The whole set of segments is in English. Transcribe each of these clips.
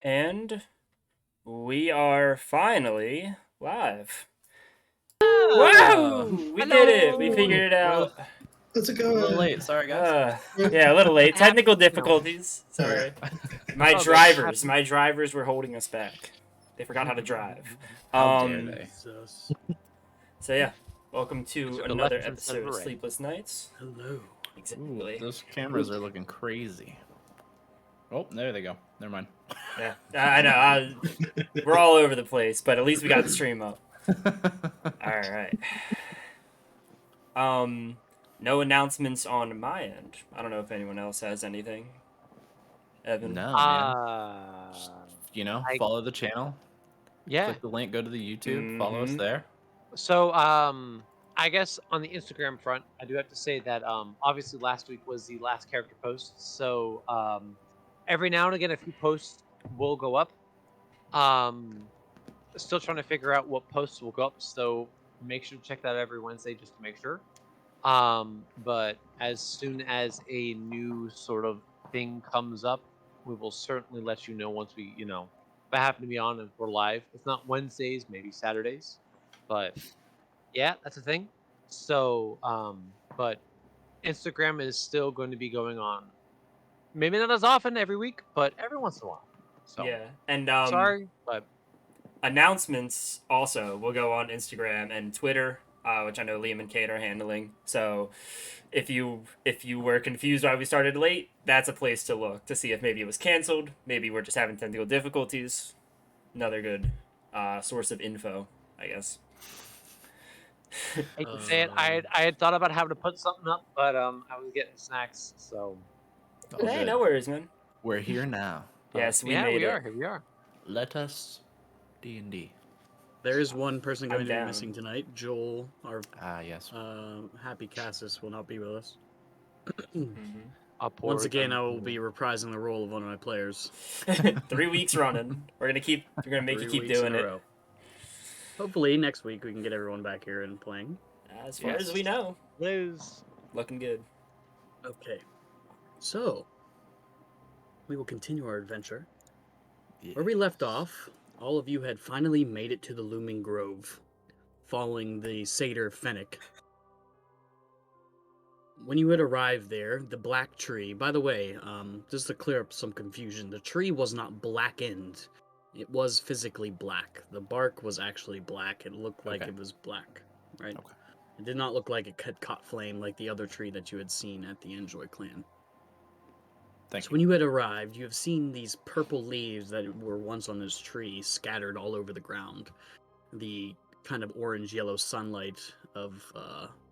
And we are finally live. Ah, Woo! We did it. We hello. figured it out. Let's A little go. late, sorry guys. Yeah, a little late. Technical Happens, difficulties. Sorry. My Oh, good. drivers were holding us back. They forgot how to drive. How dare Um. they? Jesus. So yeah, welcome to Took a another left instead of episode a of right. Sleepless Nights. Hello. Ooh, Exactly. those cameras are looking crazy. Oh, there they go. Never mind. Yeah, I know. We're all over the place, but at least we got the stream up. All right. Um, no announcements on my end. I don't know if anyone else has anything. Evan. No, man. Just, I follow the channel. yeah. Click the link, go to the YouTube, follow us Mm-hmm. there. So I guess on the Instagram front, I do have to say that obviously last week was the last character post. So every now and again a few posts will go up. Um Still trying to figure out what posts will go up, so make sure to check that every Wednesday just to make sure. But as soon as a new sort of thing comes up, we will certainly let you know once if I happen to be on and we're live. It's not Wednesdays, maybe Saturdays, but yeah, that's a thing. So, but Instagram is still going to be going on. Maybe not as often every week, but every once in a while. So Yeah, and sorry, but announcements also will go on Instagram and Twitter, which I know Liam and Kate are handling. So if you were confused why we started late, that's a place to look to see if maybe it was canceled, maybe we're just having technical difficulties. Another good source of info, I guess. hate to say it, I had thought about having to put something up, but I was getting snacks, so All Hey, good. no worries, man. We're here now. Yes, we yeah, made we it. are. Here we are. Let us D&D. There is one person going I'm to be down. missing tonight. Joel, our Ah, yes. happy Cassis, will not be with us. Mm-hmm. Once again, I will be reprising the role of one of my players. 3 weeks running. We're gonna make you 3 keep weeks doing in a it. row. Hopefully, next week we can get everyone back here and playing. As far Yes. as we know, Liz. looking good. Okay. So, we will continue our adventure. Where we left off, all of you had finally made it to the Looming Grove, following the Satyr Fennec. When you had arrived there, the black tree, by the way, just to clear up some confusion, the tree was not blackened. It was physically black. The bark was actually black. It looked like it was black, right? Okay. It did not look like it had caught flame like the other tree that you had seen at the Enjoy clan. Thank So you. when you had arrived, you have seen these purple leaves that were once on this tree scattered all over the ground. The kind of orange-yellow sunlight of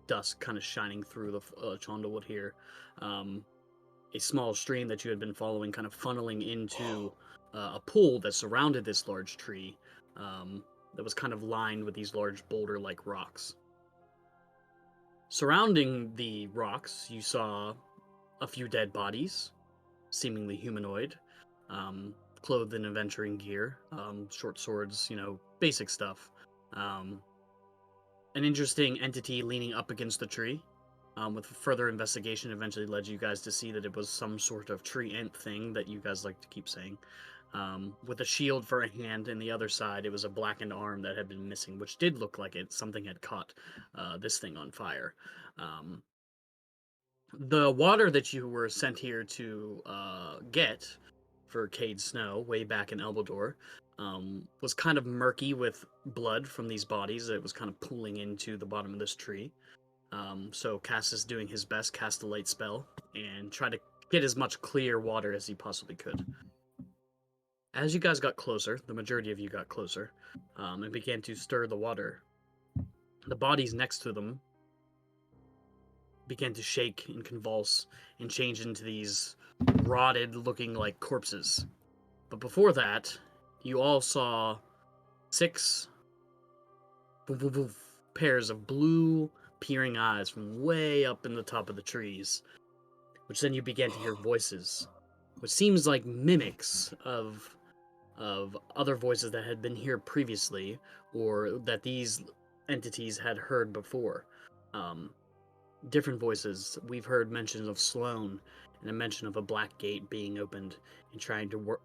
dusk kind of shining through the Chondawood here. A small stream that you had been following kind of funneling into a pool that surrounded this large tree that was kind of lined with these large boulder-like rocks. Surrounding the rocks, you saw a few dead bodies, seemingly humanoid, clothed in adventuring gear, short swords, basic stuff. An interesting entity leaning up against the tree. With further investigation, eventually led you guys to see that it was some sort of tree ant thing that you guys like to keep saying. With a shield for a hand, and the other side, it was a blackened arm that had been missing, which did look like something had caught this thing on fire. The water that you were sent here to get for Cade Snow way back in Elbulder was kind of murky with blood from these bodies that was kind of pooling into the bottom of this tree. So Cass is doing his best, cast a light spell, and try to get as much clear water as he possibly could. As you guys got closer, the majority of you got closer, and began to stir the water, the bodies next to them began to shake and convulse and change into these rotted looking like corpses. But before that, you all saw 6 pairs of blue peering eyes from way up in the top of the trees, which then you began to hear voices, which seems like mimics of other voices that had been here previously or that these entities had heard before. Different voices. We've heard mentions of Sloane and a mention of a black gate being opened and trying to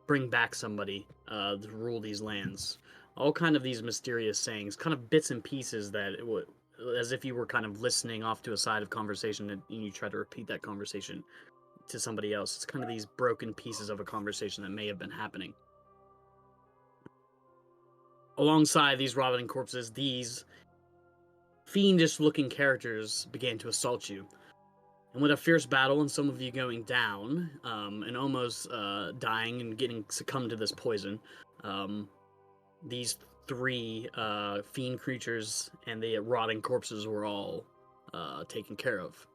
bring back somebody to rule these lands. All kind of these mysterious sayings, kind of bits and pieces that it would, as if you were kind of listening off to a side of conversation and you try to repeat that conversation to somebody else. It's kind of these broken pieces of a conversation that may have been happening. Alongside these rotting corpses, these fiendish-looking characters began to assault you. And with a fierce battle and some of you going down, and almost dying and getting succumbed to this poison, these three fiend creatures and the rotting corpses were all taken care of.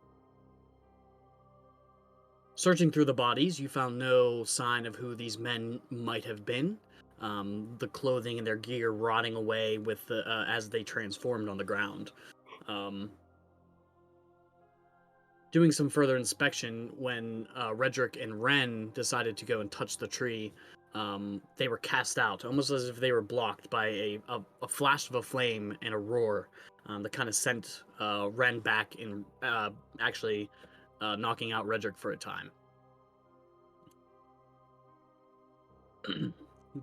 Searching through the bodies, you found no sign of who these men might have been. The clothing and their gear rotting away with as they transformed on the ground. Doing some further inspection, when Redrick and Ren decided to go and touch the tree, they were cast out, almost as if they were blocked by a flash of a flame and a roar that kind of sent Ren back and actually knocking out Redrick for a time.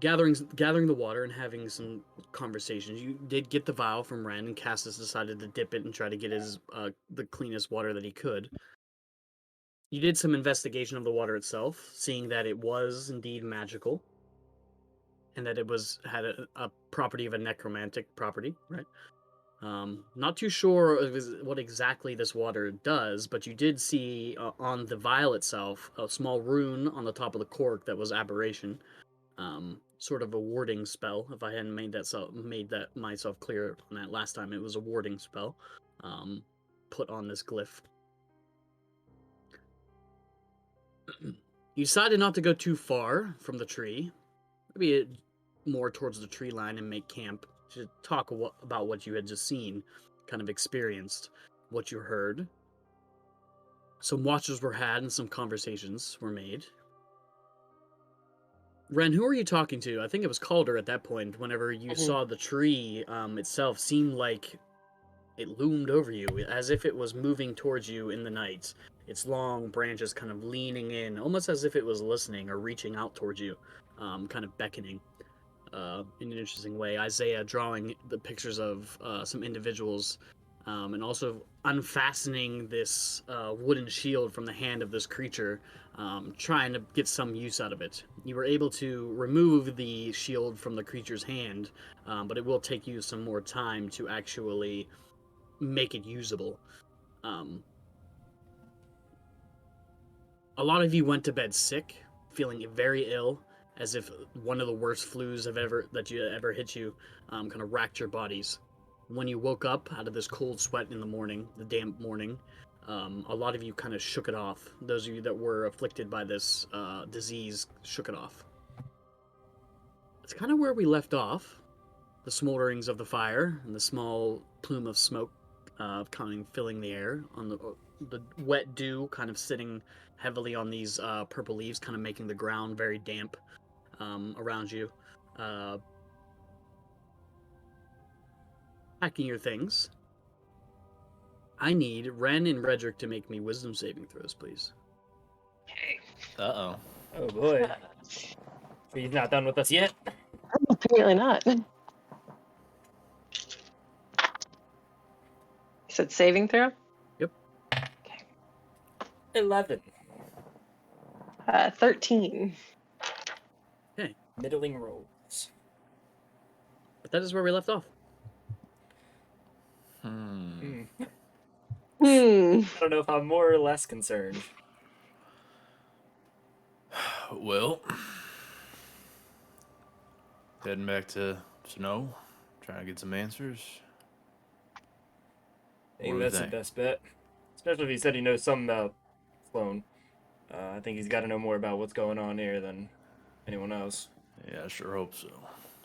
Gathering the water and having some conversations, you did get the vial from Ren, and Cassis decided to dip it and try to get his the cleanest water that he could. You did some investigation of the water itself, seeing that it was indeed magical, and that it had a property of a necromantic property, right? Not too sure what exactly this water does, but you did see on the vial itself a small rune on the top of the cork that was aberration. Sort of a warding spell. If I hadn't made that myself clear on that last time, it was a warding spell put on this glyph. You decided not to go too far from the tree, maybe more towards the tree line, and make camp to talk about what you had just seen, kind of experienced, what you heard. Some watches were had and some conversations were made. Ren, who are you talking to? I think it was Calder at that point. Whenever you saw the tree itself, seemed like it loomed over you, as if it was moving towards you in the night. Its long branches kind of leaning in, almost as if it was listening or reaching out towards you, kind of beckoning in an interesting way. Isaiah drawing the pictures of some individuals, and also unfastening this wooden shield from the hand of this creature, trying to get some use out of it. You were able to remove the shield from the creature's hand, but it will take you some more time to actually make it usable. A lot of you went to bed sick, feeling very ill, as if one of the worst flus that you ever hit you, kind of racked your bodies. When you woke up out of this cold sweat in the morning, the damp morning, a lot of you kind of shook it off. Those of you that were afflicted by this disease shook it off. It's kind of where we left off. The smolderings of the fire and the small plume of smoke kind of filling the air, on the wet dew kind of sitting heavily on these purple leaves, kind of making the ground very damp around you. Packing your things. I need Ren and Redrick to make me wisdom saving throws, please. Okay. Uh-oh. Oh boy. So he's not done with us yet? Apparently not. You said saving throw? Yep. Okay. 11. 13. Okay. Middling rolls. But that is where we left off. I Hmm. don't know if I'm more or less concerned. Well, heading back to Snow, trying to get some answers. I think What do you that's the think? best bet. Especially if he said he knows something about Sloan. I think he's got to know more about what's going on here than anyone else. Yeah, I sure hope so.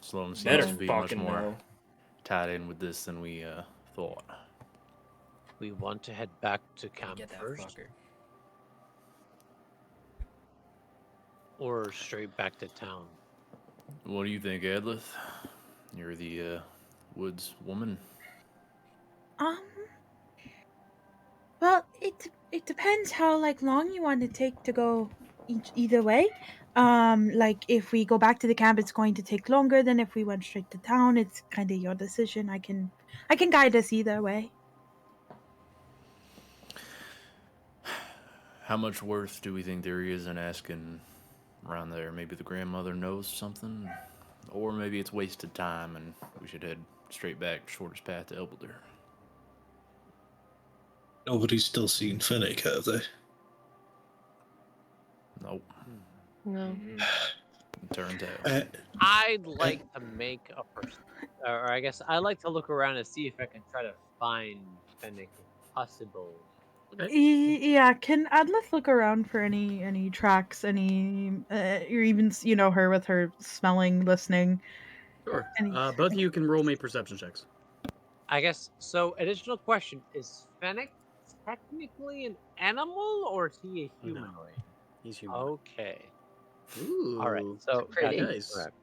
Sloan seems Better to be much fucking more know. tied in with this than we thought. We want to head back to camp Get that first, fucker. or straight back to town. What do you think, Adlith? You're the woods woman. Well, it depends how long you want to take to go either way. Like if we go back to the camp, it's going to take longer than if we went straight to town. It's kind of your decision. I can guide us either way. How much worth do we think there is in asking around there? Maybe the grandmother knows something? Or maybe it's wasted time and we should head straight back, shortest path to Elbulder. Nobody's still seen Finnick, have they? Nope. No. Turns out. I'd like to make a person, or I guess I'd like to look around and see if I can try to find Fennec if possible. Yeah, can Adlith look around for any tracks, any or even her with her smelling, listening? Sure. Any- Both of you can roll me perception checks. I guess so. Additional question: is Fennec technically an animal, or is he a No. humanoid? He's human. Okay. Ooh. All right. So Pretty. Nice. correct.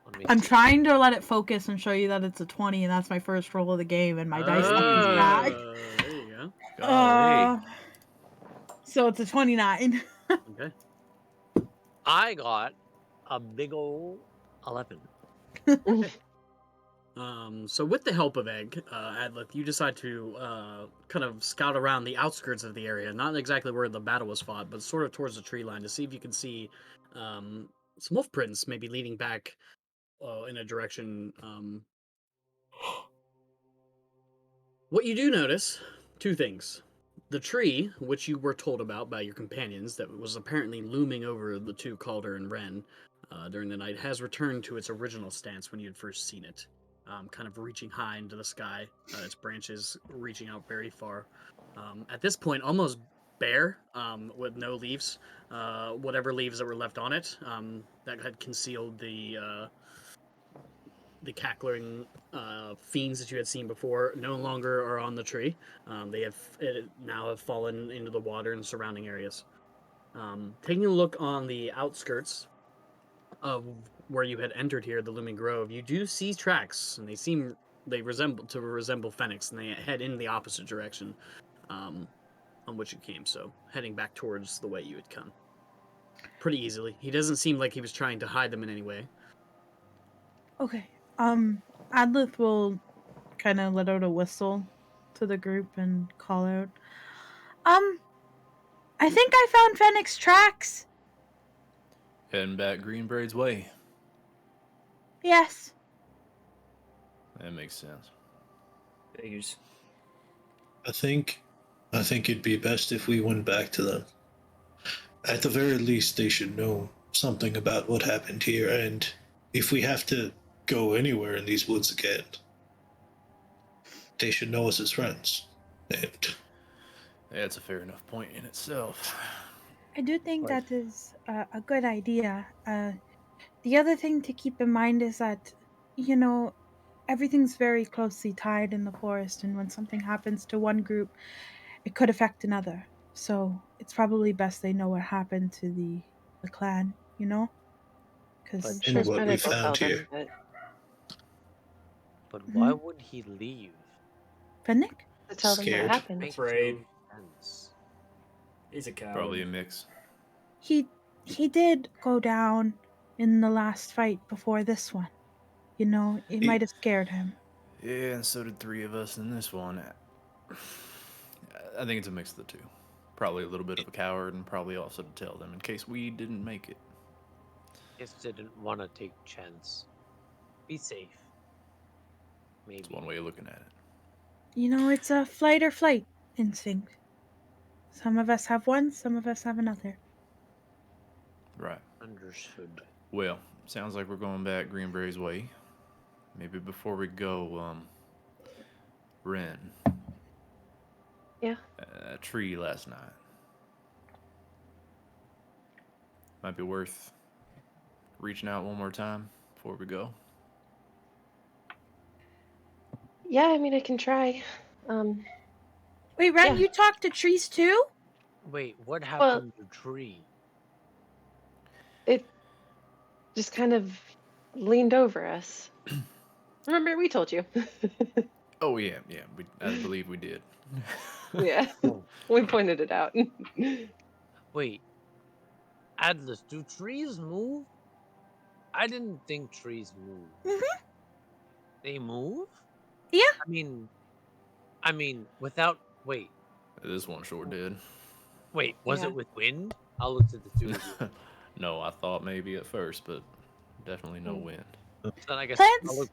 Let me I'm see. trying to let it focus and show you that it's a 20, and that's my first roll of the game, and my dice nothing's back. There you go. Golly. So it's a 29. Okay. I got a big ol' 11. So with the help of Egg, Adlith, you decide to kind of scout around the outskirts of the area, not exactly where the battle was fought, but sort of towards the tree line to see if you can see some wolf prints maybe leading back in a direction. What you do notice, two things. The tree, which you were told about by your companions, that was apparently looming over the two Calder and Ren during the night, has returned to its original stance when you had first seen it. Kind of reaching high into the sky, its branches reaching out very far. At this point, almost bare, with no leaves. Whatever leaves that were left on it that had concealed the cackling fiends that you had seen before no longer are on the tree. They now have fallen into the water and surrounding areas. Taking a look on the outskirts of where you had entered here, the Looming Grove, you do see tracks, and they resemble Fennec's, and they head in the opposite direction on which you came. So heading back towards the way you had come, pretty easily. He doesn't seem like he was trying to hide them in any way. Okay. Adlith will kind of let out a whistle to the group and call out. I think I found Fennec's tracks. Heading back Greenbraid's way. Yes. That makes sense. Figures. I think it'd be best if we went back to them. At the very least, they should know something about what happened here, and if we have to go anywhere in these woods again, they should know us as friends. And That's a fair enough point in itself. I do think Right. that is a good idea. The other thing to keep in mind is that, everything's very closely tied in the forest, and when something happens to one group, it could affect another. So it's probably best they know what happened to the clan, I'm Because sure what we Fennec will found tell here. them But why would he leave? Fennec? to tell them what Scared. happened. Makes Afraid. no sense. He's a coward. Probably a mix. He did go down in the last fight before this one. It He- might have scared him. Yeah, and so did 3 of us in this one. I think it's a mix of the two. Probably a little bit of a coward, and probably also to tell them in case we didn't make it. Just didn't want to take chance. Be safe. Maybe. It's one way of looking at it. It's a flight or flight instinct. Some of us have one, some of us have another. Right. Understood. Well, sounds like we're going back Greenbraid's way. Maybe before we go, Ren. Yeah. That tree last night. Might be worth reaching out one more time before we go. Yeah, I mean, I can try. Wait, Ren, Yeah. you talk to trees too? Wait, what happened to tree? It just kind of leaned over us. Remember, we told you. Oh yeah, I believe we did. Yeah, we pointed it out. Wait, Atlas, do trees move? I didn't think trees move. Mhm. They move? Yeah. I mean, without. Wait, This one sure did. was Yeah. it with wind? I'll look at the two of you. No, I thought maybe at first, but definitely no Mm. wind. So then I guess Plants.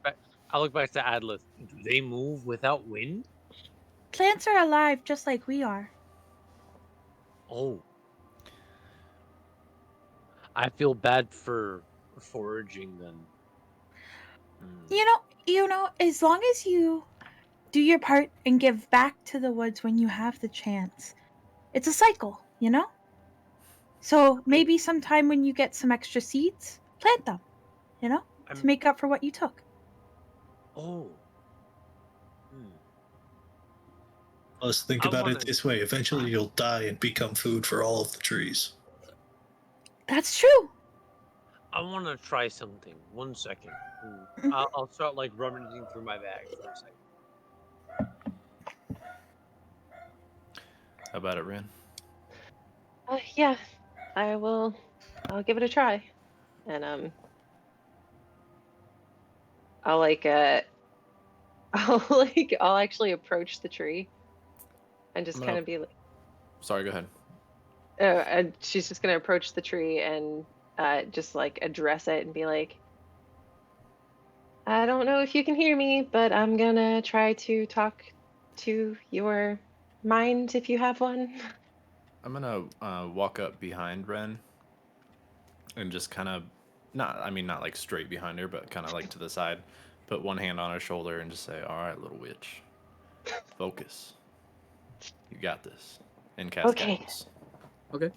I'll look back to Atlas. Do they move without wind? Plants are alive just like we are. Oh, I feel bad for foraging them. Hmm. You know, as long as you do your part and give back to the woods when you have the chance. It's a cycle, you know? So maybe sometime when you get some extra seeds, plant them, you know, to I'm. make up for what you took. Oh. Hmm. Let's think I about it wanna. this way. Eventually you'll die and become food for all of the trees. That's true. I want to try something. 1 second. Mhm. I'll start like rummaging through my bag for a second. How about it, Ren? Yeah, I will. I'll give it a try, and I'll like I'll actually approach the tree and just I'm kind gonna. of be like, Sorry, go ahead. and she's just gonna approach the tree and just like address it and be like, I don't know if you can hear me, but I'm gonna try to talk to your mind if you have one. I'm gonna walk up behind Ren and just kind of, not like straight behind her, but kind of like to the side. Put one hand on her shoulder and just say, "All right, little witch, focus. You got this." And cast Okay. guidance. Okay.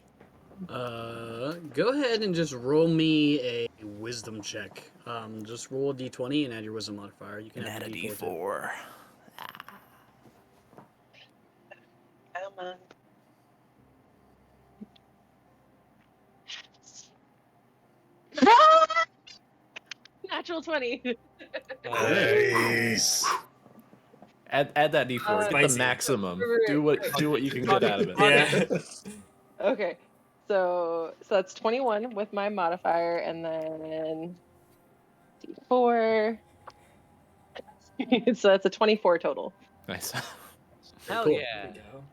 Go ahead and just roll me a wisdom check. Just roll a d20 and add your wisdom modifier. You can And add add a the d4 too. D4. Come on. Natural 20. Nice. Add that D4. Get the Spicy. maximum. Right, Do what you can get out of it. Yeah. Okay. So that's 21 with my modifier and then D4. So that's a 24 total. Nice. Hell cool. yeah. There we go.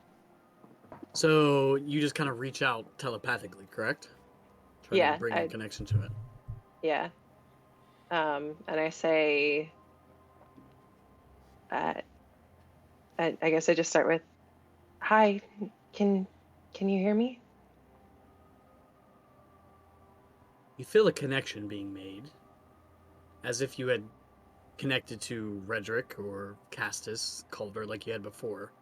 So you just kind of reach out telepathically, correct? Try Yeah, to bring I- a connection to it. Yeah. And I say, I guess I just start with, "Hi, can you hear me?" You feel a connection being made, as if you had connected to Redrick or Castus, Culver, like you had before.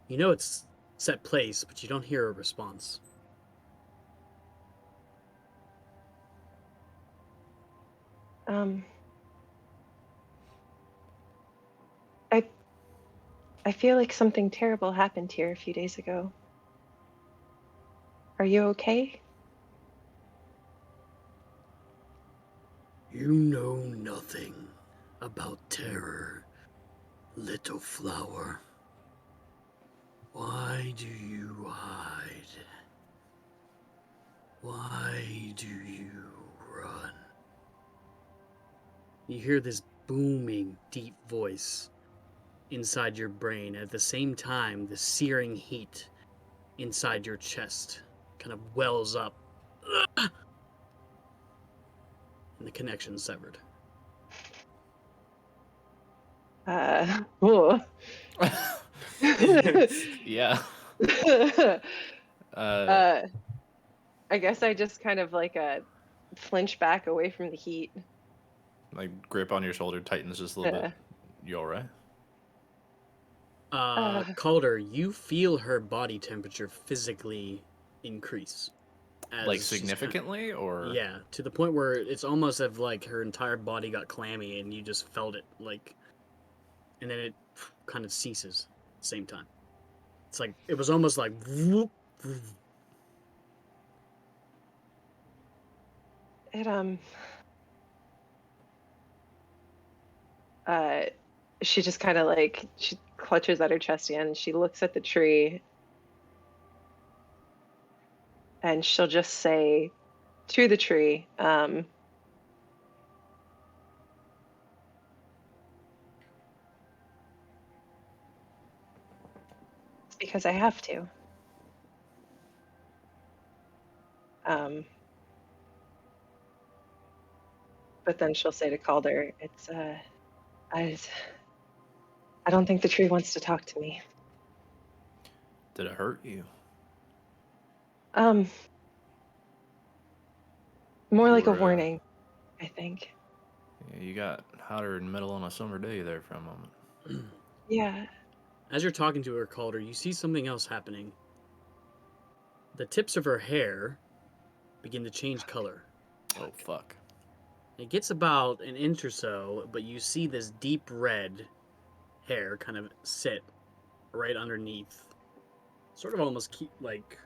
You know it's set place, but you don't hear a response. Um, I feel like something terrible happened here a few days ago. Are you okay? You know nothing about terror, little flower. Why do you hide? Why do you run? You hear this booming, deep voice inside your brain. At the same time, the searing heat inside your chest kind of wells up. And the connection's severed. Whoa. Yeah. I guess I just kind of like flinch back away from the heat. Like grip on your shoulder tightens just a little bit. You all right? Calder, you feel her body temperature physically increase. Like she's kind- significantly, or Yeah, to the point where it's almost as like her entire body got clammy and you just felt it, like, and then it kind of ceases at the same time. It's like, it was almost like, whoop, whoop. It she just kind of like she clutches at her chest again. She looks at the tree, and she'll just say to the tree, it's because I have to. But then she'll say to Calder, I don't think the tree wants to talk to me. Did it hurt you? More You like a were, warning, I think. Yeah, you got hotter in the middle on a summer day there for a moment. Yeah. As you're talking to her, Calder, you see something else happening. The tips of her hair begin to change color. Oh, fuck. It gets about an inch or so, but you see this deep red hair kind of sit right underneath. Sort of almost like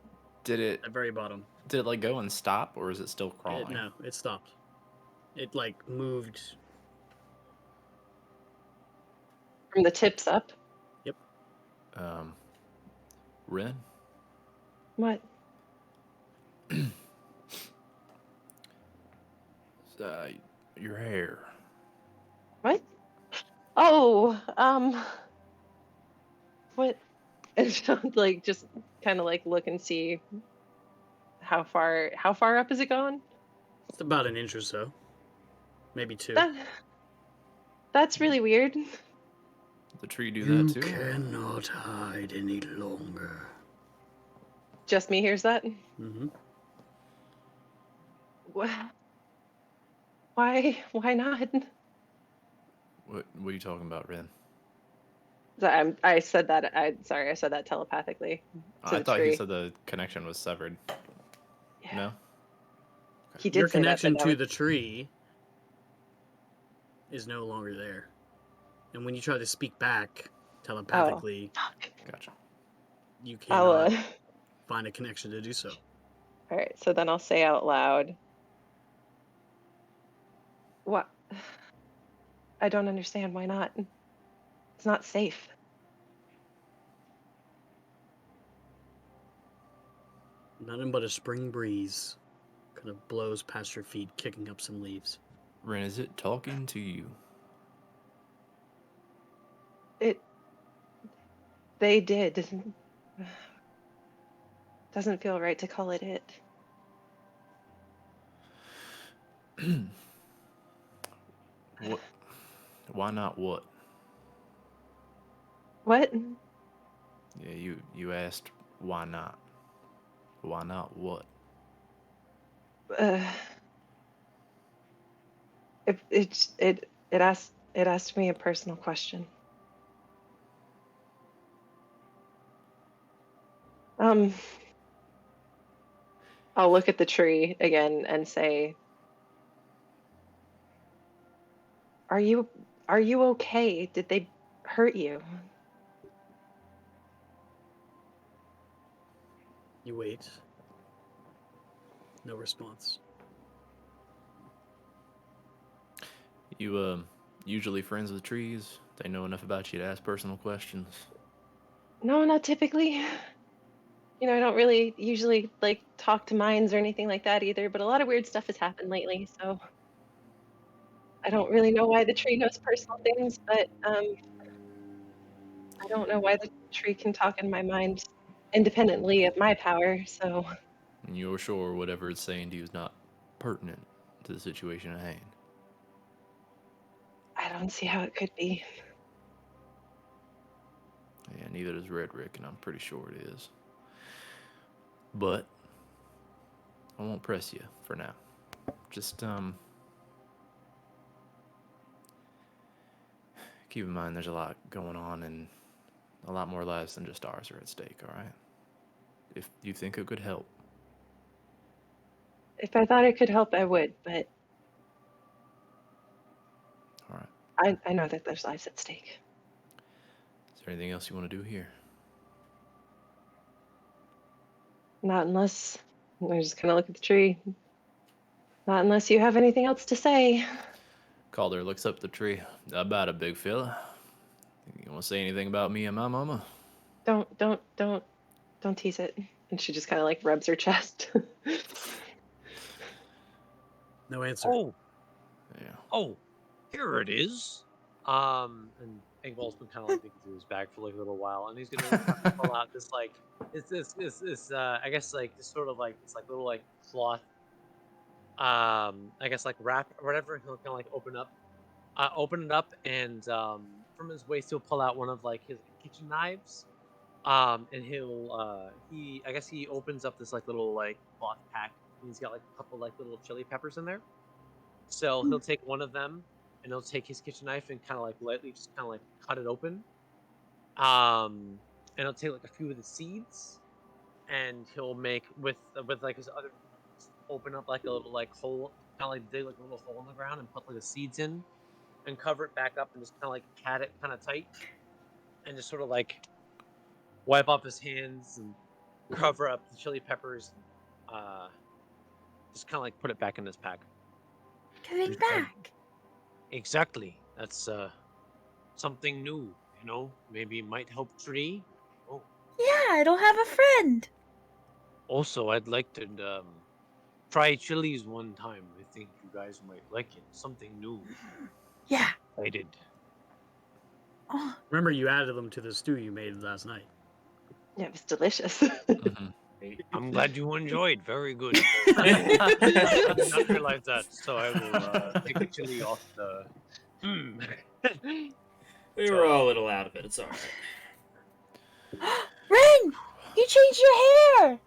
Did it at the very bottom. did it like go and stop, or is it still crawling? No, it stopped. It like moved. From the tips up? Yep. Ren? What? Your hair. What? Oh, what? And she'll like just kind of like look and see how far up is it gone? It's about an inch or so. Maybe 2. That's really weird. Did the tree do that too? Cannot hide any longer. Just me hears that? Mm-hmm. Why not? What are you talking about, Ren? I said that. I said that telepathically. To I the thought tree. he said the connection was severed. Yeah. No? He did Your say that, connection but to now the tree is no longer there. And when you try to speak back telepathically, fuck. Gotcha. you I'll cannot find a connection to do so. All right, so then I'll say out loud. What? I don't understand. Why not? It's not safe. Nothing but a spring breeze kind of blows past your feet, kicking up some leaves. Ren, is it talking to you? They did. Doesn't feel right to call it it. What? Why not what? What? Yeah, you asked why not. Why not what? It asked me a personal question. I'll look at the tree again and say, Are you okay? Did they hurt you?" You wait. No response. You usually friends with trees? They know enough about you to ask personal questions. No, not typically. I don't really usually like talk to mines or anything like that either, but a lot of weird stuff has happened lately, so I don't really know why the tree knows personal things, but I don't know why the tree can talk in my mind independently of my power, so And you're sure whatever it's saying to you is not pertinent to the situation at hand. I don't see how it could be. Yeah, neither does Redrick, and I'm pretty sure it is. But I won't press you for now. Just keep in mind there's a lot going on, and a lot more lives than just ours are at stake, all right? If you think it could help. If I thought it could help, I would, but All right. I know that there's lives at stake. Is there anything else you want to do here? Not unless I just kind of look at the tree. Not unless you have anything else to say. Calder looks up the tree. About a big fella. You want to say anything about me and my mama? Don't tease it. And she just kind of like rubs her chest. No answer. Oh, Yeah. oh, here it is. And Engvall's been kind of like digging through his bag for like a little while, and he's gonna pull out this like it's this I guess like this sort of like this like little like cloth I guess like wrap or whatever. He'll kind of like open it up, and from his waist he'll pull out one of like his kitchen knives. And he I guess he opens up this like little like cloth pack, and he's got like a couple like little chili peppers in there. So he'll take one of them, and he'll take his kitchen knife and kind of like lightly just kind of like cut it open. And he'll take like a few of the seeds, and he'll make with like his other open up like a little like hole, kind of like dig like a little hole in the ground and put like the seeds in, and cover it back up and just kind of like pat it kind of tight, and just sort of like wipe off his hands and cover up the chili peppers. Just kind of like put it back in his pack. Giving back. Exactly. That's something new. You know, maybe it might help Tree. Oh, Yeah, it'll have a friend. also, I'd like to try chilies one time. I think you guys might like it. Something new. Yeah. I did. Oh, Remember, you added them to the stew you made last night. Yeah, it was delicious. Mhm. I'm glad you enjoyed. Very good. I did not realize that, so I will take the chili off the. We were all a little out of it. It's all right. Ren, you changed your hair.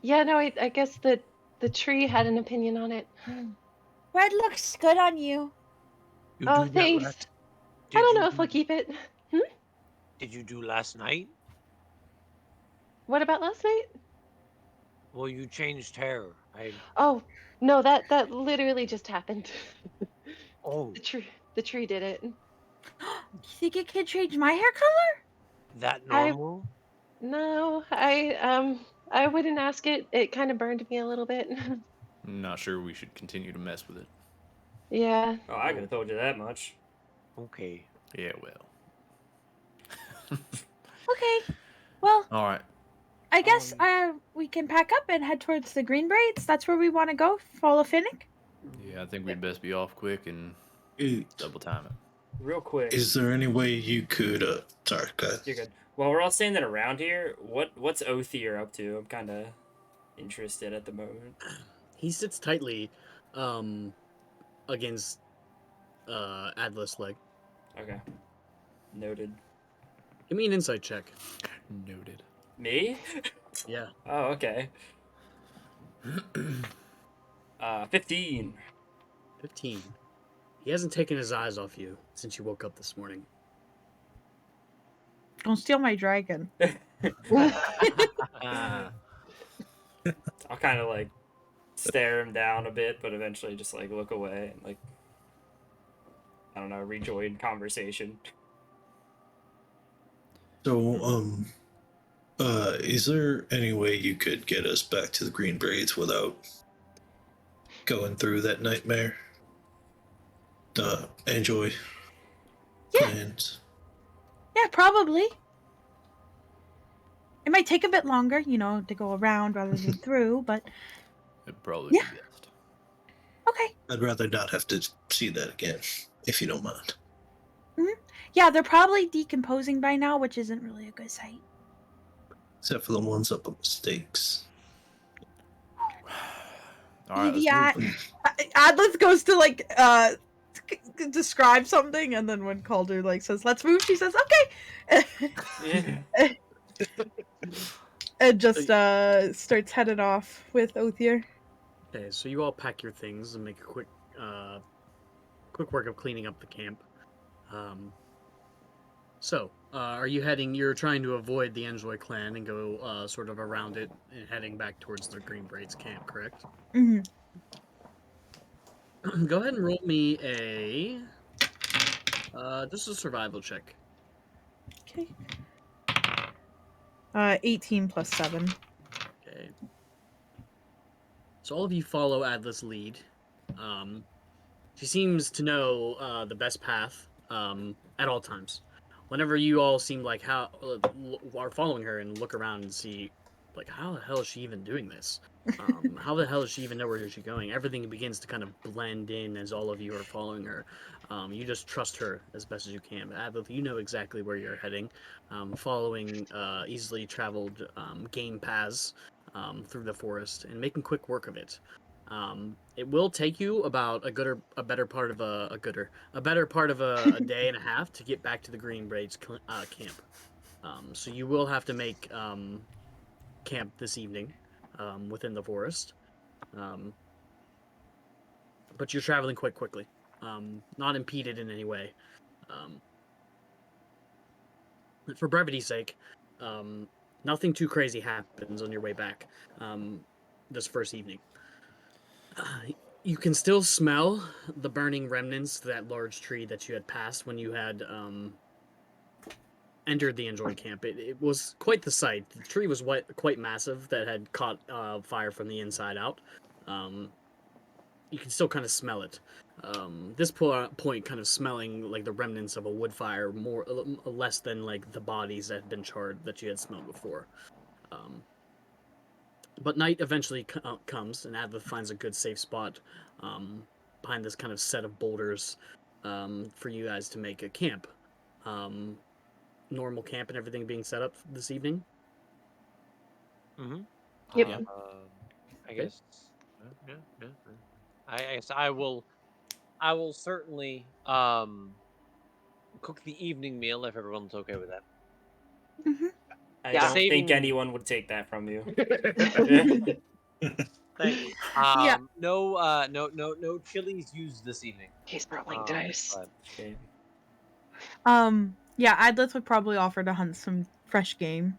Yeah, no, I guess the tree had an opinion on it. Red looks good on you. You Oh, do that thanks. last- I don't you know if I'll do- keep it. Did you do last night? What about last night? Well, you changed hair. Oh, no, that literally just happened. Oh, The tree did it. Do you think it could change my hair color? that I- normal? No, I wouldn't ask it. It kind of burned me a little bit. Not sure we should continue to mess with it. Yeah. Oh, I could have told you that much. Okay. Yeah, well. Okay. Well, All right. I guess we can pack up and head towards the Green Braids. That's where we want to go. Follow Finnick. Yeah, I think we'd best be off quick and double time it. Real quick. Is there any way you could sorry, go ahead. You're good. While we're all standing around here, what's Othir up to? I'm kind of interested at the moment. He sits tightly against Adler's leg. Okay. Noted. Give me an insight check. Noted. Me? Yeah. Oh, okay. 15. 15. He hasn't taken his eyes off you since you woke up this morning. Don't steal my dragon. Ah. I'll kind of like stare him down a bit, but eventually just like look away and like, I don't know, rejoin conversation. So, is there any way you could get us back to the Green Braids without going through that nightmare? Enjoy Yeah. plans. Yeah, probably. It might take a bit longer, to go around rather than through, but It'd probably Yeah. be best. okay. I'd rather not have to see that again, if you don't mind. Yeah, they're probably decomposing by now, which isn't really a good sight. Except for the ones up on the stakes. All right, let's Yeah. move. Atlas goes to describe something, and then when Calder says let's move, she says okay. And just starts headed off with Othir. Okay, so you all pack your things and make a quick work of cleaning up the camp. Are you heading? You're trying to avoid the Enjoy clan and go sort of around it and heading back towards the Green Braids camp, correct? Mm-hmm. Go ahead and roll me a just a survival check. Okay. 18 plus 7. Okay. So all of you follow Adla's lead. She seems to know the best path at all times. whenever you all seem like how are following her and look around and see, like, how the hell is she even doing this? How the hell does she even know where she's going? Everything begins to kind of blend in as all of you are following her. You just trust her as best as you can. But Adlith, you know exactly where you're heading, following easily traveled game paths through the forest and making quick work of it. It will take you about a better part of a day and a half to get back to the Green Braids camp. So you will have to make camp this evening within the forest. Um, but you're traveling quite quickly, not impeded in any way. Um, for brevity's sake, nothing too crazy happens on your way back this first evening. You can still smell the burning remnants of that large tree that you had passed when you had entered the Enjoy camp. It was quite the sight. The tree was quite massive that had caught fire from the inside out. You can still kind of smell it. This point, kind of smelling like the remnants of a wood fire, less than like the bodies that had been charred that you had smelled before. But night eventually comes, and Adlith finds a good safe spot behind this kind of set of boulders for you guys to make a camp. Normal camp and everything being set up this evening. Mm-hmm. Yep. Yeah. I guess. Yeah. I guess I will. I will certainly cook the evening meal if everyone's okay with that. Hmm. I Yeah. don't think Saving- anyone would take that from you. Thank you. Yeah. No chilies used this evening. He's rolling dice. But Okay. Yeah, Adlith would probably offer to hunt some fresh game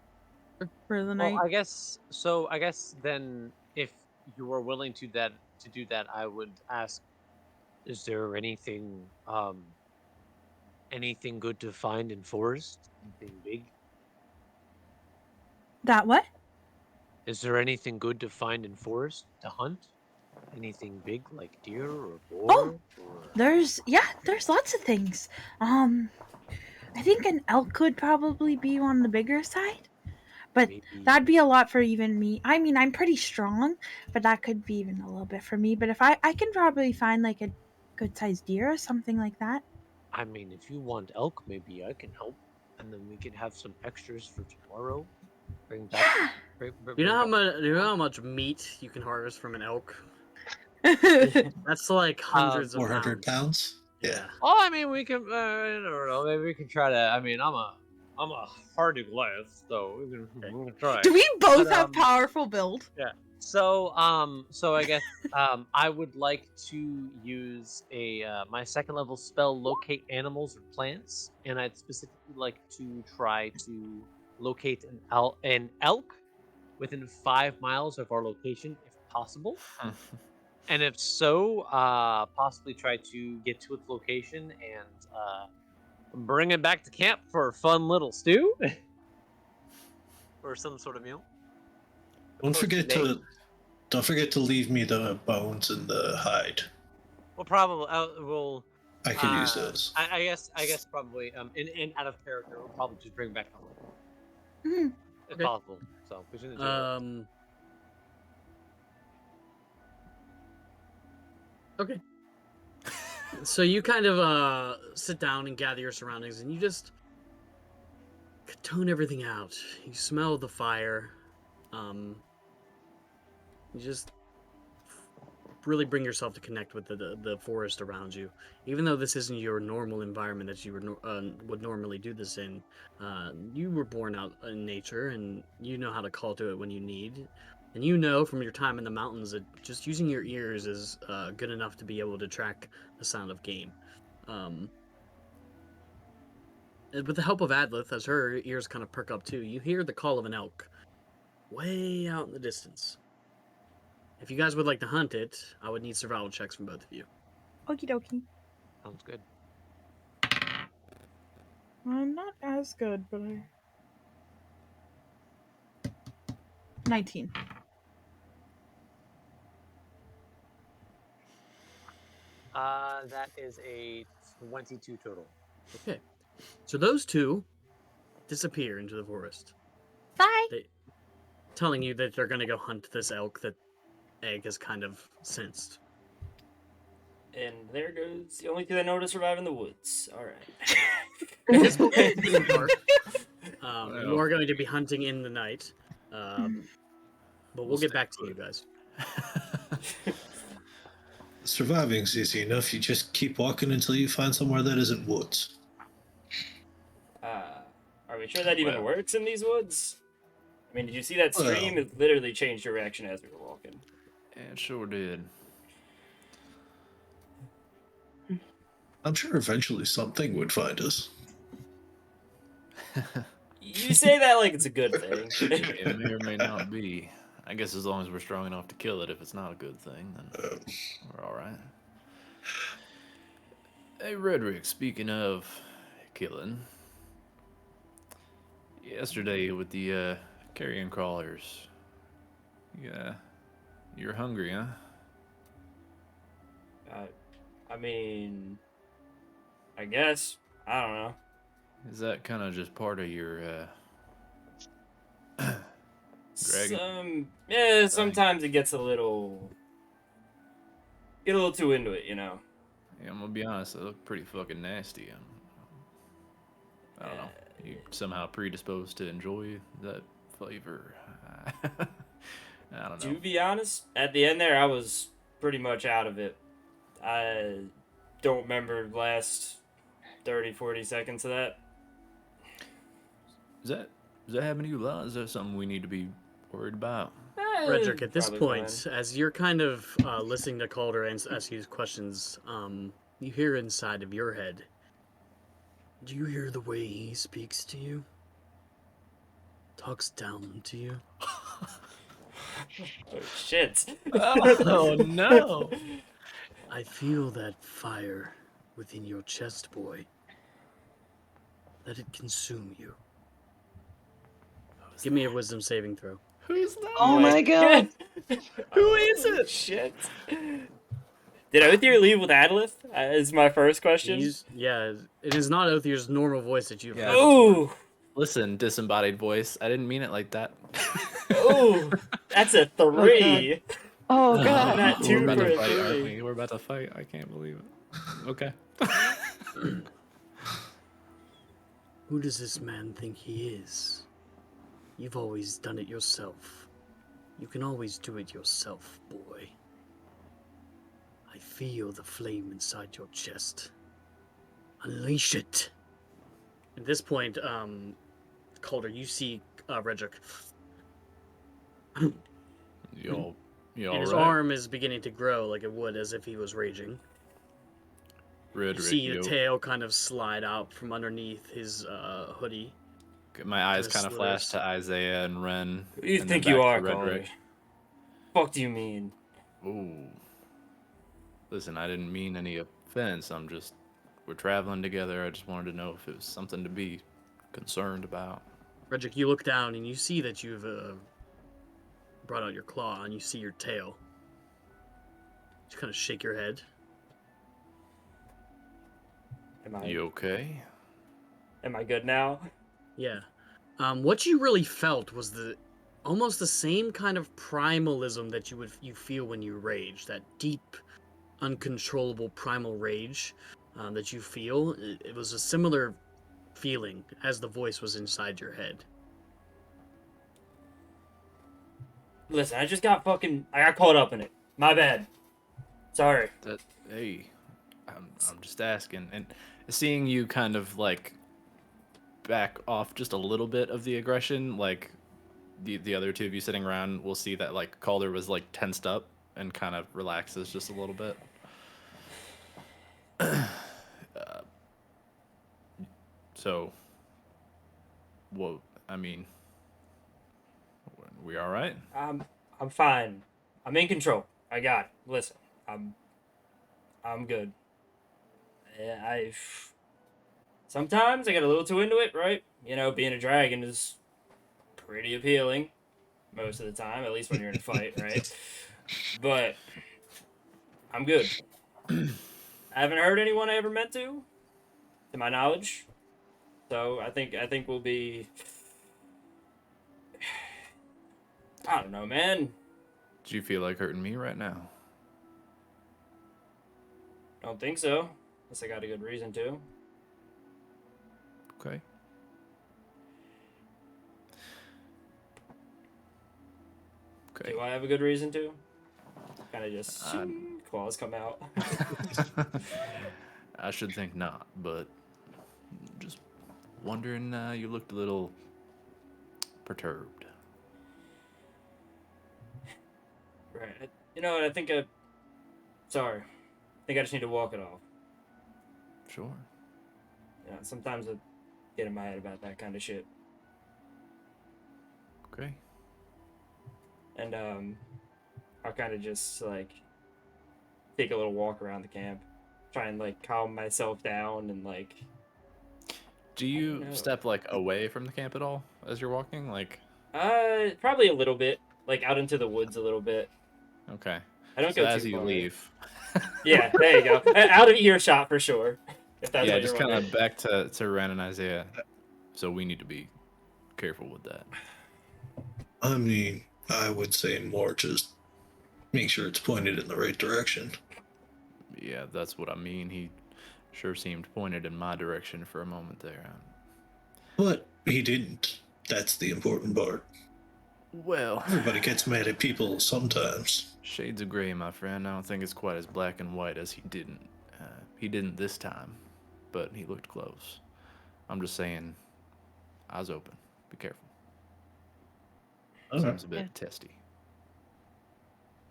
for the well, night. I guess so. I guess then, if you are willing to do that, I would ask: is there anything good to find in forest? Anything big? That what? Is there anything good to find in forest to hunt? Anything big like deer or boar? Or There's lots of things. I think an elk could probably be on the bigger side, but maybe that'd be a lot for even me. I mean, I'm pretty strong, but that could be even a little bit for me. But if I can probably find like a good sized deer or something like that. I mean, if you want elk, maybe I can help, and then we could have some extras for tomorrow. Bring back. Yeah. You know how much meat you can harvest from an elk? That's That's like hundreds of 400 pounds. pounds. Yeah. Oh, I mean, we can. I don't know. Maybe we can try to. I mean, I'm a hardy Goliath, so we can try. Do we both But, have powerful build? So I guess I would like to use my second level spell, locate animals or plants, and I'd specifically like to try to locate an elk within 5 miles of our location, if possible. And if so, possibly try to get to its location and bring it back to camp for a fun little stew or some sort of meal. Don't course, forget they- to leave me the bones and the hide. Well, probably we'll. I could use those. I guess probably. And out of character, we'll probably just bring back home Mhm. if Okay. possible. So between the two. of us. Okay. So you kind of sit down and gather your surroundings, and you just tone everything out. You smell the fire. You just really bring yourself to connect with the forest around you. Even though this isn't your normal environment that you would normally do this in, you were born out in nature, and you know how to call to it when you need. And you know from your time in the mountains that just using your ears is good enough to be able to track the sound of game. And with the help of Adlith, as her ears kind of perk up too, you hear the call of an elk way out in the distance. If you guys would like to hunt it, I would need survival checks from both of you. Okie dokie. Sounds good. I'm not as good, but I. 19. That is a 22 total. Okay. So those two disappear into the forest, Bye. telling you that they're going to go hunt this elk that Egg has kind of sensed. And there goes the only two that know to survive in the woods. All right. This will continue dark. You Well. are going to be hunting in the night, but we'll get back to you guys. Surviving's easy enough. You just keep walking until you find somewhere that isn't woods. Are we sure that even Well. works in these woods? I mean, did you see that stream? Well. It literally changed direction as we were walking. It sure did. I'm sure eventually something would find us. You say that like it's a good thing. It may or may not be. I guess as long as we're strong enough to kill it, if it's not a good thing, then we're all right. Hey, Redrick, speaking of killing, yesterday with the carrion crawlers, yeah, you're hungry, huh? I mean, I guess. I don't know. Is that kind of just part of your dragon? Yeah, sometimes it gets a little too into it, you know. Yeah, I'm gonna be honest, they look pretty fucking nasty. I don't know. You somehow predisposed to enjoy that flavor. I don't know. To be honest, at the end there, I was pretty much out of it. I don't remember the last 30, 40 seconds of that. Does that happen to you a lot? Is that something we need to be worried about? Redrick, at this Probably point, fine. as you're kind of listening to Calder and ask you questions, you hear inside of your head, do you hear the way he speaks to you? Talks down to you? Oh, shit. Oh no! I feel that fire within your chest, boy. Let it consume you. Give me a wisdom saving throw. Who's that? Oh my god. Who is it? Shit. Did Othir leave with Adalith? Is my first question. Yeah, it is not Othir's normal voice that you've Yeah. heard. Ooh. Listen, disembodied voice. I didn't mean it like that. Ooh. That's a 3. Oh god. Not We're two about for to a fight, aren't 3. we? We're about to fight. I can't believe it. Okay. Who does this man think he is? You've always done it yourself. You can always do it yourself, boy. I feel the flame inside your chest. Unleash it. At this point, Calder, you see Redrick. You all And his right? arm is beginning to grow like it would as if he was raging. You Redrick, see the yo. tail kind of slide out from underneath his hoodie. My eyes Kinda kind of flash slithers. to Isaiah and Ren. Who do you and think then you back are, to Calder? Redrick. Fuck do you mean? Ooh. Listen, I didn't mean any offense. We're traveling together. I just wanted to know if it was something to be concerned about. Redrick, you look down and you see that you've brought out your claw and you see your tail. Just kind of shake your head. You okay? Am I good now? Yeah. What you really felt was almost the same kind of primalism that you feel when you rage. That deep, uncontrollable primal rage that you feel. It was a similar feeling as the voice was inside your head. Listen, I got caught up in it. My bad. Sorry. Hey, I'm just asking. And seeing you kind of like back off just a little bit of the aggression, like the other two of you sitting around will see that like Calder was like tensed up and kind of relaxes just a little bit. So, well, I mean, we all right? I'm fine. I'm in control. I got it. Listen, I'm good. Sometimes I get a little too into it, right? You know, being a dragon is pretty appealing most of the time, at least when you're in a fight, right? But I'm good. I haven't hurt anyone I ever meant to my knowledge. So I think we'll be. I don't know, man. Do you feel like hurting me right now? Don't think so. Unless I got a good reason to. Okay. Okay. Do I have a good reason to? Kind of just Uh, claws come out. I should think not, but just wondering. You looked a little perturbed. Right. You know what? I think Sorry. I think I just need to walk it off. Sure. Yeah. Sometimes I get in my head about that kind of shit. Okay. And I'll kind of just like take a little walk around the camp, try and like calm myself down and like. Do you know. step like away from the camp at all as you're walking? Like, Probably a little bit, like out into the woods a little bit. okay. I don't So go as too you far. leave. Yeah, there you go. Out of earshot for sure. If that's Yeah, what just you're kind wondering. of back to Ren and Isaiah. So we need to be careful with that. I mean, I would say more just make sure it's pointed in the right direction. Yeah, that's what I mean. He sure seemed pointed in my direction for a moment there. But he didn't. That's the important part. Well, Everybody gets mad at people sometimes. shades of gray, my friend. I don't think it's quite as black and white as he didn't. He didn't this time, but he looked close. I'm just saying, eyes open. Be careful. All right. Seems a bit Yeah. testy.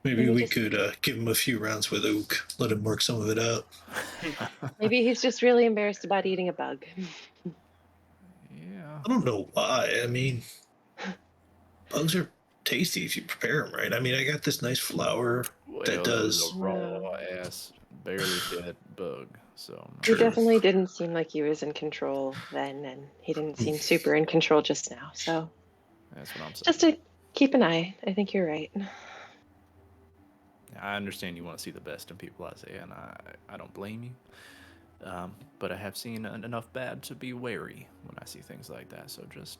Maybe Maybe we just- could give him a few rounds with Ook, let him work some of it out. Maybe he's just really embarrassed about eating a bug. Yeah. I don't know why. I mean, bugs are tasty if you prepare them right. I mean, I got this nice flour Well, that it was does. a raw ass, barely dead bug. So I'm not He True. definitely didn't seem like he was in control then, and he didn't seem super in control just now. So That's what I'm saying. just to keep an eye. I think you're right. I understand you want to see the best in people, Isaiah, and I don't blame you. But I have seen enough bad to be wary when I see things like that. So just,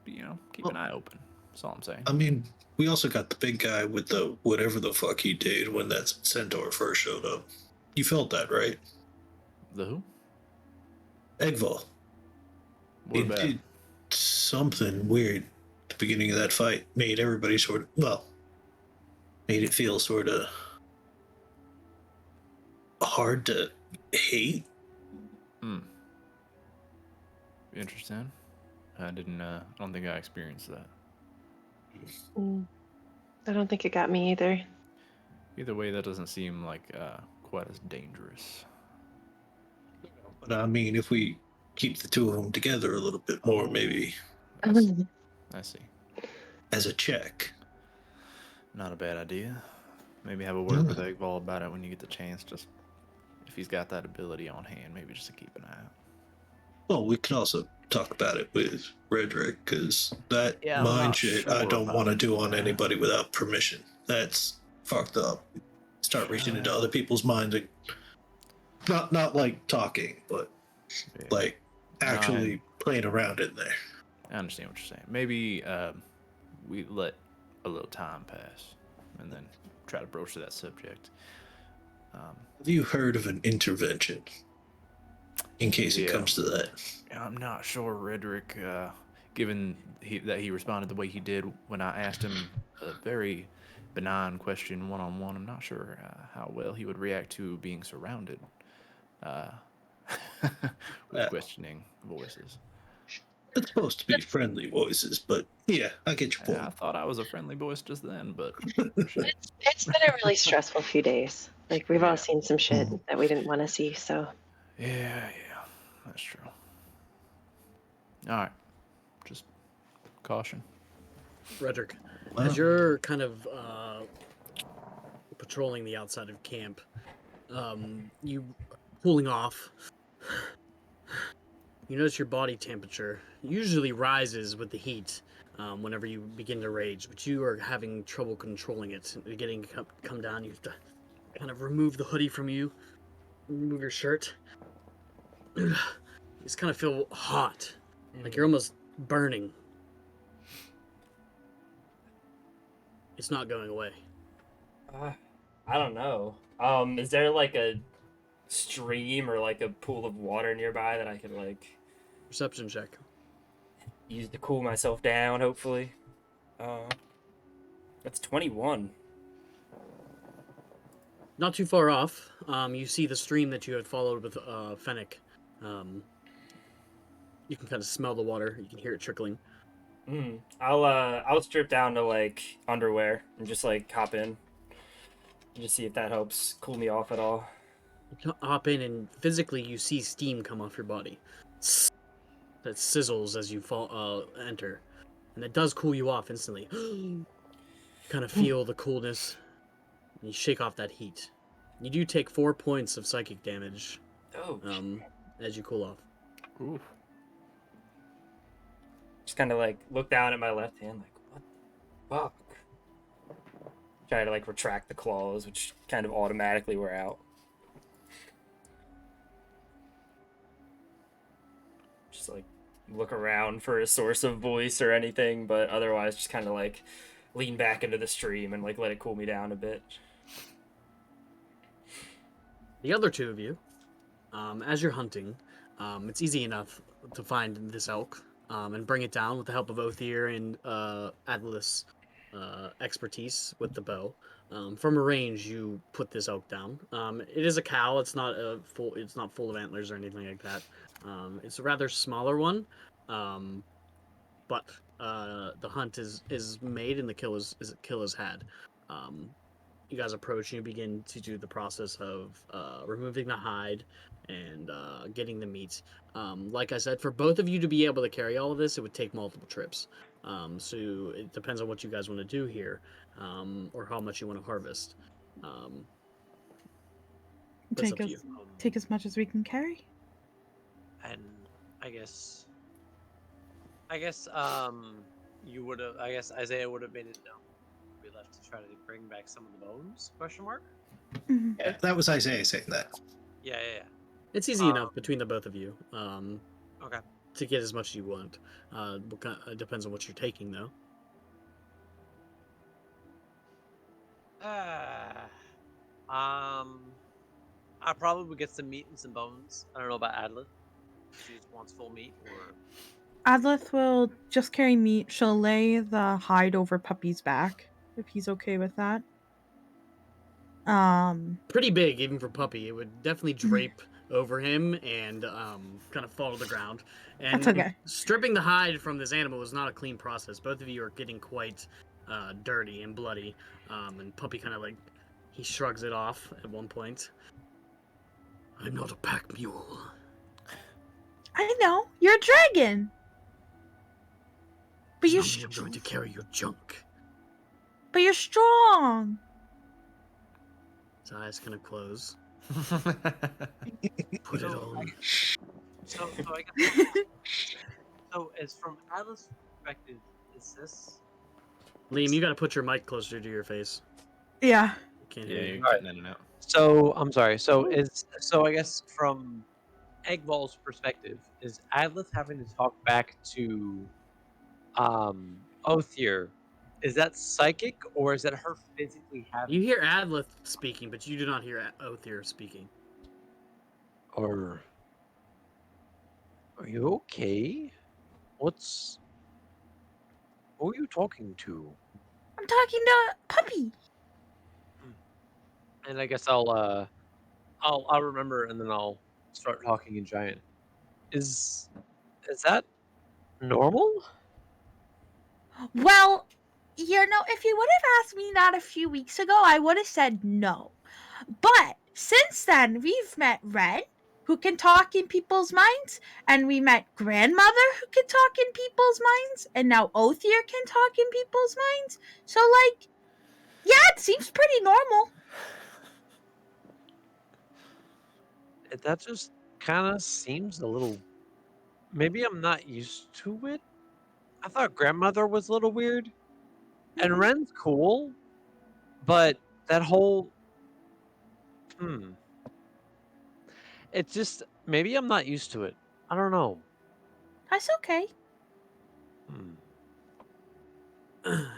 keep an eye open. That's all I'm saying. I mean, we also got the big guy with the whatever the fuck he did when that centaur first showed up. You felt that, right? The who? Eggval. What He about? did something weird at the beginning of that fight. Made everybody made it feel sort of hard to hate. Interesting. I don't think I experienced that. I don't think it got me either. Either way, that doesn't seem like quite as dangerous. But I mean, if we keep the two of them together a little bit more, maybe I see. as a check. Not a bad idea. Maybe have a word with Eggval about it when you get the chance. Just if he's got that ability on hand, maybe just to keep an eye out. Well, we can also talk about it with Redrick, because that Yeah, I'm mind not shit sure I don't about want to do on that. anybody without permission. That's fucked up. Start reaching into other people's minds. And not like talking, but Yeah. like actually playing around in there. I understand what you're saying. Maybe we let a little time pass and then try to broach that subject. Have you heard of an intervention? In case it Yeah. comes to that. I'm not sure, Redrick, given that he responded the way he did when I asked him a very benign question one-on-one. I'm not sure how well he would react to being surrounded with questioning voices. It's supposed to be friendly voices, but yeah, I get your point. I thought I was a friendly voice just then, but It's been a really stressful few days. Like we've all seen some shit that we didn't want to see. So yeah, that's true. All right, just caution. Redrick, Wow. as you're kind of patrolling the outside of camp, you cooling off, you notice your body temperature usually rises with the heat whenever you begin to rage, but you are having trouble controlling it. You're getting come down. You have to kind of remove the hoodie from you, remove your shirt. just kind of feel hot, like you're almost burning. It's not going away. I don't know. Is there like a stream or like a pool of water nearby that I could like Perception check. use to cool myself down? Hopefully. That's 21. Not too far off, you see the stream that you had followed with Fennec. You can kind of smell the water. You can hear it trickling. I'll strip down to like underwear and just like hop in. Just see if that helps cool me off at all. You hop in, and physically you see steam come off your body. That sizzles as you enter, and it does cool you off instantly. You kind of feel the coolness, and you shake off that heat. You do take 4 points of psychic damage. Oh. As you cool off. Ooh. Just kind of like look down at my left hand, like what the fuck. Try to like retract the claws, which kind of automatically wear out. Just like look around for a source of voice or anything, but otherwise just kind of like lean back into the stream and like let it cool me down a bit. The other two of you, as you're hunting, it's easy enough to find this elk and bring it down with the help of Othir and Atlas' expertise with the bow. From a range, you put this elk down. It is a cow. It's not It's not full of antlers or anything like that. It's a rather smaller one, but the hunt is made and the kill is had. You guys approach and you begin to do the process of removing the hide and getting the meat. Like I said, for both of you to be able to carry all of this, it would take multiple trips. So it depends on what you guys want to do here, or how much you want to harvest. That's up to you. Take as much as we can carry. And I guess you would have. I guess Isaiah would have made it known. We left to try to bring back some of the bones? Question mark. Mhm. Yeah, that was Isaiah saying that. Yeah. It's easy enough between the both of you. Okay. To get as much as you want. It depends on what you're taking, though. I probably would get some meat and some bones. I don't know about Adlet. She just wants full meat, or Adleth will just carry meat. She'll lay the hide over Puppy's back, if he's okay with that. Pretty big, even for Puppy. It would definitely drape over him and kind of fall to the ground. And That's okay. Stripping the hide from this animal is not a clean process. Both of you are getting quite dirty and bloody. And Puppy kind of like, he shrugs it off at one point. I'm not a pack mule. I know. You're a dragon. But you're I'm going to carry your junk. But you're strong. His eyes kind of close. Put Put it on. so I guess. So, as from Atlas' perspective, is this? Liam, you got to put your mic closer to your face. Yeah. Can't Yeah, hear you're you. cutting in and out. So I'm sorry. So I guess from Eggball's perspective, is Adlith having to talk back to Othir? Is that psychic, or is that her physically having? You hear Adlith speaking, but you do not hear Othir speaking. Or are you okay? Who are you talking to? I'm talking to Puppy. And I guess I'll remember, and then I'll start talking in giant. Is that normal? Well, if you would have asked me that a few weeks ago, I would have said no. But since then, we've met Ren, who can talk in people's minds, and we met Grandmother, who can talk in people's minds, and now Othir can talk in people's minds. So, yeah, it seems pretty normal. That just kind of seems a little. Maybe I'm not used to it. I thought Grandmother was a little weird, and Ren's cool, but that whole. It's just maybe I'm not used to it. I don't know. That's okay. Hmm.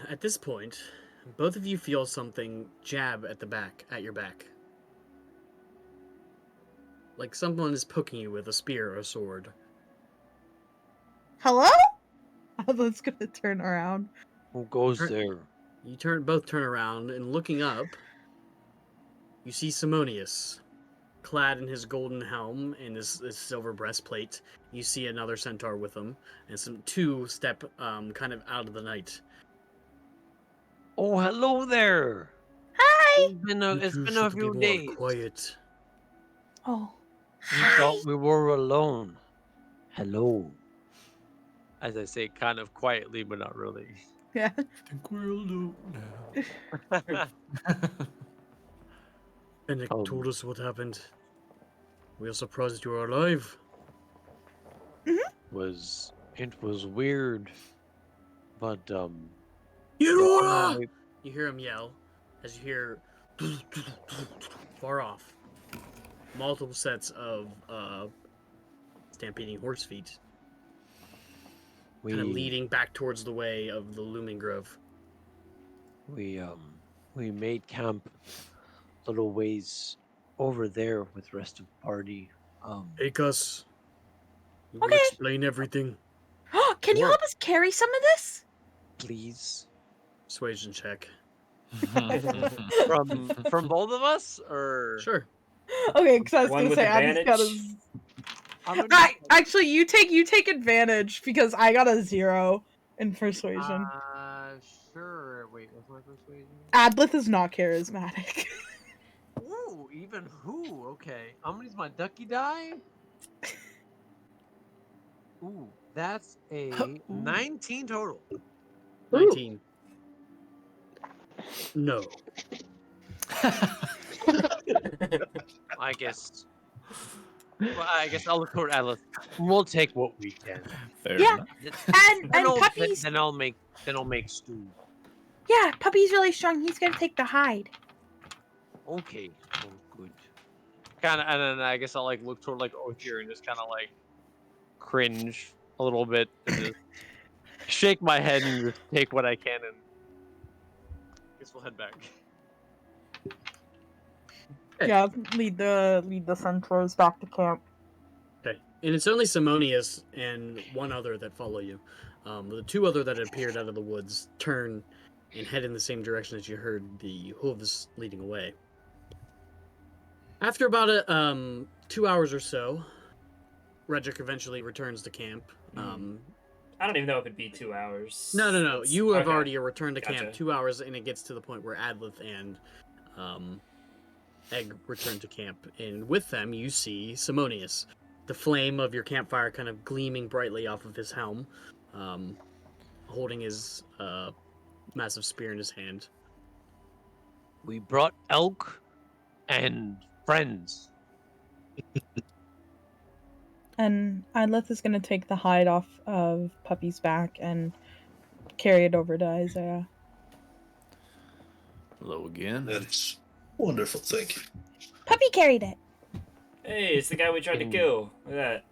At this point, both of you feel something jab at your back. Like someone is poking you with a spear or a sword. Hello? Adlet's gonna turn around. Who goes Turn- there? You both turn around, and looking up, you see Simonius, clad in his golden helm and his silver breastplate. You see another centaur with him, and two step kind of out of the night. Oh, hello there. Hi! It's been a few days. Quiet. Oh. We Hi! thought we were alone. Hello. As I say, kind of quietly, but not really. Yeah. I think we're alone now. Fennec Um, told us what happened. We are surprised you are alive. it was weird, but Yura! I- You hear him yell as you hear far off multiple sets of stampeding horse feet, kind of we leading back towards the way of the looming grove. we made camp a little ways over there with the rest of the party. Take us. We will Okay. explain everything. Can you Sure. help us carry some of this? Please. Persuasion check. From both of us, or Sure. Okay, because I was One gonna with say I just got advantage. how many? Actually, you take advantage because I got a 0 in persuasion. Sure. Wait, what's my persuasion? Adlith is not charismatic. Ooh, even who? Okay. How many's my ducky die? Ooh, that's a 19 total. 19. No. I guess. Well, I guess I'll look toward Atlas. We'll take what we can. Fair Yeah. enough. And Puppy's Then I'll make stew. yeah, Puppy's really strong. He's gonna take the hide. Okay. Oh, good. Kind of, and then I guess I'll like look toward like Othir and just kind of like cringe a little bit and just shake my head and just take what I can and I guess we'll head back. Yeah, lead the centaurs back to camp. Okay. And it's only Simonius and one other that follow you. The two other that appeared out of the woods turn and head in the same direction as you heard the hooves leading away. After about 2 hours or so, Redrick eventually returns to camp. I don't even know if it'd be 2 hours. No. That's- You have okay. already returned to camp Gotcha. 2 hours, and it gets to the point where Adlith and Egg return to camp. And with them, you see Simonius, the flame of your campfire kind of gleaming brightly off of his helm, holding his massive spear in his hand. We brought elk and friends. And Adlith is gonna take the hide off of Puppy's back and carry it over to Isaiah. Hello again. That's wonderful. Thank you. Puppy carried it. Hey, it's the guy we tried to Mm. kill. Look at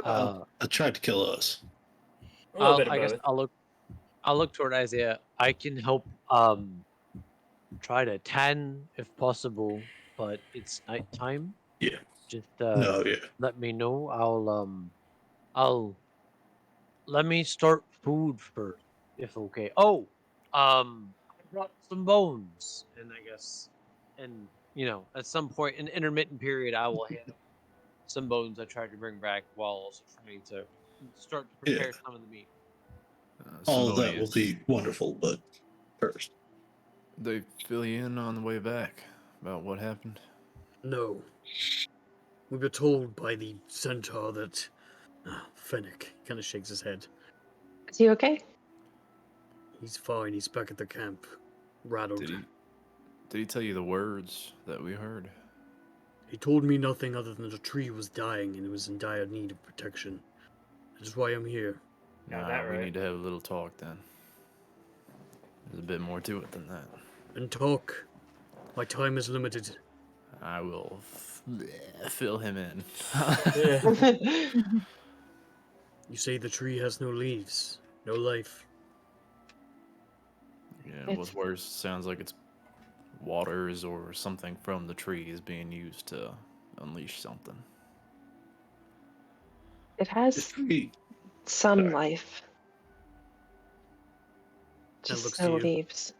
that. I tried to kill us. A little bit of I both. guess I'll look toward Isaiah. I can help try to tan if possible, but it's nighttime. Yeah. Just No, yeah. let me know. I'll let me start food first, if okay. Oh, I brought some bones, and I guess, and at some point in the intermittent period, I will hand some bones I tried to bring back while also trying to start to prepare Yeah. some of the meat. All of that will Simonius, be wonderful, but first. They fill you in on the way back about what happened? No. We were told by the centaur that Fennec kind of shakes his head. Is he okay? He's fine. He's back at the camp, rattled. Did he tell you the words that we heard? He told me nothing other than the tree was dying and it was in dire need of protection. That is why I'm here. Got that We right. need to have a little talk then. There's a bit more to it than that. And talk. My time is limited. I will fill him in. You say the tree has no leaves, no life. Yeah, It's- what's worse, sounds like it's waters or something from the trees being used to unleash something. It has If we, some Sorry. life. That Just looks no to you. leaves.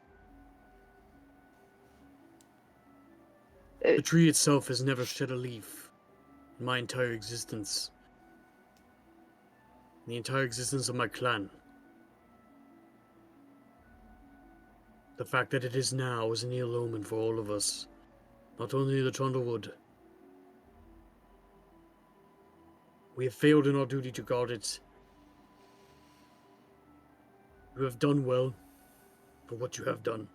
The tree itself has never shed a leaf in my entire existence. The entire existence of my clan. The fact that it is now is an ill omen for all of us. Not only the Trundlewood. We have failed in our duty to guard it. You have done well for what you have done.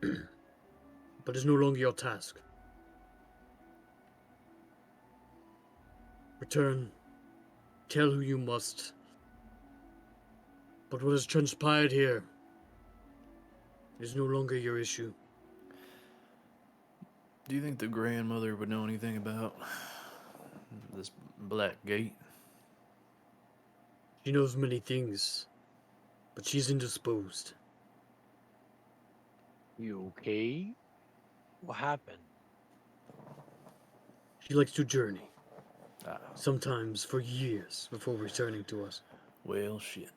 But it's no longer your task. Return. Tell who you must. But what has transpired here is no longer your issue. Do you think the grandmother would know anything about this black gate? She knows many things, but she's indisposed. You okay? What happened? She likes to journey, Ah, sometimes for years before returning to us. well, shit.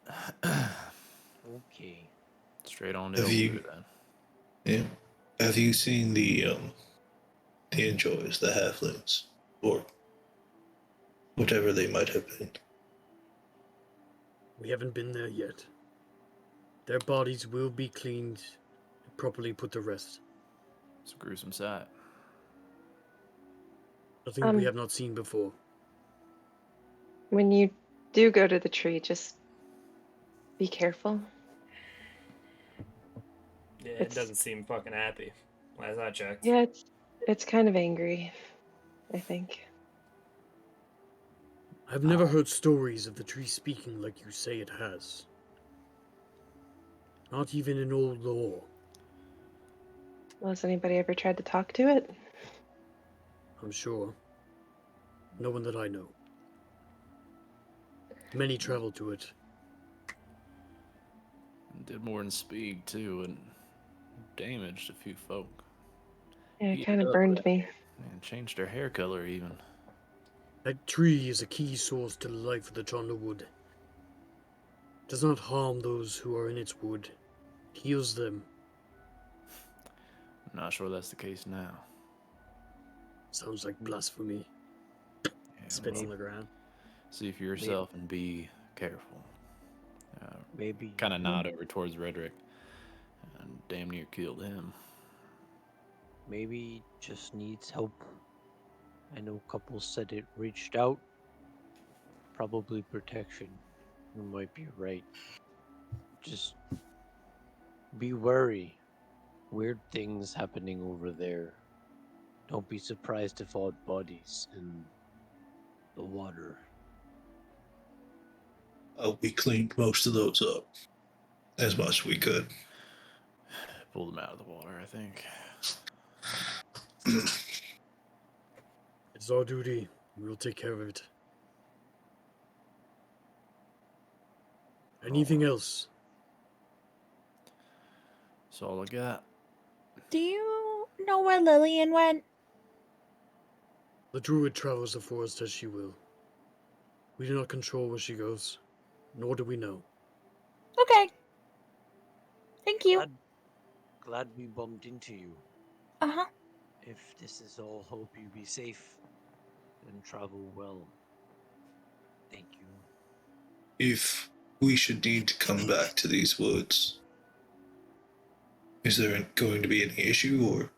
Okay. Straight on Have Elbulder you- then. yeah. Have you seen the enjoys, the halflings, or whatever they might have been? We haven't been there yet. Their bodies will be cleaned and properly put to rest. It's a gruesome sight. Nothing we have not seen before. When you do go to the tree, just be careful. Yeah, it It's- doesn't seem fucking happy. Last I checked. Yeah, it's kind of angry, I think. I've never heard stories of the tree speaking like you say it has. Not even in old lore. Well, has anybody ever tried to talk to it? I'm sure. No one that I know. Many travel to it. Did more than speak, too, and damaged a few folk. Yeah, it Heated kind of up burned that- me. And changed their hair color, even. That tree is a key source to the life of the Trundlewood. It does not harm those who are in its wood. It heals them. I'm not sure that's the case now. Sounds like blasphemy. Yeah, Spits well, on the ground. see for yourself and be careful. Maybe. Kind of nod over towards Redrick. And damn near killed him. Maybe just needs help. I know couples said it reached out. Probably protection. You might be right. Just be wary. Weird things happening over there. Don't be surprised if odd bodies in the water. We cleaned most of those up as much as we could. Pulled him out of the water, I think. It's our duty. We will take care of it. Anything else? That's all I got. Do you know where Lillian went? The druid travels the forest as she will. We do not control where she goes, nor do we know. Okay. Thank you. Glad we bumped into you. Uh-huh. If this is all, hope you be safe and travel well. Thank you. If we should need to come back to these woods, is there going to be any issue, or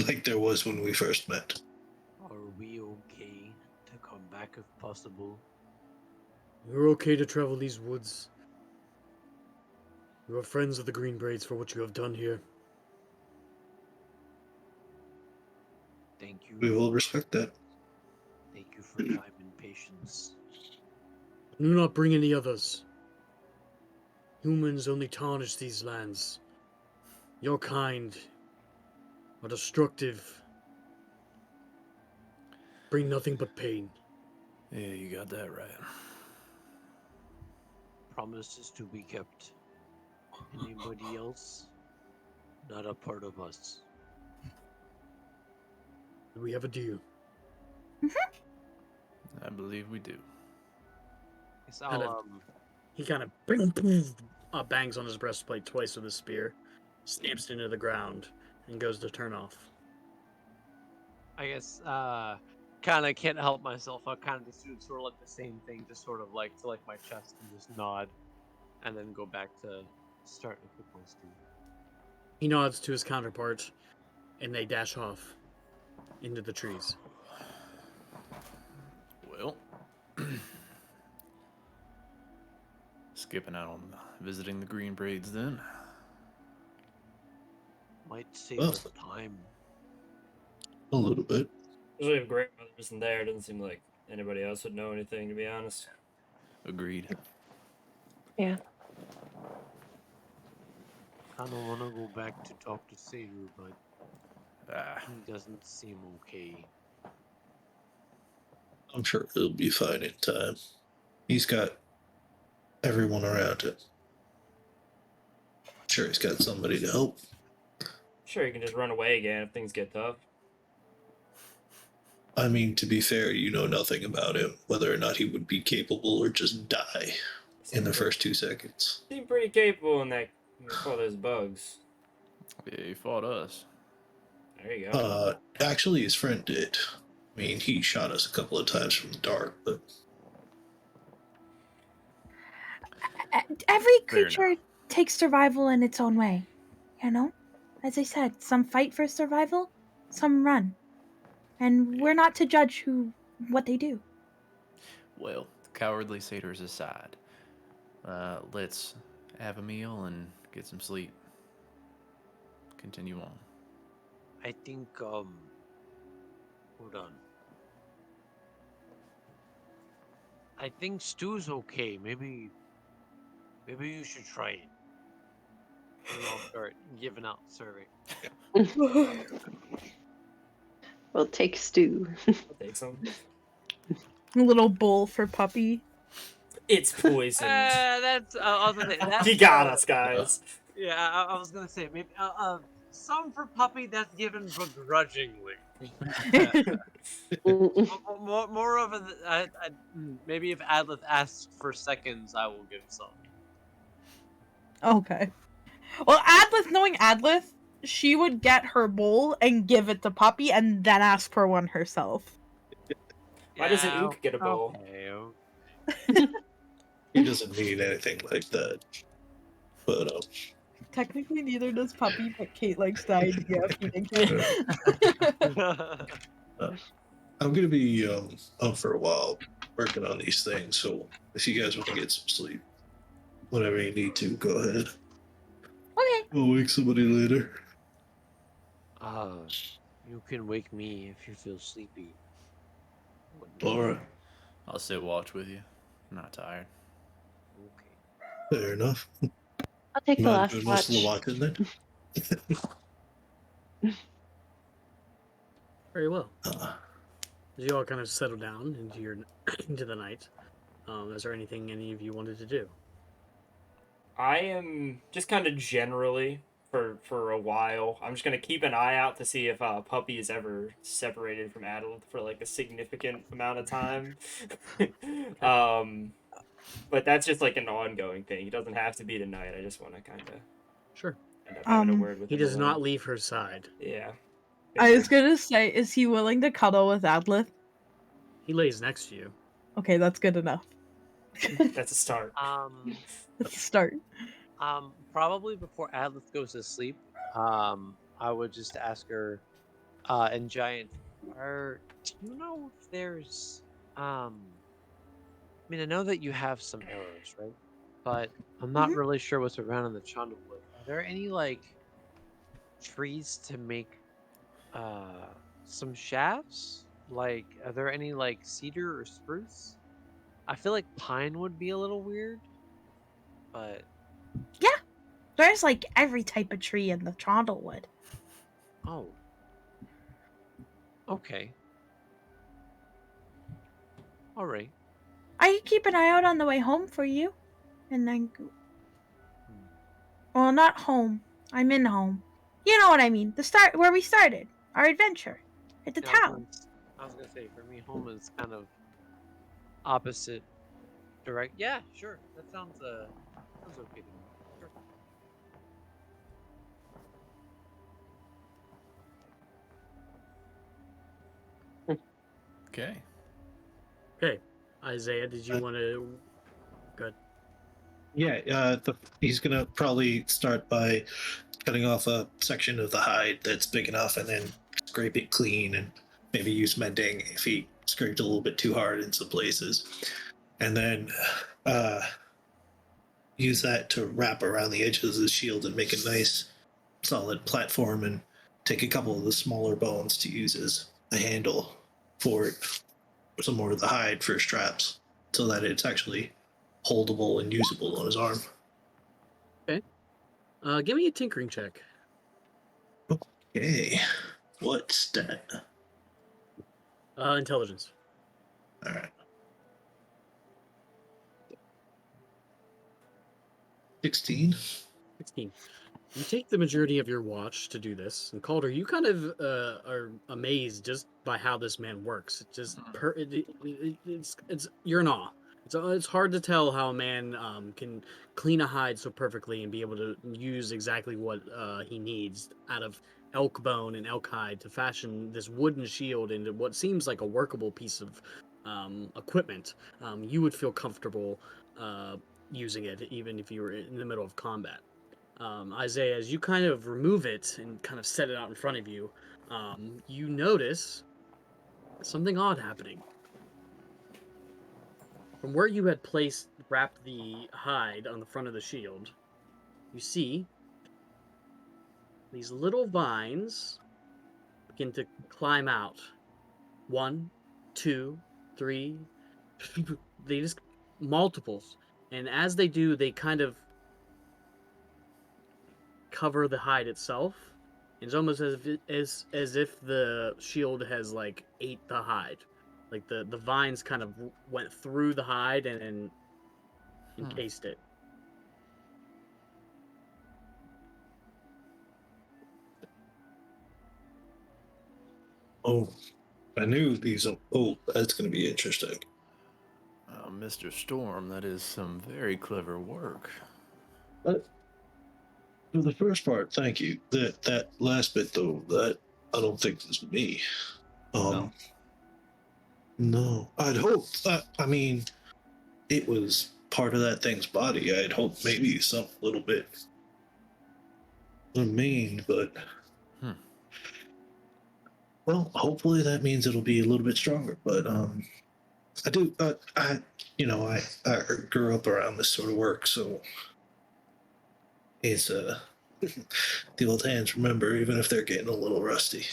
like there was when we first met? Are we okay to come back if possible? You're okay to travel these woods. You are friends of the Green Braids for what you have done here. Thank you. We will respect that. Thank you for time and patience. Do not bring any others. Humans only tarnish these lands. Your kind are destructive. Bring nothing but pain. Yeah, you got that right. Promises to be kept. Anybody else? Not a part of us. Do we have a deal? I believe we do. Guess Kind I'll of- He kind of bangs on his breastplate twice with his spear, stamps it into the ground, and goes to turn off. I guess kind of can't help myself. I kind of just do sort of like the same thing, just sort of like to like my chest and just nod, and then go back to starting to cook my stew. He nods to his counterpart, and they dash off into the trees. Well, skipping out on visiting the Green Braids then. Might save Well. us time. A little bit. Usually if grandmother isn't there, it doesn't seem like anybody else would know anything, to be honest. Agreed. Yeah. Kind of want to go back to talk to Seru, but Ah, he doesn't seem okay. I'm sure he'll be fine in time. He's got everyone around him. I'm sure he's got somebody to help. Sure, you can just run away again if things get tough. I mean, to be fair, you know nothing about him, whether or not he would be capable or just die in the first 2 seconds. Seem pretty capable in that. All those bugs. yeah, he fought us. There you go. Actually, his friend did. I mean, he shot us a couple of times from the dark, but Every Fair creature takes survival in its own way, you know? As I said, some fight for survival, some run. And we're not to judge what they do. Well, cowardly satyrs aside, let's have a meal and get some sleep. Continue on. I think hold on. I think stew's okay. Maybe you should try it. And I'll start giving out serving. We'll take stew. I'll take some. A little bowl for Puppy. It's poisoned. That's I was gonna say, that's, He got us, guys. Yeah, I was gonna say maybe some for Puppy that's given begrudgingly. More of a maybe if Adlith asks for seconds, I will give some. Okay. Well, Adlith, knowing Adlith, she would get her bowl and give it to Puppy and then ask for one herself. Why doesn't Ook get a bowl? Okay. he doesn't need anything like that. But, Technically, neither does Puppy, but Kate likes the idea of eating it. I'm going to be up for a while working on these things, so if you guys want to get some sleep, whenever you need to, go ahead. Okay. We'll wake somebody later. You can wake me if you feel sleepy. Alright, I'll sit watch with you. I'm not tired. Okay. fair enough. I'll take the Mind last doing watch. most of the watching then? Very well. Uh, As you all kind of settle down into the night, is there anything any of you wanted to do? I am just kind of generally for a while. I'm just gonna keep an eye out to see if Puppy is ever separated from Adel for like a significant amount of time. But that's just like an ongoing thing. He doesn't have to be tonight. I just want to kind of Sure. end up having a word with He him does not alone. leave her side. Yeah. I was gonna say, is he willing to cuddle with Adlith? He lays next to you. Okay, that's good enough. That's a start. That's a start. Probably before Adlith goes to sleep, I would just ask her, in Giant, do you know if there's, I mean, I know that you have some arrows, right? But I'm not really sure what's around in the Chandlewood. Are there any, like, trees to make, some shafts? Like, are there any, like, cedar or spruce? I feel like pine would be a little weird, but... There's like every type of tree in the Trondlewood. Oh, Okay. All right. I can keep an eye out on the way home for you. And then, well, not home. I'm in home. You know what I mean. The start where we started our adventure at the Yeah, town. I was gonna say for me, home is kind of opposite direct. Yeah, sure. That sounds okay to me. Sure. Okay. Okay, Isaiah, did you Uh, want to? Good. Yeah, he's gonna probably start by cutting off a section of the hide that's big enough, and then scrape it clean, and maybe use mending if he scraped a little bit too hard in some places, and then uh, use that to wrap around the edges of the shield and make a nice, solid platform, and take a couple of the smaller bones to use as a handle for some more of the hide for straps, so that it's actually holdable and usable on his arm. Okay. Give me a tinkering check. Okay, what's that? Intelligence. All right, 16. 16. You take the majority of your watch to do this, and Calder, you kind of are amazed just by how this man works. It just it's you're in awe. It's hard to tell how a man can clean a hide so perfectly and be able to use exactly what he needs out of elk bone and elk hide to fashion this wooden shield into what seems like a workable piece of equipment. You would feel comfortable using it even if you were in the middle of combat. Isaiah, as you kind of remove it and kind of set it out in front of you, you notice something odd happening. From where you had wrapped the hide on the front of the shield, you see these little vines begin to climb out. One, two, three, they just multiples. And as they do, they kind of cover the hide itself. It's almost as if the shield has like ate the hide, like the vines kind of went through the hide and encased it. Oh, I knew these. Oh, that's going to be interesting. Mr. Storm, that is some very clever work. But for the first part, thank you. That last bit though, that I don't think was me. No. No. I'd hope. I mean, it was part of that thing's body. I'd hope maybe some little bit remained, but well, hopefully that means it'll be a little bit stronger. But I do. I grew up around this sort of work, so it's the old hands remember, even if they're getting a little rusty.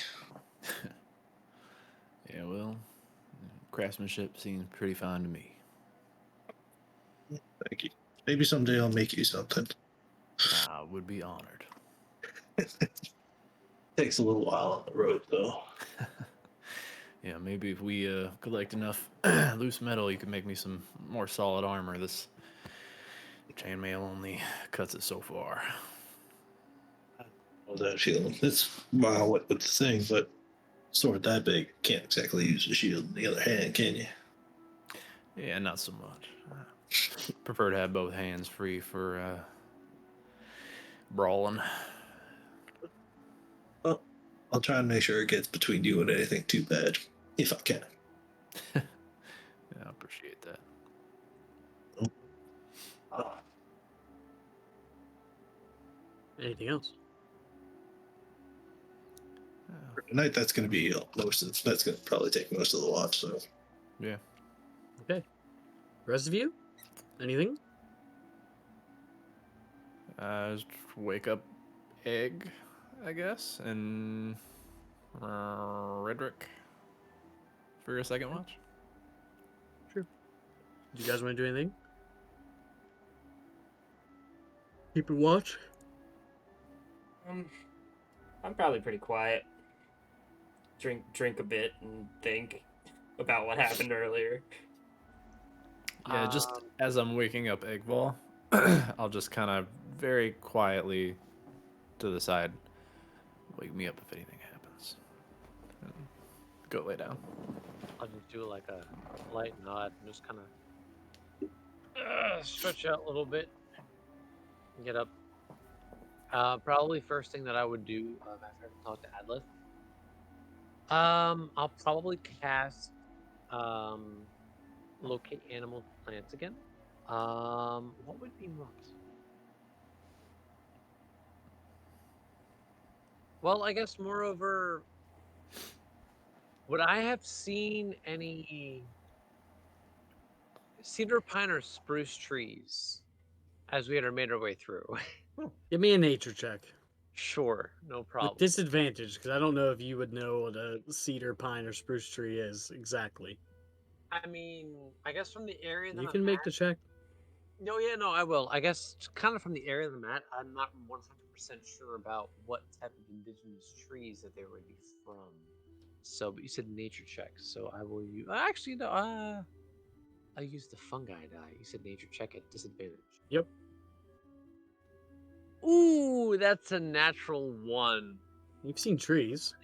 Yeah, well, craftsmanship seems pretty fine to me. Thank you. Maybe someday I'll make you something. I would be honored. Takes a little while on the road, though. Yeah, maybe if we collect enough loose metal, you could make me some more solid armor. This chainmail only cuts it so far. How's that feeling? It's wow, what with the thing, but sword that big can't exactly use a shield in the other hand, can you? Yeah, not so much. I prefer to have both hands free for brawling. Well, I'll try and make sure it gets between you and anything too bad, if I can. Yeah, I appreciate that. Anything else? For tonight, that's going to be that's going to probably take most of the watch. So Yeah. Okay. Rest of you? Anything? Just wake up Egg, I guess, and Redrick for your second watch. Sure. Do you guys want to do anything? Keep a watch? I'm probably pretty quiet. drink a bit and think about what happened earlier. Yeah, just as I'm waking up Eggval, I'll just kind of very quietly to the side, wake me up if anything happens. And go lay down. I'll just do like a light nod and just kind of stretch out a little bit and get up. Probably first thing that I would do after I talk to Adlith. I'll probably cast locate animal plants again. What would be most? Well, I guess moreover, would I have seen any cedar, pine, or spruce trees as we had made our way through? Give me a nature check. Sure, no problem. With disadvantage, because I don't know if you would know what a cedar, pine, or spruce tree is exactly. I mean, I guess from the area that You I'm can make at, the check. No, yeah, no, I will. I guess kind of from the area that I'm at, I'm not 100% sure about what type of indigenous trees that they would be from. So, but you said nature check, so I will use. Actually, no, I use the fungi die. You said nature check at disadvantage. Yep. Ooh, that's a natural 1. You've seen trees.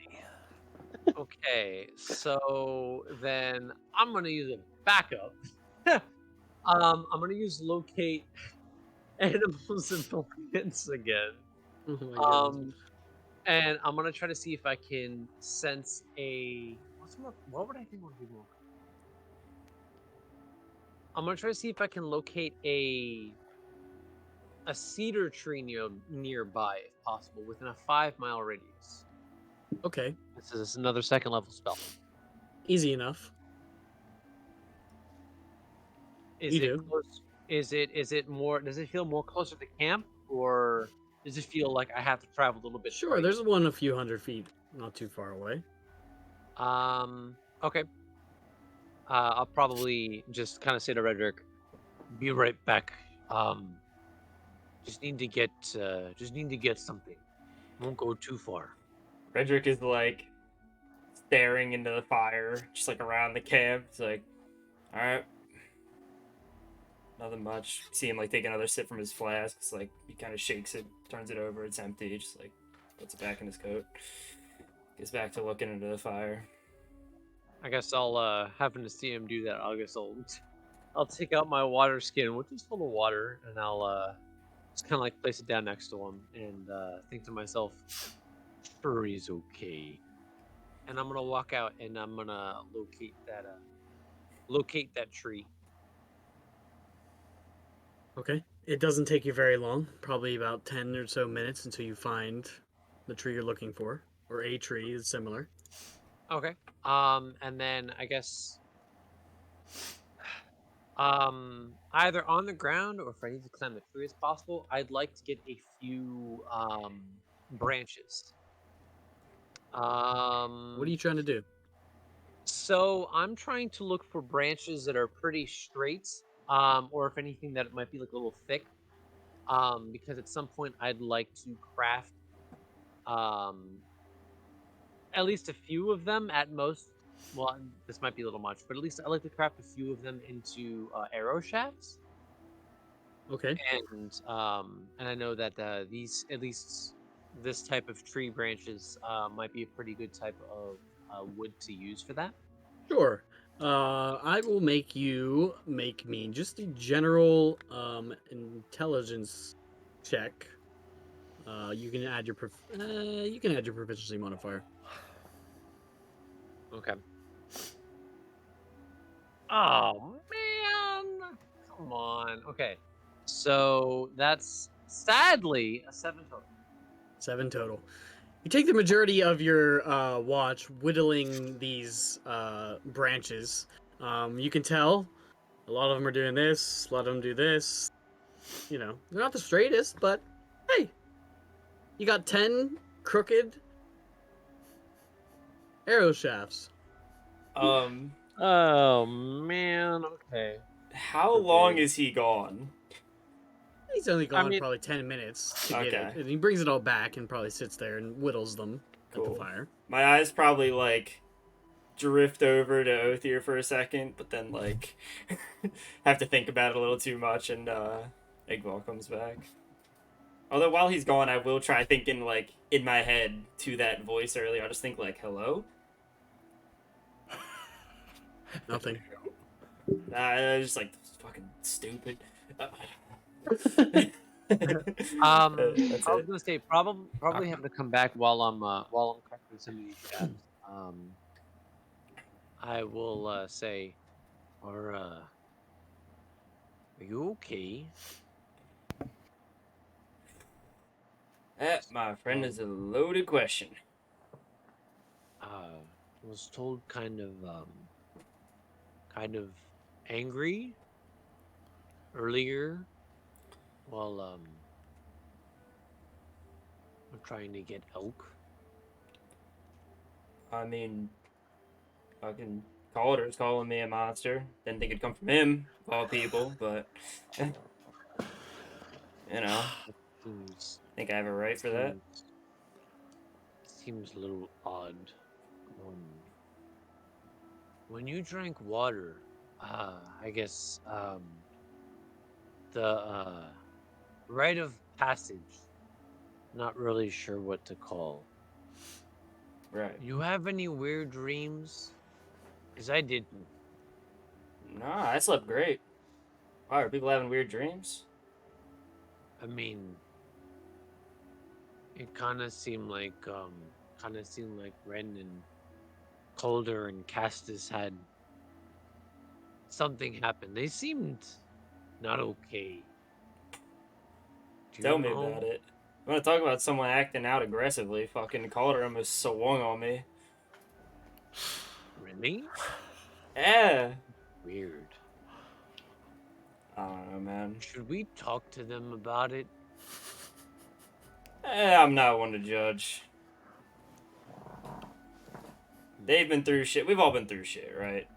Okay, so then I'm gonna use a backup. I'm gonna use locate animals and plants again. Oh my goodness. And I'm gonna try to see if I can sense a. What would I think would be more? I'm gonna try to see if I can locate a cedar tree nearby, if possible, within a 5-mile radius. Okay. This is another second level spell. Easy enough. Is You it do. close? Is it more? Does it feel more closer to camp, or does it feel like I have to travel a little bit? Sure, there's one a few hundred feet, not too far away. Okay. I'll probably just kind of say to Redrick, "Be right back. Just need to get something. Won't go too far." Frederick is like staring into the fire, just like around the camp. It's like, all right, nothing much. See him like take another sip from his flask. It's like he kind of shakes it, turns it over. It's empty. Just like puts it back in his coat. Gets back to looking into the fire. I guess I'll happen to see him do that. I'll take out my water skin, which is full of water, and I'll just kind of like place it down next to him and think to myself, "Sure, he's okay." And I'm gonna walk out and I'm gonna locate that tree. Okay. It doesn't take you very long, probably about 10 or so minutes until you find the tree you're looking for, or a tree is similar. Okay. And then I guess either on the ground or if I need to climb the tree as possible, I'd like to get a few branches. What are you trying to do? So I'm trying to look for branches that are pretty straight, or if anything that might be like a little thick, because at some point I'd like to craft, at least a few of them at most. Well, this might be a little much, but at least I like to craft a few of them into arrow shafts. Okay. And I know that these, at least this type of tree branches, might be a pretty good type of wood to use for that. Sure. I will make you make me just a general intelligence check. You can add your proficiency modifier. Okay. Oh man! Come on. Okay. So that's sadly a 7 total. 7 total. You take the majority of your watch whittling these branches. You can tell a lot of them are doing this, a lot of them do this. You know, they're not the straightest, but hey, you got 10 crooked arrow shafts. Oh man. Okay. How long is he gone? He's only gone probably 10 minutes to get Okay. it. And he brings it all back and probably sits there and whittles them. at the Cool. fire. My eyes probably like drift over to Othir for a second, but then like have to think about it a little too much, and Igval comes back. Although while he's gone, I will try thinking like in my head to that voice earlier. I'll just think like, "Hello." Nothing. Just like fucking stupid. I That's was it. gonna say probably have to come back while I'm correcting some of these jabs. I will say, are you okay? That, my friend, is a loaded question. Was told kind of angry earlier while we're trying to get elk. I mean, fucking Calder's calling me a monster. Didn't think it'd come from him, of all people, but you know, Seems I think I have a right for that. seems a little odd. When you drank water, I guess the rite of passage. Not really sure what to call. Right. You have any weird dreams? Because I didn't. Nah, I slept great. Why are people having weird dreams? I mean, it kind of seemed like Ren and Calder and Castus had something happen. They seemed not okay. Do Tell you me know? about it. I want to talk about someone acting out aggressively. Fucking Calder almost swung on me. Really? Yeah. Weird. I don't know, man. Should we talk to them about it? I'm not one to judge. They've been through shit. We've all been through shit, right?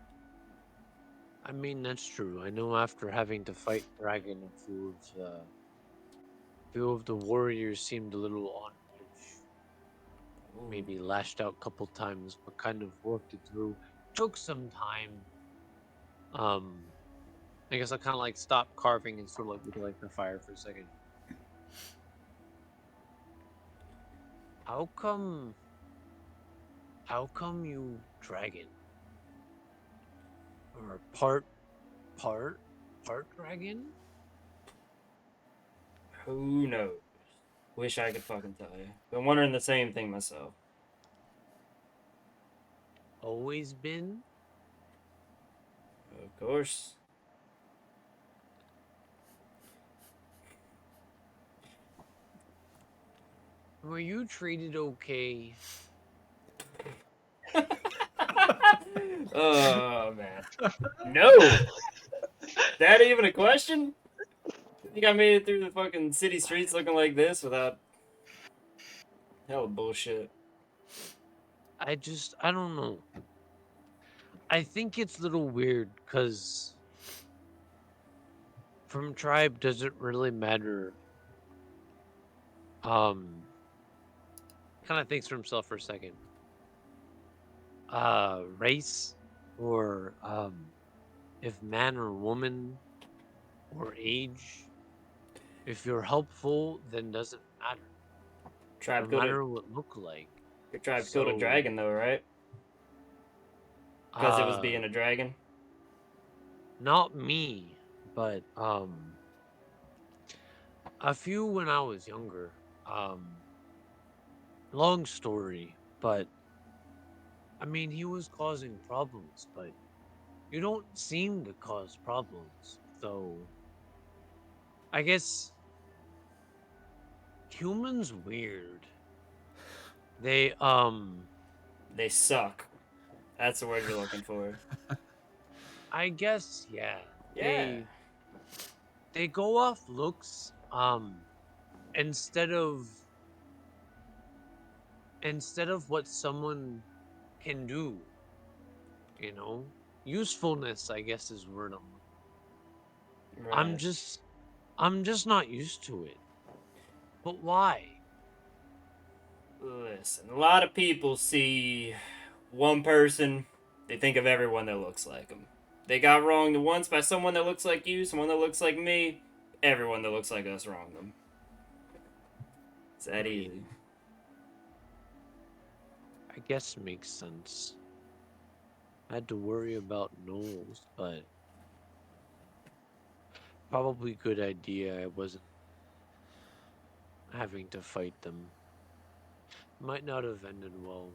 I mean, that's true. I know after having to fight Dragon, a few of the warriors seemed a little on edge. Maybe lashed out a couple times, but kind of worked it through. Took some time. I guess I kind of like stopped carving and sort of like looked like the fire for a second. How come you dragon? Or part dragon? Who knows? Wish I could fucking tell you. Been wondering the same thing myself. Always been? Of course. Were you treated okay? Oh, man. No! That even a question? You think I made it through the fucking city streets looking like this without hell bullshit? I don't know. I think it's a little weird because from tribe doesn't really matter. Kind of thinks for himself for a second. Race or if man or woman or age. If you're helpful, then doesn't matter. Tribe No killed matter a, what look like. your tribe killed a So, dragon, though, right? Because it was being a dragon. Not me, but a few when I was younger. Long story, but I mean he was causing problems, but you don't seem to cause problems. So I guess humans weird. They They suck. That's the word you're looking for. I guess yeah. Yeah. They go off looks instead of what someone can do, you know, usefulness I guess is word Right. I'm just not used to it. But why? Listen, a lot of people see one person, they think of everyone that looks like them. They got wronged once by someone that looks like you, someone that looks like me, everyone that looks like us wronged them. It's that easy. I guess it makes sense. I had to worry about gnolls, but probably good idea I wasn't having to fight them. Might not have ended well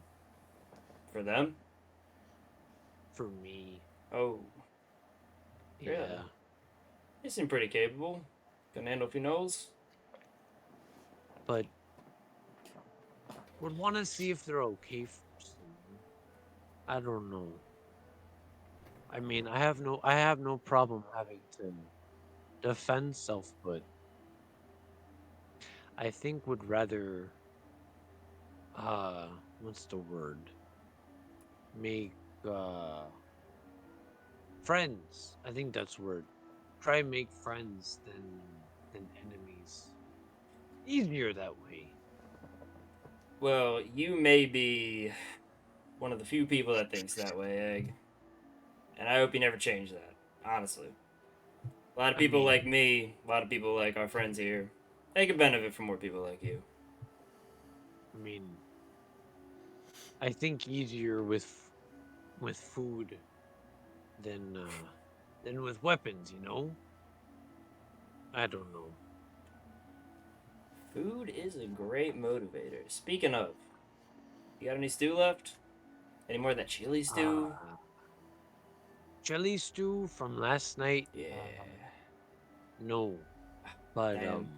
For them? for me. Oh, Yeah. really? You seem pretty capable. Can handle a few nose. But would want to see if they're okay first. I don't know. I mean, I have no problem having to defend self, but I think would rather what's the word? Make friends. I think that's the word. Try and make friends than enemies. Easier that way. Well, you may be one of the few people that thinks that way, Egg. And I hope you never change that, honestly. A lot of people like me, a lot of people like our friends here, they could benefit from more people like you. I mean, I think easier with food than with weapons, you know? I don't know. Food is a great motivator. Speaking of, you got any stew left? Any more of that chili stew? Chili stew from last night? Yeah. No. But Damn.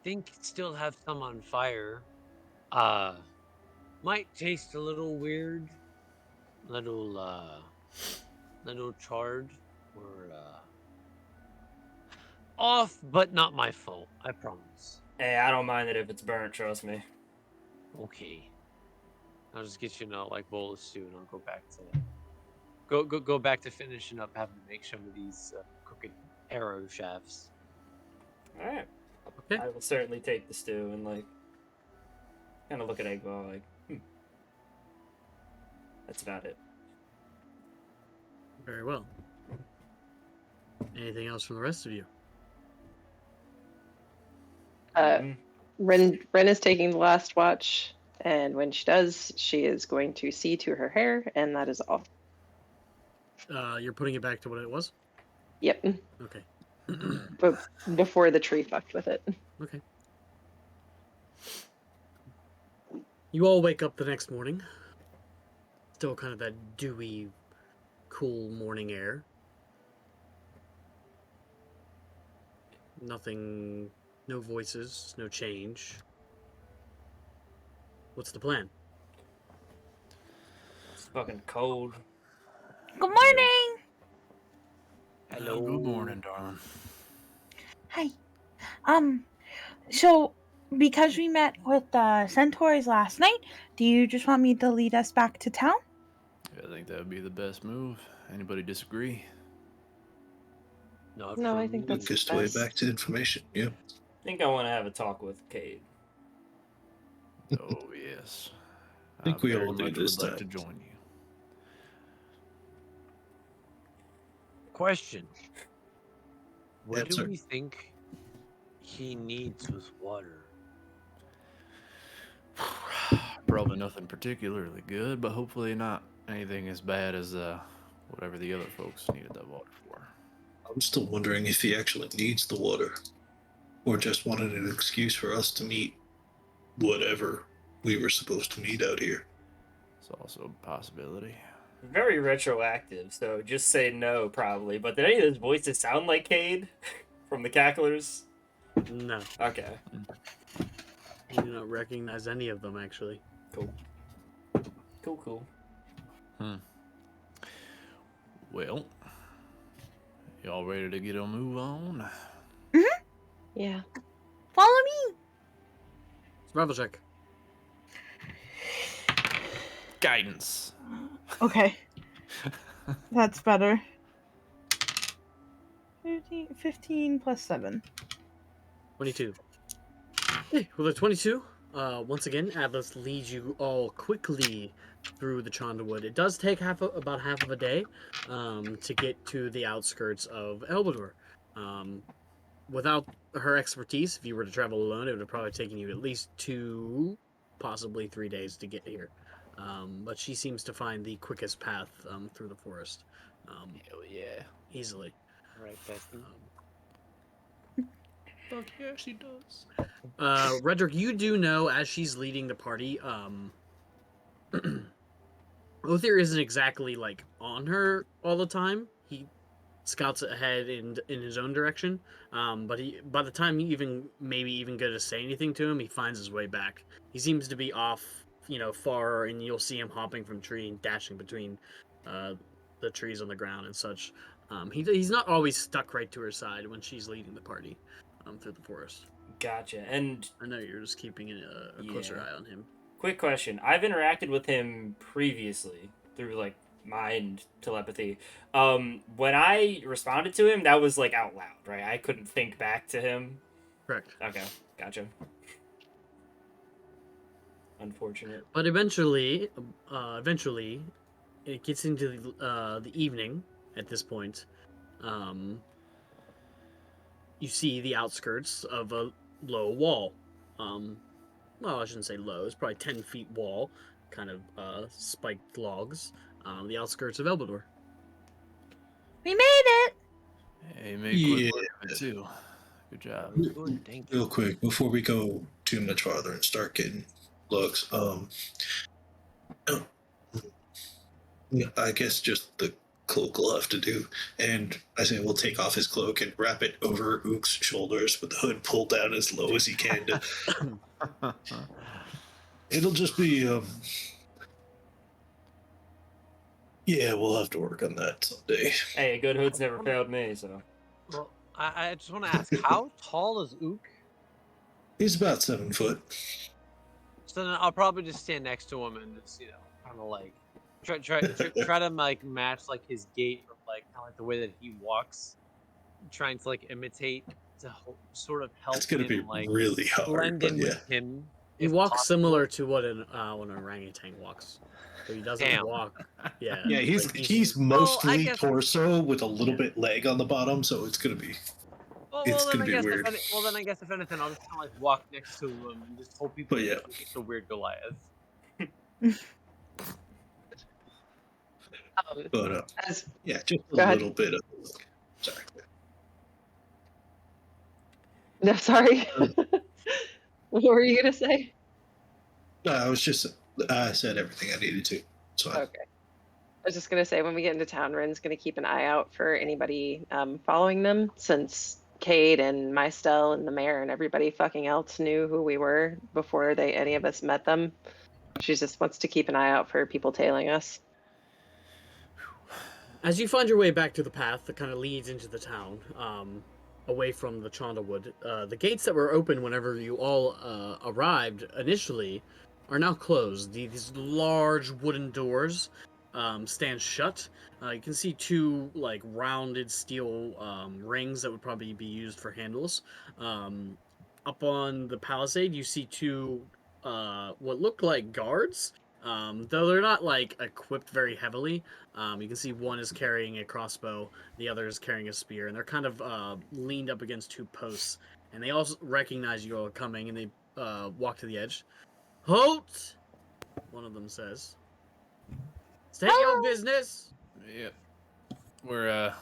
think still have some on fire. Might taste a little weird. Little charred or off, but not my fault. I promise. Hey, I don't mind it if it's burnt, trust me. Okay. I'll just get you like bowl of stew, and I'll go back to go back to finishing up having to make some of these crooked arrow shafts. Alright. Okay. I will certainly take the stew and, kind of look at Eggball That's about it. Very well. Anything else from the rest of you? Ren is taking the last watch, and when she does, she is going to see to her hair, and that is all. You're putting it back to what it was? Yep. Okay. But before the tree fucked with it. Okay. You all wake up the next morning. Still kind of that dewy, cool morning air. Nothing, no voices, no change. What's the plan? It's fucking cold. Good morning. Hello. Good morning, darling. Hi. So because we met with the centaurs last night, do you just want me to lead us back to town? I think that would be the best move. Anybody disagree? Not No, for I think me. that's Quickest way best. back to information. Yeah. I think I want to have a talk with Cade. Oh, yes. I think we very all do much this would like time. to join you. Question. What Yeah, do sir. we think he needs with water? Probably nothing particularly good, but hopefully not anything as bad as whatever the other folks needed that water for. I'm still wondering if he actually needs the water, or just wanted an excuse for us to meet whatever we were supposed to meet out here. It's also a possibility. Very retroactive, so just say no, probably. But did any of those voices sound like Cade from the Cacklers? No, Okay, you do not recognize any of them, actually. cool. Well, y'all ready to get a move on? Yeah. Follow me. Survival check. Guidance. Okay. That's better. 15 plus 7. 22. Hey, well, the 22. once again, Atlas leads you all quickly through the Chondawood. It does take about half of a day to get to the outskirts of Elbulder. Without her expertise, if you were to travel alone, it would have probably taken you at least 2, possibly 3 days to get here. But she seems to find the quickest path through the forest Hell yeah. easily. All right, bestie. Fuck yeah, she does. Redrick, you do know as she's leading the party, Othir isn't exactly like on her all the time. He scouts ahead in his own direction. But by the time you even go to say anything to him, he finds his way back. He seems to be off, far, and you'll see him hopping from tree and dashing between the trees on the ground and such. He's not always stuck right to her side when she's leading the party through the forest. Gotcha. And I know you're just keeping a closer eye on him. quick question. I've interacted with him previously through like mind telepathy. When I responded to him, that was like out loud, right? I couldn't think back to him. Correct. Okay, gotcha. Unfortunate. But eventually, it gets into the evening. At this point, you see the outskirts of a low wall. Well, I shouldn't say low. It's probably 10 feet wall, kind of spiked logs. The outskirts of Elbulder. We made it! Hey, make quick work of it too. Good job. Good, thank you. Real quick, before we go too much farther and start getting looks, I guess just the cloak will have to do. And I say we'll take off his cloak and wrap it over Ook's shoulders with the hood pulled down as low as he can. It'll just be, yeah, we'll have to work on that someday. Hey, a good hood's never failed me, so. Well, I just want to ask, how tall is Ook? He's about 7 foot. So then I'll probably just stand next to him and just, kind of like try to like match like his gait or like kind of like the way that he walks, trying to like imitate to sort of help It's gonna him be like really hard, blend but in yeah. with him. He if walks possible. similar to what an orangutan walks. So he doesn't Damn. walk. Yeah. Yeah, he's like, he's Well, I mostly guess- torso with a little Yeah. bit leg on the bottom, so it's gonna be. It's then gonna I be guess weird. then I guess if anything, I'll just kind of like walk next to him and just hope people But yeah. think it's a weird Goliath. But As yeah, just a Go ahead. little bit of. Sorry. no, sorry. What were you gonna say? No, I said everything I needed to. So Okay. I was just gonna say when we get into town, Ren's gonna keep an eye out for anybody following them, since Cade and Mystel and the mayor and everybody fucking else knew who we were before any of us met them. She just wants to keep an eye out for people tailing us. As you find your way back to the path that kind of leads into the town, away from the Chondawood, the gates that were open whenever you all arrived initially are now closed. These large wooden doors stand shut. You can see 2 like rounded steel rings that would probably be used for handles. Up on the palisade, you see 2 what look like guards. Though they're not like equipped very heavily. You can see one is carrying a crossbow, the other is carrying a spear, and they're kind of leaned up against 2 posts. And they also recognize you all coming, and they walk to the edge. Halt! One of them says. State your business. Yep. We're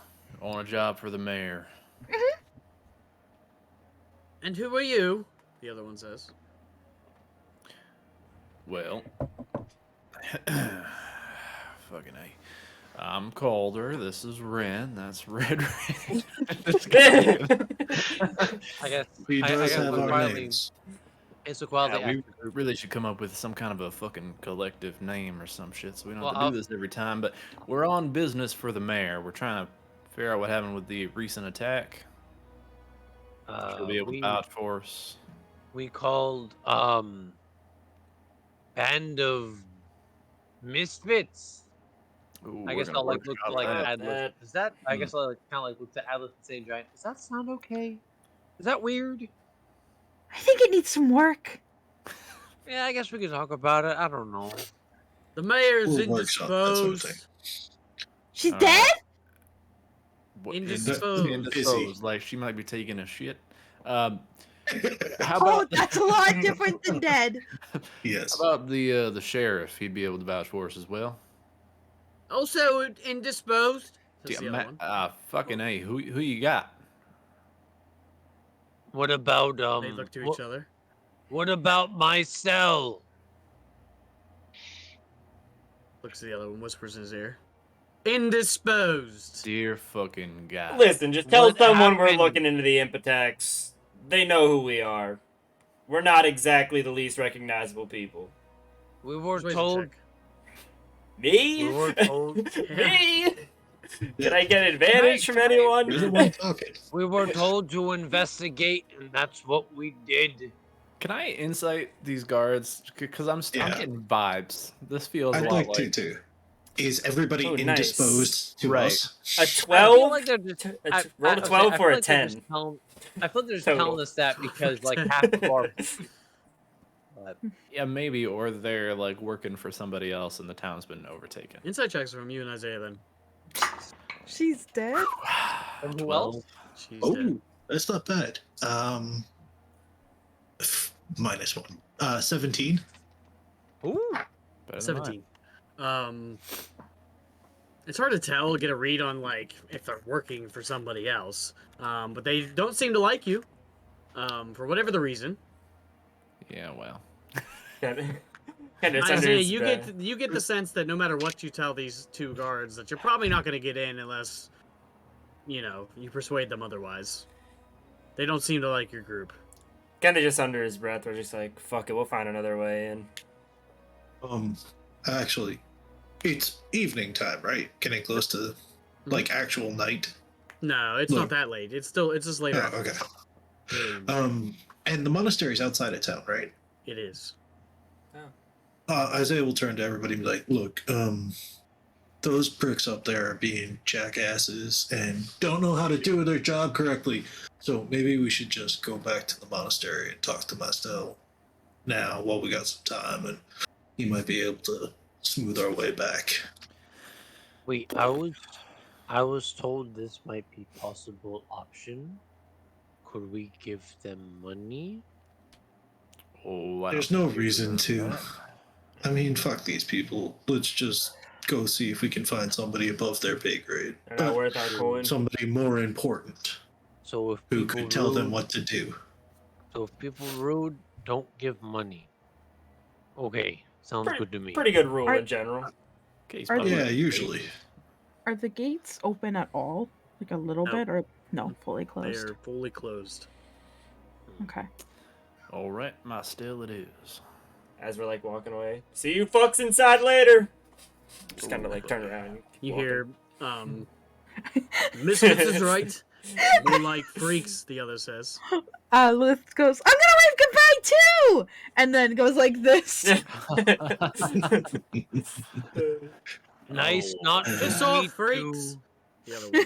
on a job for the mayor. And who are you? The other one says. Well, fucking A. I'm Calder. This is Ren. That's Red Ren. I guess. he I does guess have we're our quietly- names. And so quietly, Yeah, we really should come up with some kind of a fucking collective name or some shit, so we don't have Well, to do this every time. But we're on business for the mayor. We're trying to figure out what happened with the recent attack. She'll be able to vouch for us. we called band of misfits. Ooh, I we're guess gonna I'll like work look out to like that. Atlas. Is that? I Hmm. guess I'll like, kind of like look to Atlas and say, Giant. Does that sound okay? Is that weird? I think it needs some work. Yeah, I guess we could talk about it. I don't know. The mayor's We'll workshop that sort of thing. indisposed. She's All dead? right. What, Indisposed. indisposed, like she might be taking a shit. How Oh, about that's a lot different than dead. Yes. how about the sheriff? He'd be able to vouch for us as well. Also indisposed. That's the other one. Fucking A. Who you got? What about They look to what, each other. what about my cell? Looks at the other one, whispers in his ear. Indisposed. Dear fucking God. Listen, just tell What someone we're happened? looking into the Impotex. They know who we are. We're not exactly the least recognizable people. We were Persuasion told. check. Me? We were told. Me? Can I get advantage from You're the anyone? one talking. We were told to investigate, and that's what we did. Can I insight these guards? Because I'm Yeah. getting vibes. This feels a I'd lot like like to too. Is everybody Oh, nice. indisposed to Right. us? A I feel 12? like they're just. Roll a 12 for a 10. I feel like they're just Total. telling us that because like half of our. But Yeah, maybe, or they're like working for somebody else and the town's been overtaken. Insight checks from you and Isaiah then. She's dead? and who else? She's Oh, dead. that's not bad. -1. 17. Ooh. Better than mine. 17. It's hard to tell, get a read on like if they're working for somebody else. But they don't seem to like you. For whatever the reason. Yeah, well. Isaiah, you get the sense that no matter what you tell these two guards, that you're probably not going to get in unless, you persuade them otherwise. They don't seem to like your group. Kind of just under his breath, we're just like, fuck it, we'll find another way in. Actually, it's evening time, right? Getting close to like actual night. No, it's Look. not that late. It's just later. Oh, okay. And the monastery's outside of town, right? It is. Isaiah will turn to everybody and be like, look, those pricks up there are being jackasses and don't know how to do their job correctly. So maybe we should just go back to the monastery and talk to Mastel now while we got some time, and he might be able to smooth our way back. Wait, I was told this might be possible option. Could we give them money? Oh, I There's don't no think we reason should do to. that. I mean, fuck these people. Let's just go see if we can find somebody above their pay grade. They're not worth our coin. Somebody more important So if who people could tell them rude- what to do. So if people rude, don't give money. Okay, sounds good to me. Pretty good rule Are- in general. Case Are by they- Yeah, case. usually. Are the gates open at all? Like a little No. bit, or no, fully They closed? are fully closed. Okay. All right, my still it is. As we're like walking away. See you fucks inside later. Just kind of like turn around. and You walk hear, Misfits is right. We're like freaks, the other says. Lilith goes, I'm gonna wave goodbye too! And then goes like this. in. Nice, Oh. not Piss to off, meet freaks. you. The other one. Yeah,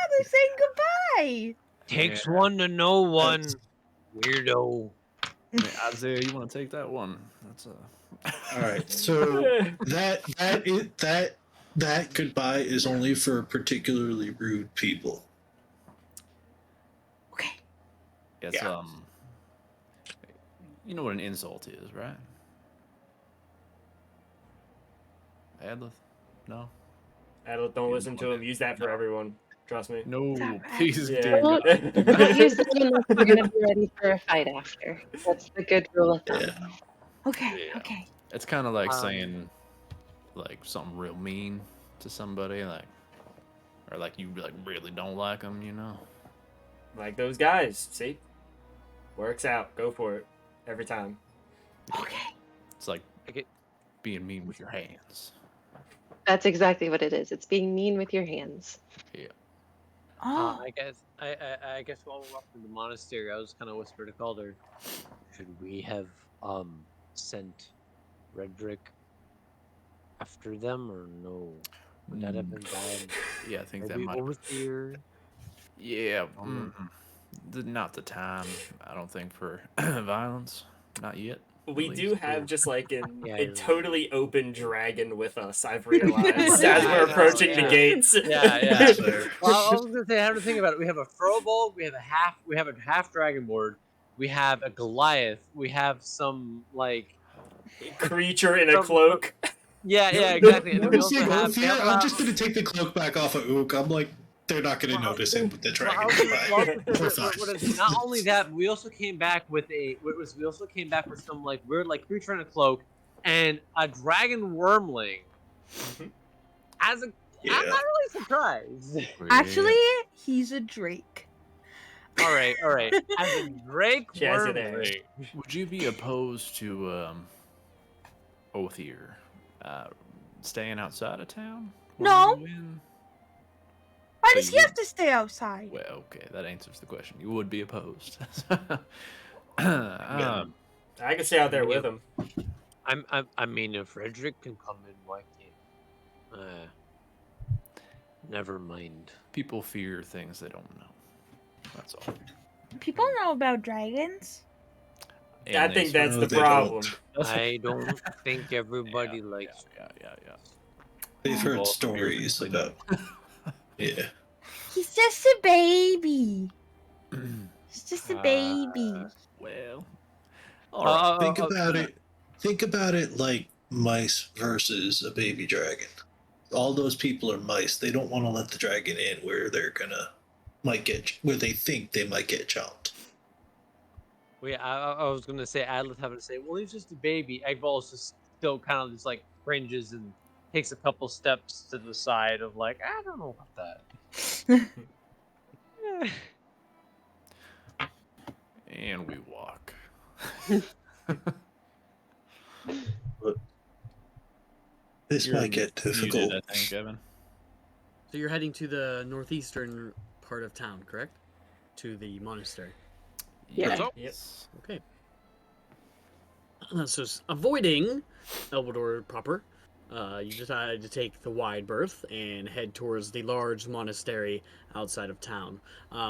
they're saying goodbye. Takes Yeah. one to know one. Weirdo. Hey, Isaiah, you want to take that one? That's All right. So that goodbye is only for particularly rude people. Okay. It's Yeah. You know what an insult is, right? Adlith? No? Adult, don't listen to him. Use that for everyone. Trust me. No, that right? please Yeah. do. Don't use them unless we're going to be ready for a fight after. That's the good rule of thumb. Yeah. Okay. Yeah. Okay. It's kind of like Um, saying, like, something real mean to somebody, like, or like you like really don't like them, you know? Like those guys. See? Works out. Go for it. Every time. Okay. It's like Okay. being mean with your hands. That's exactly what it is. It's being mean with your hands. Oh. I guess while we're up in the monastery, I was kind of whispered to Calder. Should we have sent Redrick after them or no? Would that have been bad? Yeah, I think that Maybe might. overseer. Yeah, not the time. I don't think for violence. Not yet. We At do least have two. just like Yeah, a you're right. totally open dragon with us, I've realized, Yeah, as I we're know, approaching the yeah. gates. Yeah. Fair. Well, I was gonna say, I have to think about it. We have a Frobold, we have a half Dragonborn, we have a Goliath, we have some like Creature in a some, cloak. yeah, exactly. And then we Noticing also have Ophir, I'm just gonna take the cloak back off of Ook. I'm like, they're not gonna notice him with the Well, I dragon was gonna, nearby. well, I was gonna say, We're what fine. is it? Not only that, we also came back with some like weird like creature in a cloak and a dragon wormling. As a, I'm Yeah. not really surprised. Actually, he's a drake. all right. As a drake Jazzy there. wormling. Would you be opposed to Othir staying outside of town? No. When you win? Why So does he you- have to stay outside? Well, okay, that answers the question. You would be opposed. Yeah. I can stay out there with him. I mean, if Frederick can come in, why can't? Never mind. People fear things they don't know. That's all. People know about dragons. I And think they that's No, the they don't. problem. I don't think everybody likes. Yeah. They've heard Well, stories fear- about. Yeah. He's just a baby. He's just a baby. Well, all right. Think about it. Think about it like mice versus a baby dragon. All those people are mice. They don't want to let the dragon in where where they think they might get chomped. Well, yeah, I was gonna say, Atlas having to say, well, he's just a baby. Eggball is just still kind of just like cringes and takes a couple steps to the side of like, I don't know about that. And we walk. This You're might get difficult. muted, I think, Evan. So you're heading to the northeastern part of town, correct? To the monastery. Yeah. Yep. Okay. So avoiding Elbulder proper, you decided to take the wide berth and head towards the large monastery outside of town.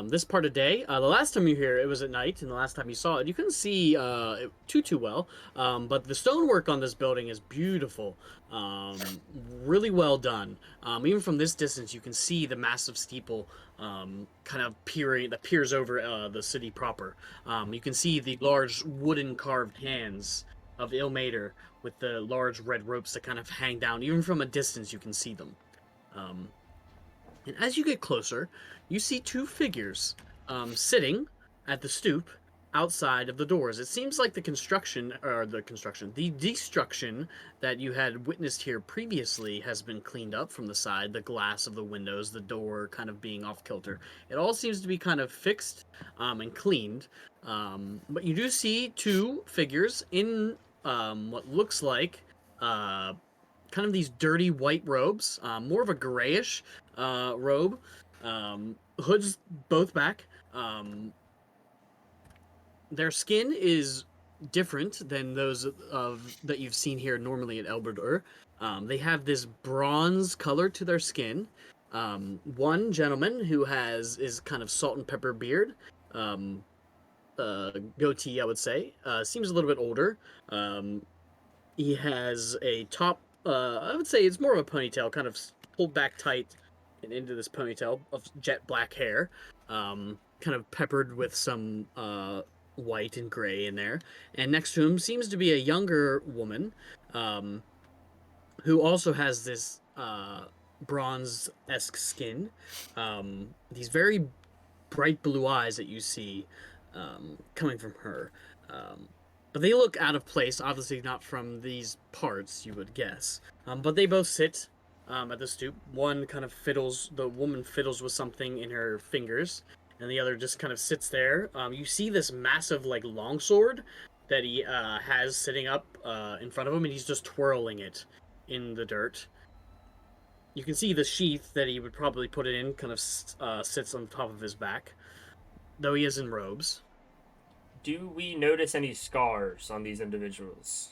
This part of day, the last time you were here, it was at night, and the last time you saw it, you couldn't see it too well. But the stonework on this building is beautiful, really well done. Even from this distance, you can see the massive steeple kind of peers over the city proper. You can see the large wooden carved hands of Ilmater with the large red ropes that kind of hang down. Even from a distance, you can see them. And as you get closer, you see two figures sitting at the stoop outside of the doors. It seems like the destruction that you had witnessed here previously has been cleaned up from the side, the glass of the windows, the door kind of being off kilter. It all seems to be kind of fixed and cleaned. But you do see two figures in what looks like kind of these dirty white robes, more of a grayish robe, hoods both back. Their skin is different than those that you've seen here normally at Elbulder. They have this bronze color to their skin. One gentleman who is kind of salt and pepper beard, goatee, I would say. Seems a little bit older. He has a top. I would say it's more of a ponytail, kind of pulled back tight and into this ponytail of jet black hair, kind of peppered with some white and gray in there. And next to him seems to be a younger woman, who also has this bronze-esque skin. These very bright blue eyes that you see coming from her. But they look out of place, obviously not from these parts, you would guess. But they both sit at the stoop. One kind of the woman fiddles with something in her fingers, and the other just kind of sits there. You see this massive, like, longsword that he has sitting up in front of him, and he's just twirling it in the dirt. You can see the sheath that he would probably put it in kind of sits on top of his back, though he is in robes. Do we notice any scars on these individuals?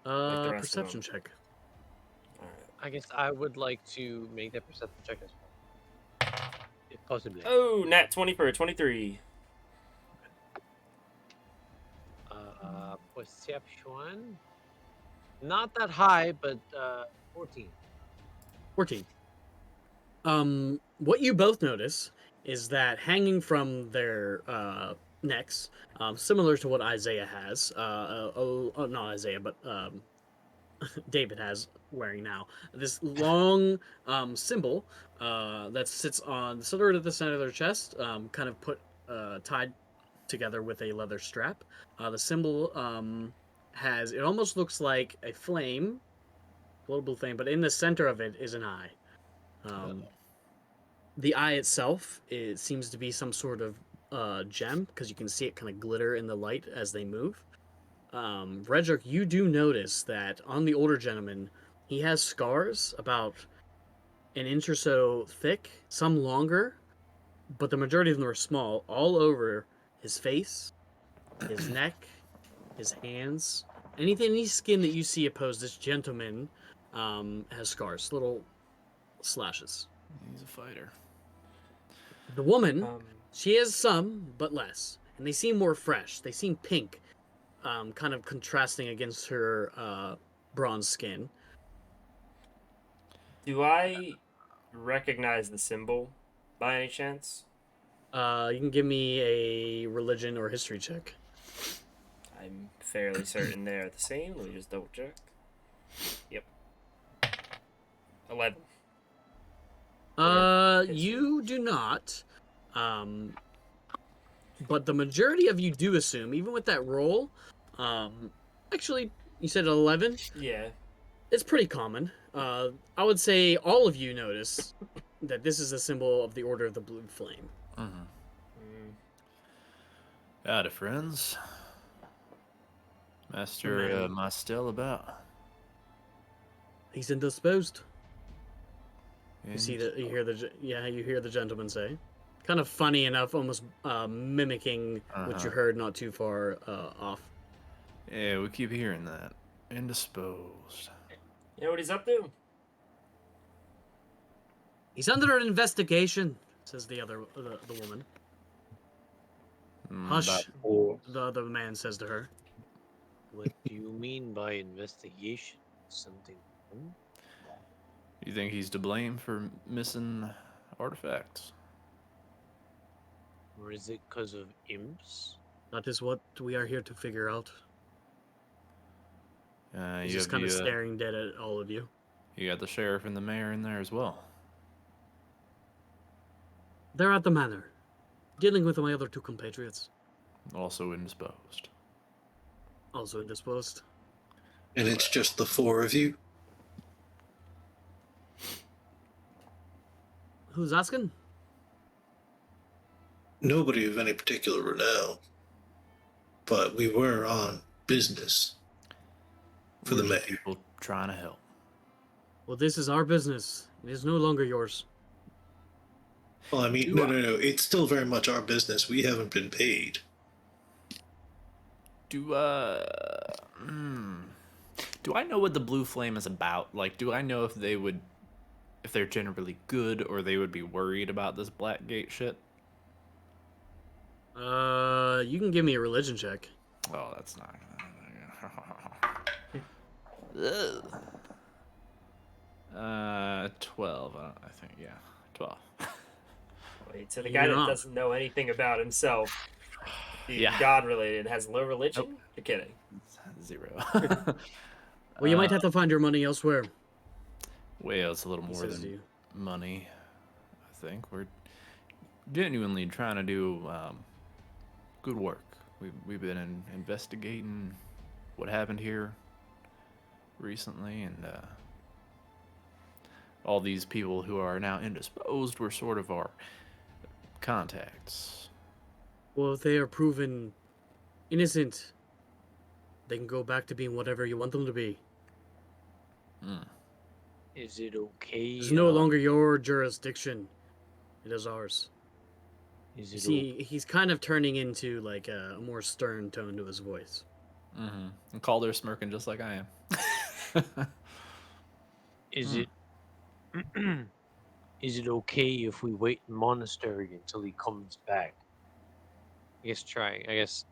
Like the rest of Perception them. check. I guess I would like to make that perception check as well, if possibly. Oh, nat 20 for a 23. Pues Perception. Not that high, but 14. 14. What you both notice is that hanging from their necks, similar to what Isaiah has, not Isaiah, but David has wearing now, this long symbol that sits on sort of the center of their chest, kind of put tied together with a leather strap. The symbol it almost looks like a flame, global flame, but in the center of it is an eye. The eye itself, it seems to be some sort of gem, because you can see it kind of glitter in the light as they move. Redrick, you do notice that on the older gentleman, he has scars about an inch or so thick, some longer, but the majority of them are small, all over his face, his neck, his hands. Any skin that you see opposed, this gentleman has scars, little slashes. He's a fighter. The woman, she has some, but less. And they seem more fresh. They seem pink, kind of contrasting against her bronze skin. Do I recognize the symbol by any chance? You can give me a religion or history check. I'm fairly certain they're the same. Let me just double check. Yep. 11. You do not. But the majority of you do assume, even with that roll, actually, you said 11? Yeah. It's pretty common. I would say all of you notice that this is a symbol of the Order of the Blue Flame. Howdy, friends. Master Mastel about? He's indisposed. You see that? You hear the gentleman say, kind of funny enough, almost mimicking what you heard not too far off. Yeah, we keep hearing that. Indisposed. You know what he's up to? He's under an investigation, says the woman. Hush, the other man says to her. What do you mean by investigation? Something? You think he's to blame for missing artifacts? Or is it because of imps? That is what we are here to figure out. He's You just kind of staring dead at all of you. You got the sheriff and the mayor in there as well. They're at the manor, dealing with my other two compatriots. Also indisposed. Also indisposed. And it's just the four of you? Who's asking? Nobody of any particular renown. But we were on business for the mayor. People trying to help. Well, this is our business. It is no longer yours. Well, I mean, no. It's still very much our business. We haven't been paid. Do I know what the Blue Flame is about? Like, do I know if they're generally good, or they would be worried about this Blackgate shit? You can give me a religion check. Oh, that's not. 12. I think, yeah, 12. Wait, so the guy that doesn't know anything about himself, God-related, has low religion? Nope. You're kidding. 0. Well, you might have to find your money elsewhere. Well, it's a little more than money, I think. We're genuinely trying to do good work. We've been investigating what happened here recently, and all these people who are now indisposed were sort of our contacts. Well, if they are proven innocent, they can go back to being whatever you want them to be. Is it okay? It's no longer your jurisdiction. It is ours. Is it He's kind of turning into like a more stern tone to his voice. Mm-hmm. And Calder smirking just like I am. Is it is it okay if we wait in monastery until he comes back? I guess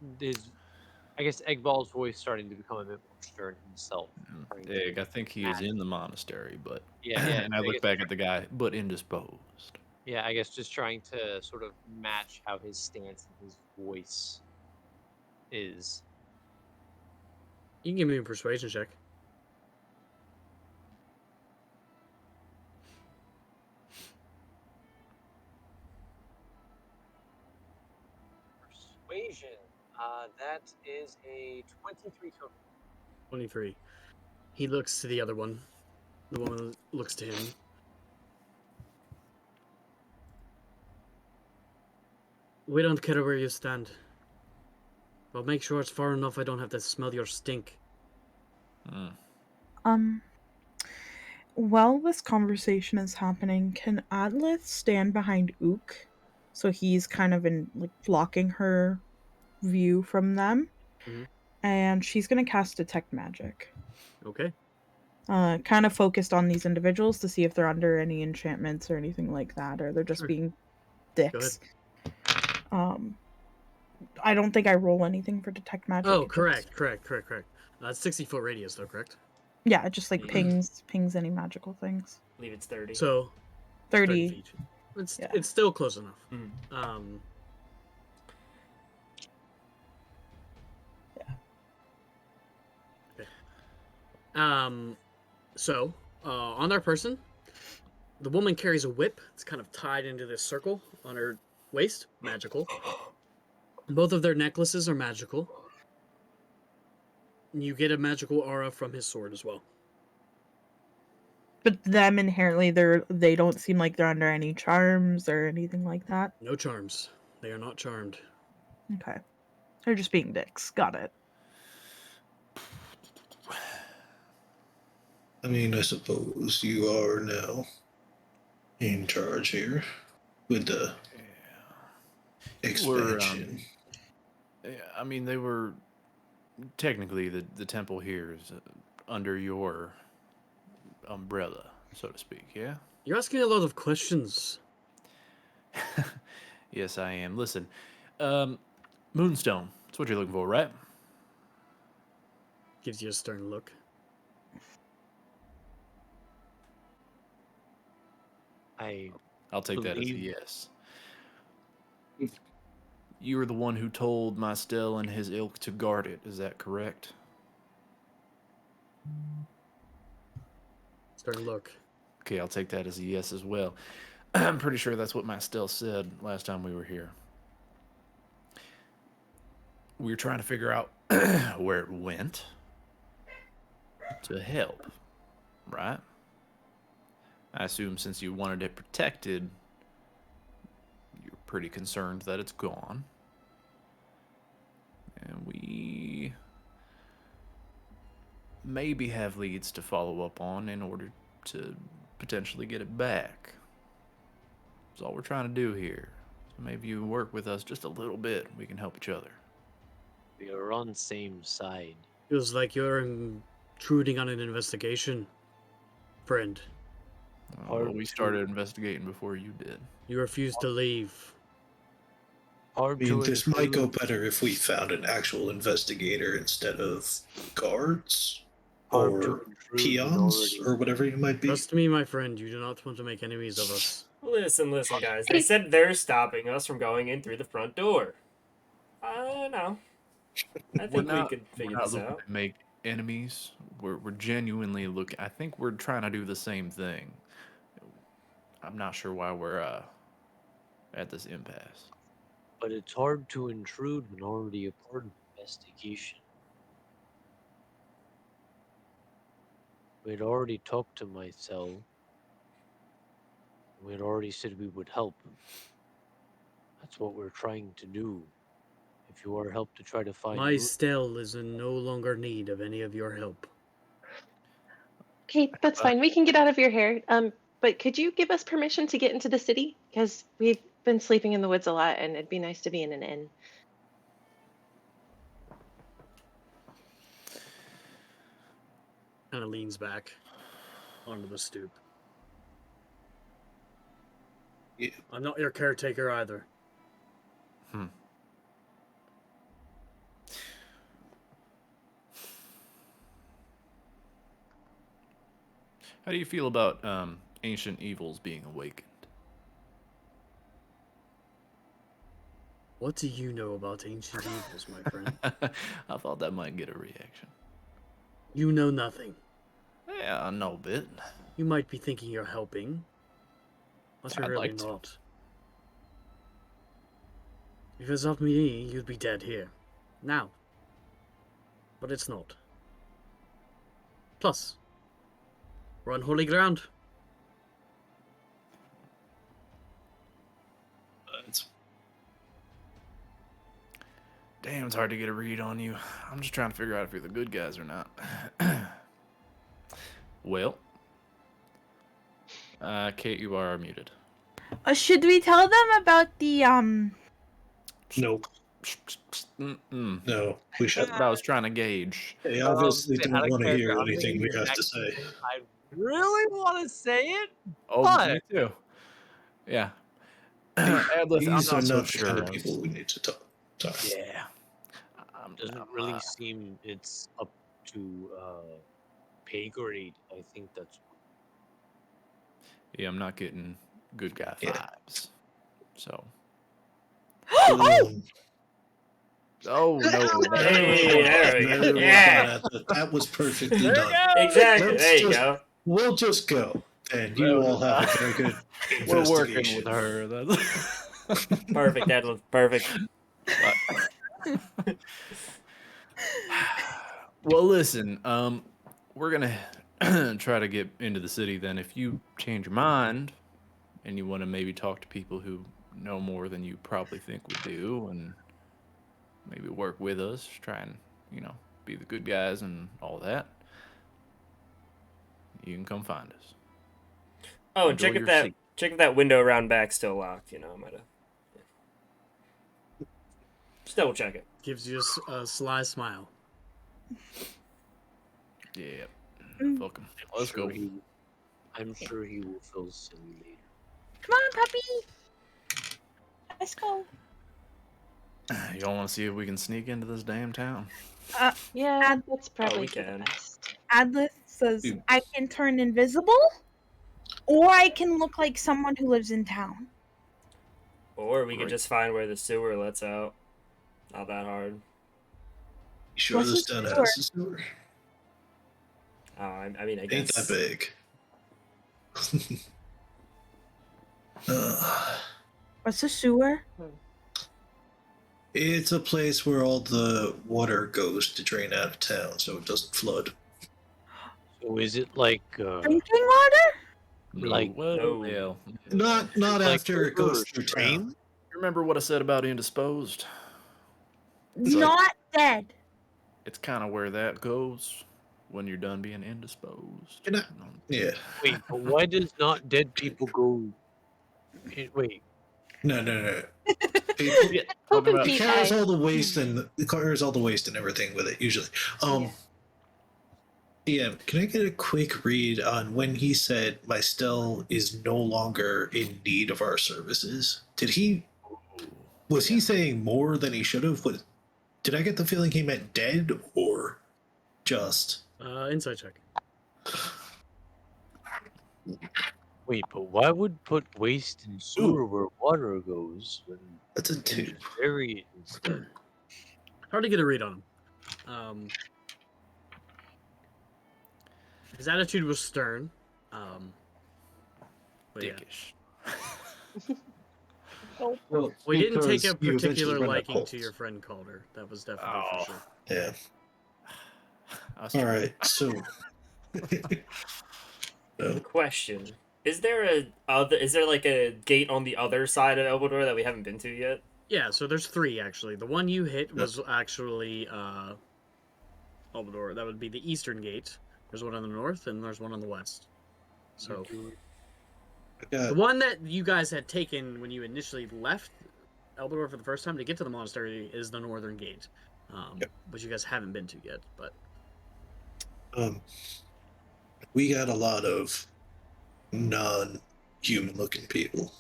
I guess Eggball's voice starting to become a bit more stern himself. trying to Egg, I think he is match- in the monastery, but Yeah, yeah. and I look guess back at the guy, but indisposed. Yeah, I guess just trying to sort of match how his stance and his voice is. You can give me a persuasion check. Persuasion. That is a 23 total. 23. He looks to the other one. The woman looks to him. We don't care where you stand. But make sure it's far enough I don't have to smell your stink. Um, while this conversation is happening, can Atlas stand behind Ook? So he's kind of in like blocking her view from them. Mhm. And she's gonna cast Detect Magic. Okay. Kind of focused on these individuals to see if they're under any enchantments or anything like that, or they're just Sure. being Go dicks. I don't think I roll anything for Detect Magic. Oh, it just- correct. 60-foot radius, though, correct? Yeah, it just like Yeah. pings any magical things. I believe it's 30. So 30. feet. It's Yeah. it's still close enough. Mhm. Yeah. Okay. So on their person, the woman carries a whip. It's kind of tied into this circle on her waist. Magical. Both of their necklaces are magical. You get a magical aura from his sword as well. But them inherently, they don't seem like they're under any charms or anything like that. No charms. They are not charmed. Okay, they're just being dicks. Got it. I mean, I suppose you are now in charge here with the expansion. I mean, they were technically the temple here is under your umbrella, so to speak. Yeah. You're asking a lot of questions. Yes, I am. Listen, Moonstone. That's what you're looking for, right? Gives you a stern look. I'll take that as a believe- yes. You were the one who told my Still and his ilk to guard it. Is that correct? Stern look. Okay, I'll take that as a yes as well. I'm pretty sure that's what my Still said last time we were here. We were trying to figure out where it went to help, right? I assume since you wanted it protected, you're pretty concerned that it's gone. And we maybe have leads to follow up on in order to potentially get it back. That's all we're trying to do here. So maybe you work with us just a little bit. We can help each other. We are on same side. Feels like you're intruding on an investigation, friend. Well, we started investigating before you did. You refuse to leave. I mean, this might go better if we found an actual investigator instead of guards or peons or whatever you might be. Trust me, my friend, you do not want to make enemies of us. Listen, guys. They said they're stopping us from going in through the front door. I don't know. I think we could figure this looking out. to make enemies. We're genuinely looking. I think we're trying to do the same thing. I'm not sure why we're at this impasse. But it's hard to intrude when already a part of the investigation. We had already talked to my cell. We had already said we would help. That's what we're trying to do. If you are help to try to find My Stell is in no longer need of any of your help. Okay, that's fine. We can get out of your hair. But could you give us permission to get into the city? Because we've been sleeping in the woods a lot, and it'd be nice to be in an inn. Kind of leans back onto the stoop. Yeah. I'm not your caretaker either. How do you feel about ancient evils being awakened? What do you know about ancient evils, my friend? I thought that might get a reaction. You know nothing. Yeah, I know a bit. You might be thinking you're helping, but you're I'd really like to. not. If it's up to me, you'd be dead here. Now. But it's not. Plus, we're on holy ground. It's Damn, it's hard to get a read on you. I'm just trying to figure out if you're the good guys or not. Well, Kate, you are muted. Should we tell them about the nope. Mm-mm. No, we That's should. what I was trying to gauge. They obviously Out don't of want to character, hear I'm anything we thinking have to actually, say. I really want to say it. Oh, But- me too. Yeah. Atlas, I'm These are not so not the kind sure. of people we need to talk. Yeah. Doesn't really seem it's up to pay grade. I think that's Yeah, I'm not getting good guy Yeah. vibes. So. Um, Oh no! Hey, there we go. very well Yeah. done, Atlas. That was perfectly there done. you go. Exactly. Let's There you just- go. We'll just go, and you all have a very good We're working investigation. with her. That's... Perfect, Edwin. Perfect. Well, listen. We're gonna try to get into the city. Then, if you change your mind and you want to maybe talk to people who know more than you probably think we do, and maybe work with us, try and be the good guys and all that, you can come find us. Oh, and Enjoy your seat. check if that window around back's still locked. I might have. Just double check it. Gives you a sly smile. Yeah. Mm. Fuck 'em. Let's go. I'm sure he will feel silly later. come on, puppy. Let's go. Y'all want to see if we can sneak into this damn town? Yeah, that's probably we for the can. best. Atlas says Dude. I can turn invisible, or I can look like someone who lives in town. Or we could Great. just find where the sewer lets out. Not that hard. You sure What's this the town sewer? has a sewer? I mean, I Ain't guess. that big. uh, What's a sewer? it's a place where all the water goes to drain out of town so it doesn't flood. So is it like Drinking water? Like- No. Yeah. Not like after it goes through stream? town. Remember what I said about Indisposed? It's like- Not dead. It's kind of where that goes when you're done being indisposed. Can I- Yeah. wait? But why does not dead people go? Wait, No. People, Open about- it Pete carries eye. all the waste and everything with it usually. Yeah, can I get a quick read on when he said my Stell is no longer in need of our services? Was he saying more than he should have? Did I get the feeling he meant dead or just? Insight check. wait, but why would put waste in sewer where water goes when That's a you two. just bury it instead? Hard to get a read on him. His attitude was stern. But yeah. Dickish. Well, We didn't take a because you particular eventually run a liking cult. to your friend Calder. That was definitely Oh. for sure. Yeah. I was All trying- right. So. Question: Is there like a gate on the other side of Elbulder that we haven't been to yet? Yeah, so there's three actually. The one you hit was actually Elbulder. That would be the eastern gate. There's one on the north and there's one on the west. So the one that you guys had taken when you initially left Elbulder for the first time to get to the monastery is the northern gate, which you guys haven't been to yet. But we got a lot of non-human looking people.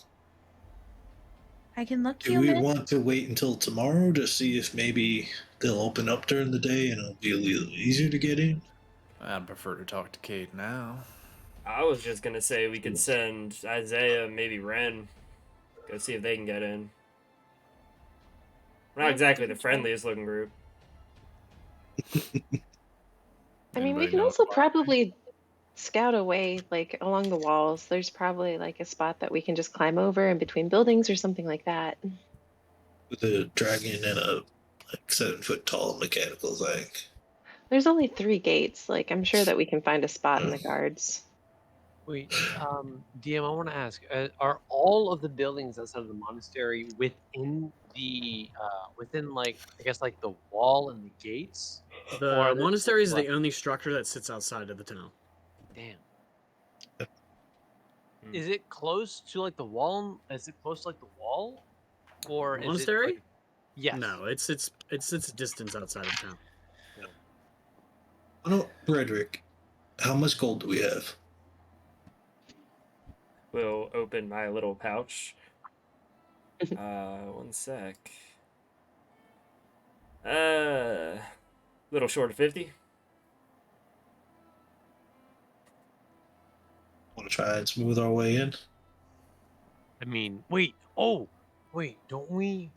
I can look Do we human. want to wait until tomorrow to see if maybe they'll open up during the day and it'll be a little easier to get in? I'd prefer to talk to Kate now. I was just gonna say we could send Isaiah, maybe Ren, go see if they can get in. We're not exactly the friendliest looking group. I mean, we Anybody can know also why? probably scout away, like along the walls. There's probably like a spot that we can just climb over in between buildings or something like that. With a dragon and a like 7 foot tall mechanical thing. There's only 3 gates. Like, I'm sure that we can find a spot in the guards. Wait, DM, I want to ask: are all of the buildings outside of the monastery within like I guess like the wall and the gates? Or The are there just, like, monastery is the left? only structure that sits outside of the town. Damn. Hmm. Is it close to like the wall? Is it close to like the wall, or is it Monastery? like? Yes. No, it's a distance outside of town. I don't, Frederick, how much gold do we have? We'll open my little pouch. One sec. Little short of 50. Want to try and smooth our way in? I mean, wait. Oh, wait. Don't we?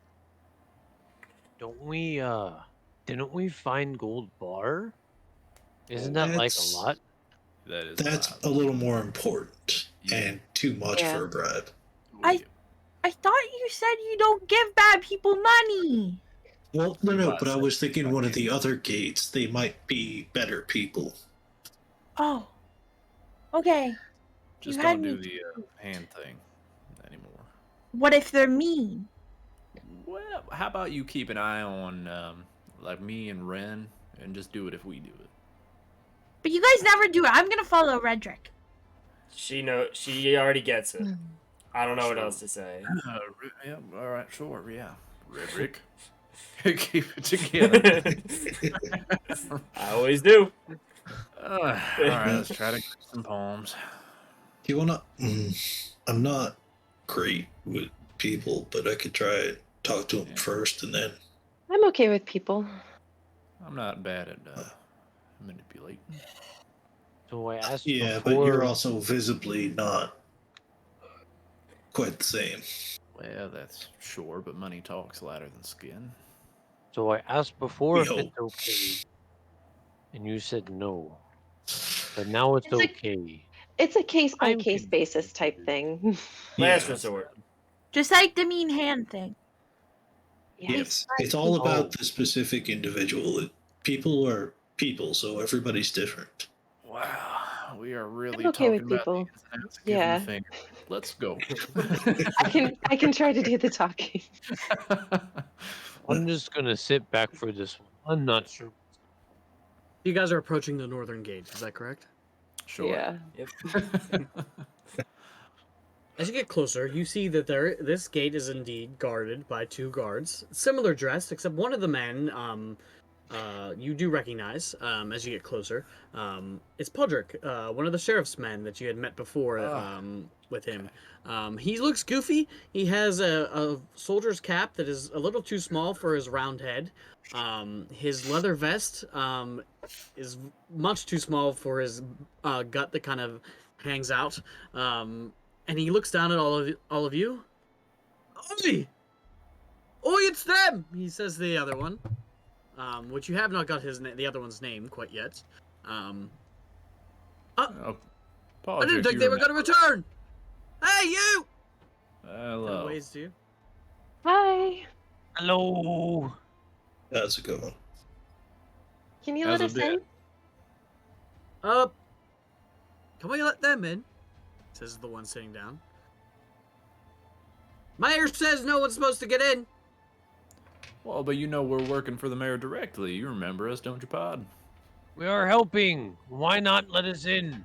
Didn't we find gold bar? Isn't that like a That's- lot? That is That's wild. a little more important Yeah. and too much Yeah. for a bribe. I thought you said you don't give bad people money. Well, no, Well, but I so- was thinking one of the other gates, they might be better people. Oh. Okay. Just You had don't do me- the hand thing anymore. What if they're mean? Well, how about you keep an eye on like me and Ren, and just do it if we do it. But you guys never do it. I'm gonna follow Redrick. She already gets it. I don't know what else to say. Yeah, all right, sure, yeah. Redrick, keep it together. I always do. All right, let's try to get some poems. Do you want to? I'm not great with people, but I could try and talk to them Yeah. first and then. I'm okay with people. I'm not bad at manipulating. So I asked Yeah, before. but you're also visibly not quite the same. Well, that's sure, but money talks louder than skin. So I asked before We if hope. it's okay, and you said no. But now it's It's a- okay. It's a case by I'm case basis type thing. Last Yeah. resort. Just like the mean hand thing. Yes, it's all Oh. about the specific individual. People are people, so everybody's different. Wow, we are really I'm okay with talking about people. the ins and outs of giving Yeah. the finger. Let's go. I can try to do the talking. I'm just gonna sit back for this one. I'm not sure. You guys are approaching the northern gate. Is that correct? Sure. Yeah. As you get closer, you see that this gate is indeed guarded by 2 guards, similar dressed, except one of the men, you do recognize as you get closer. It's Podrick, one of the sheriff's men that you had met before with him. He looks goofy. He has a soldier's cap that is a little too small for his round head. His leather vest is much too small for his gut that kind of hangs out. And he looks down at all of you. Oi! Oi, it's them! He says to the other one. Which you have not got the other one's name quite yet. Oh, I didn't think they were going to return! Hey, you! Hello. Waves to you. Hi. Hello. That's a good one. Can you How's let it us in? been? Can we let them in? Says the one sitting down. Mayor says no one's supposed to get in. Well, but you know we're working for the mayor directly. You remember us, don't you, Pod? We are helping. Why not let us in?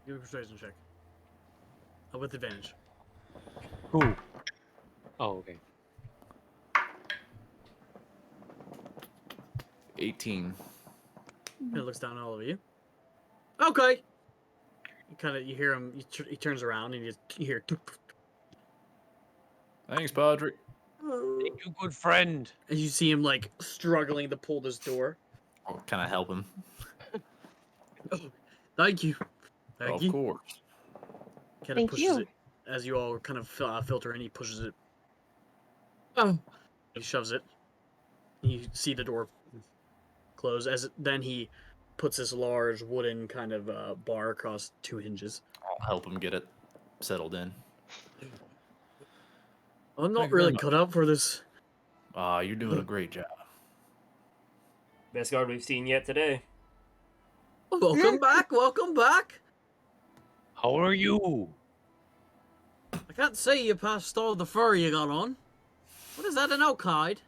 Give me a persuasion check. With advantage. Who? Oh, okay. 18. He looks down at all of you. Okay. You hear him. He turns around and you hear. Thanks, Podrick. Thank you, good friend. And you see him like struggling to pull this door. I'll kind of help him. Oh, thank you. Thank Of you. course. Kind of Thank pushes you. it as you all kind of filter in. He pushes it. Oh, he shoves it. You see the door close. Then he puts this large wooden kind of bar across 2 hinges. I'll help him get it settled in. I'm Thank not you very really much. cut out for this. You're doing a great job. Best guard we've seen yet today. Welcome back. Welcome back. How are you? I can't say you past all the fur you got on. What is that, an elk hide?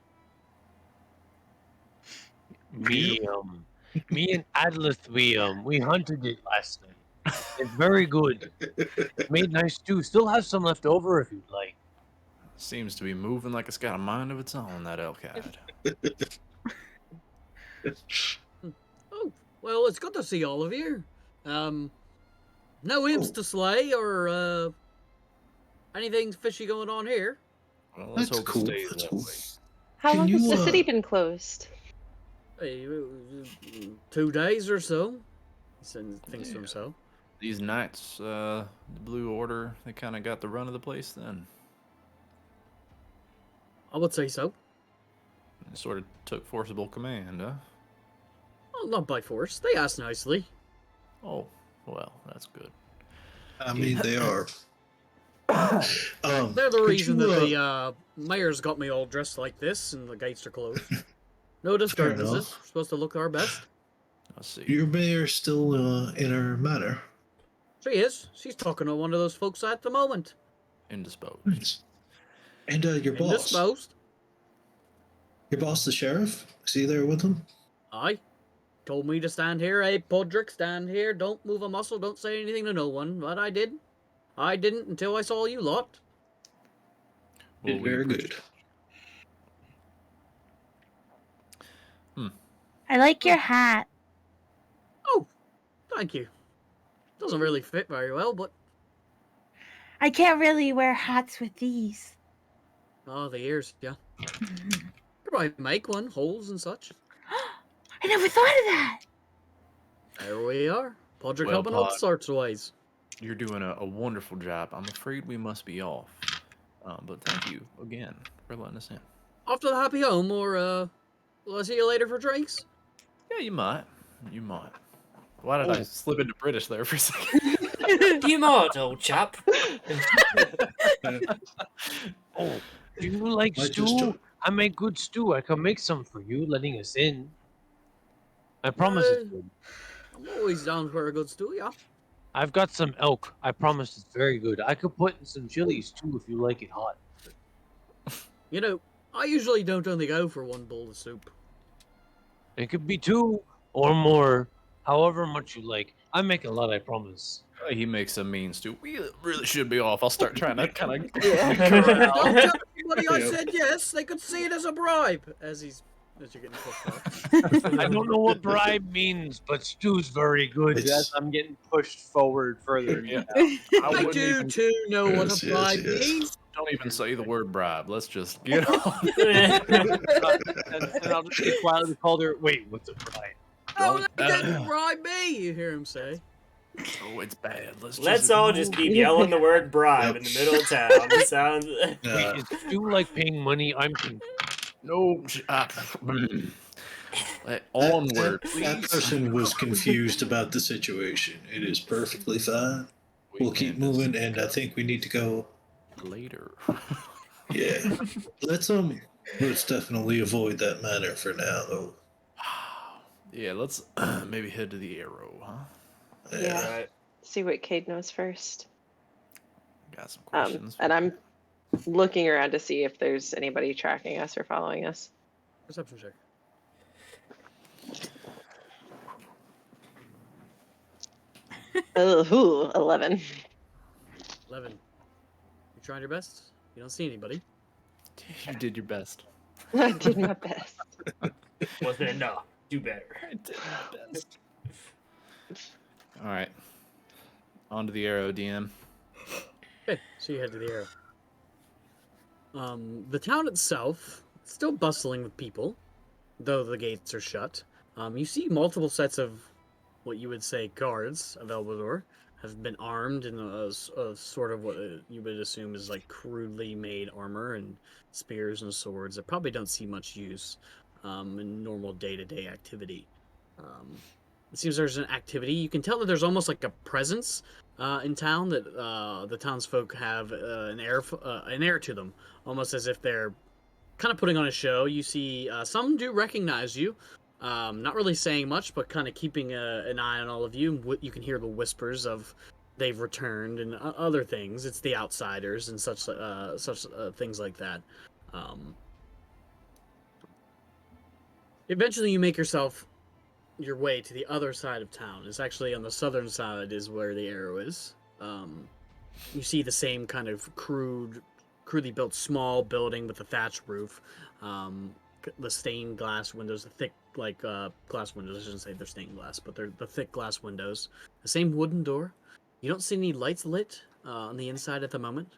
Me and Atlas, we hunted it last night. It's very good. Made nice stew. Still have some left over if you'd like. Seems to be moving like it's got a mind of its own, that elk hide. Oh, well, it's good to see all of you. No imps to slay or anything fishy going on here. Well, let's That's hope cool. it stays That's that cool. way. How Can long has you, the city been closed? Hey, 2 days or so. He said things to himself. These knights, the Blue Order, they kind of got the run of the place then. I would say so. They sort of took forcible command, huh? Well, not by force. They asked nicely. Oh, well, that's good. I mean, they are. They're the could reason you, that the mayor's got me all dressed like this and the gates are closed. No disturbances. enough. We're supposed to look our best. Let's see. Your mayor's still in her manor. She is. She's talking to one of those folks at the moment. Indisposed. Nice. And your boss. Indisposed. Your boss, the sheriff? Is he there with him? Aye. Told me to stand here. Hey, Podrick, stand here. Don't move a muscle. Don't say anything to no one. But I did. I didn't until I saw you lot. Well, we Very appreciate good. I like your hat. Oh, thank you. Doesn't really fit very well, but... I can't really wear hats with these. Oh, the ears, yeah. Could probably make one, holes and such. I never thought of that. There we are. Podrick Well, helping all Pod. sorts of ways. You're doing a wonderful job. I'm afraid we must be off. But thank you again for letting us in. Off to the happy home, or, will I see you later for drinks? Yeah, you might. You might. Why did I slip into British there for a second? You might, old chap. Oh, do you like I just stew? joined. I make good stew. I can make some for you, letting us in. I promise it's good. I'm always down for a good stew, yeah. I've got some elk. I promise it's very good. I could put in some chilies too if you like it hot. You know, I usually don't only go for one bowl of soup. It could be 2 or more, however much you like. I make a lot, I promise. He makes a mean stew. We really should be off. I'll start trying to kind of. Don't tell anybody I Yeah. said yes. They could see it as a bribe. As you're getting pushed off. I don't know what bribe means, but stew's very good. It's- As I'm getting pushed forward further. Yeah. I wouldn't do even- too know what Yes, a yes, bribe yes. means. Don't even say the word bribe. Let's just get on. and I'll just be quietly called her. Wait, what's a bribe? Oh, they Don't- didn't bribe me, you hear him say. Oh, it's bad. Let's all just keep yelling the word bribe in the middle of town. It sounds. Wait, is stew like paying money? I'm confused. No. Onward, That please. person was confused about the situation. It is perfectly fine. We'll keep can moving, and I think we need to go. later. Yeah. Let's definitely avoid that manor for now, though. Yeah, let's maybe head to the Arrow, huh? Yeah. Right. See what Cade knows first. Got some questions. And I'm looking around to see if there's anybody tracking us or following us. Perception check. Oh, 11. 11. You tried your best? You don't see anybody. You did your best. I did my best. Wasn't enough. Do better. I did my best. All right. On to the Arrow, DM. Okay, so you head to the Arrow. The town itself, still bustling with people, though the gates are shut. You see multiple sets of what you would say guards of Elbulder have been armed in a sort of what you would assume is like crudely made armor and spears and swords that probably don't see much use in normal day-to-day activity. It seems there's an activity. You can tell that there's almost like a presence in town that the townsfolk have an air to them, almost as if they're kind of putting on a show. You see some do recognize you, not really saying much, but kind of keeping an eye on all of you. You can hear the whispers of they've returned and other things. It's the outsiders and such things like that. Eventually, you make your way to the other side of town. It's actually on the southern side is where the arrow is. You see the same kind of crudely built small building with a thatched roof. The stained glass windows, the thick glass windows. I shouldn't say they're stained glass, but they're the thick glass windows. The same wooden door. You don't see any lights lit on the inside at the moment.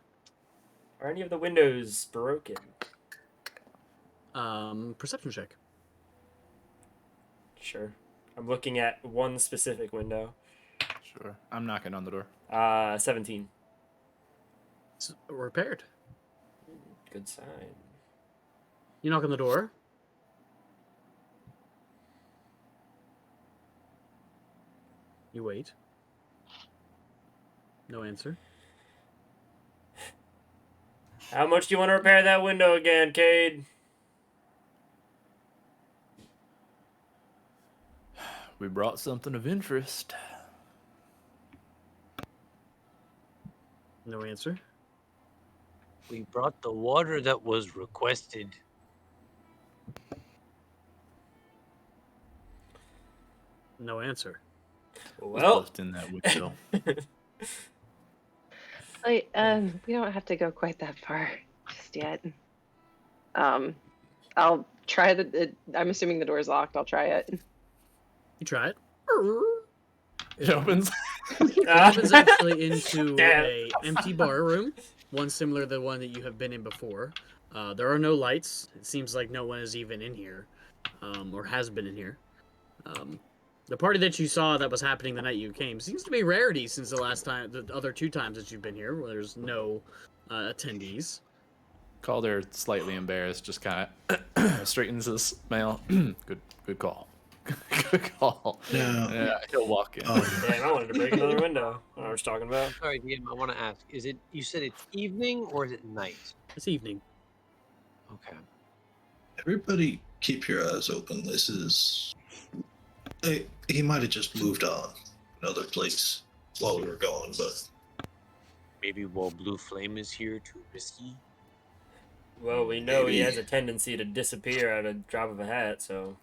Are any of the windows broken? Perception check. Sure. I'm looking at one specific window. Sure. I'm knocking on the door. 17. It's repaired. Good sign. You knock on the door. You wait. No answer. How much do you want to repair that window again, Cade? We brought something of interest. No answer. We brought the water that was requested. No answer. Well, Left in that window. Like, we don't have to go quite that far just yet. I'll try I'm assuming the door's locked. I'll try it. You try it. It opens. It opens actually into Damn. a empty bar room, one similar to the one that you have been in before. There are no lights. It seems like no one is even in here, or has been in here. The party that you saw that was happening the night you came seems to be a rarity since the other 2 times that you've been here, where there's no attendees. Calder, slightly embarrassed, just kind of straightens his smile. Good call. Good call. Yeah, he'll walk in. damn, I wanted to break another window. I don't know what we're talking about. Sorry, DM, I want to ask: you said it's evening or is it night? It's evening. Okay. Everybody, keep your eyes open. This is. He might have just moved on another place while we were gone, but Maybe while Blue Flame is here, too risky. Well, we know he Maybe. has a tendency to disappear at a drop of a hat, so.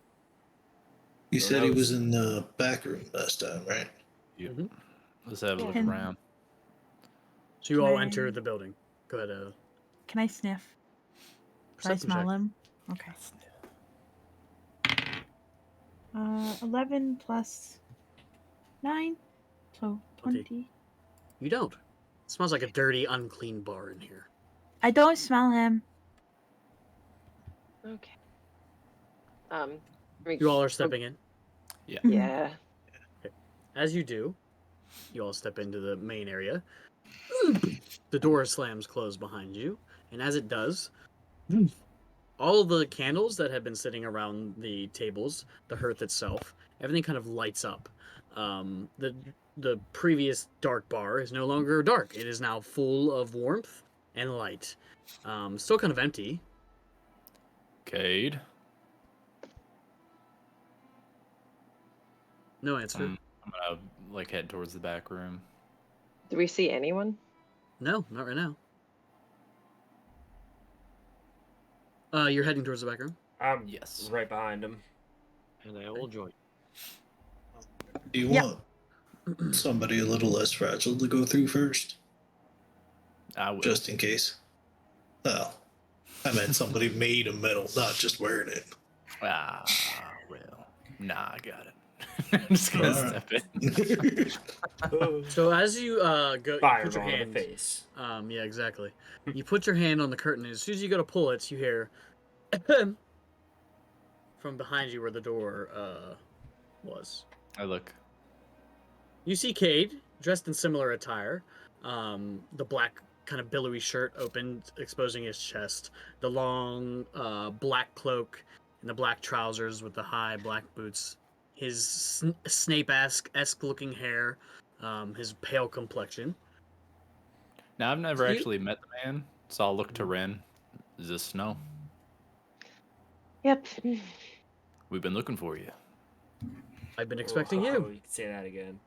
you Who said he knows? was in the back room last time, right? Let's have a look Can- around. So you all Can I- enter the building. Go ahead. Can I sniff? Can I Perception smell check. him? Okay. 11 plus 9, so 20. You don't. It smells like a dirty, unclean bar in here. I don't smell him. Okay. You all are stepping in. Yeah. As you do, you all step into the main area. The door slams closed behind you, and as it does, all the candles that have been sitting around the tables, the hearth itself, everything kind of lights up. The previous dark bar is no longer dark. It is now full of warmth and light. Still kind of empty. Cade. No answer. I'm gonna head towards the back room. Do we see anyone? No, not right now. You're heading towards the back room? I'm Yes. right behind him. And I will join. Do you Yeah. want somebody a little less fragile to go through first, I will. just in case? Oh, I meant somebody made of metal, not just wearing it. Well. Nah, I got it. I'm just gonna Alright. step in. So as you go, you put your Fireball in hand. the face. Yeah, exactly. You put your hand on the curtain, and as soon as you go to pull it, you hear from behind you where the door was. I look. You see Cade dressed in similar attire. The black kind of billowy shirt opened, exposing his chest. The long black cloak and the black trousers with the high black boots. His Snape-esque looking hair. His pale complexion. Now, I've never You- actually met the man, so I'll look to Ren. Is this Snow? Yep. We've been looking for you. I've been expecting Oh, you. you can say that again.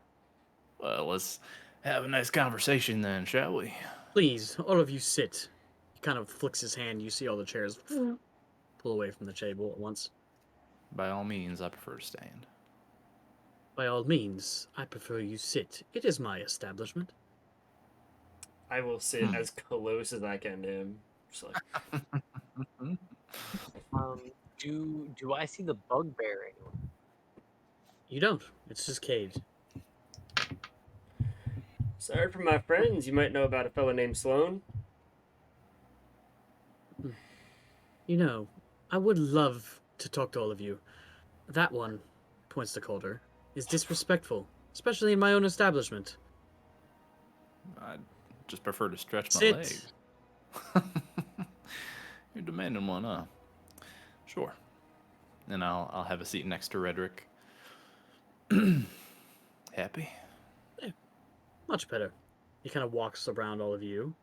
Well, let's have a nice conversation then, shall we? Please, all of you sit. He kind of flicks his hand. You see all the chairs pull away from the table at once. By all means, I prefer to stand. By all means, I prefer you sit. It is my establishment. I will sit as close as I can to him. Just like, Do I see the bugbear anywhere? You don't. It's just Cade. sorry for my friends. You might know about a fellow named Sloan. You know, I would love to talk to all of you. That one, points to Calder, is disrespectful, especially in my own establishment. I just prefer to stretch my Sit. legs. You're demanding one, huh? Sure. And I'll have a seat next to Redrick. Happy? Much better. He kind of walks around all of you.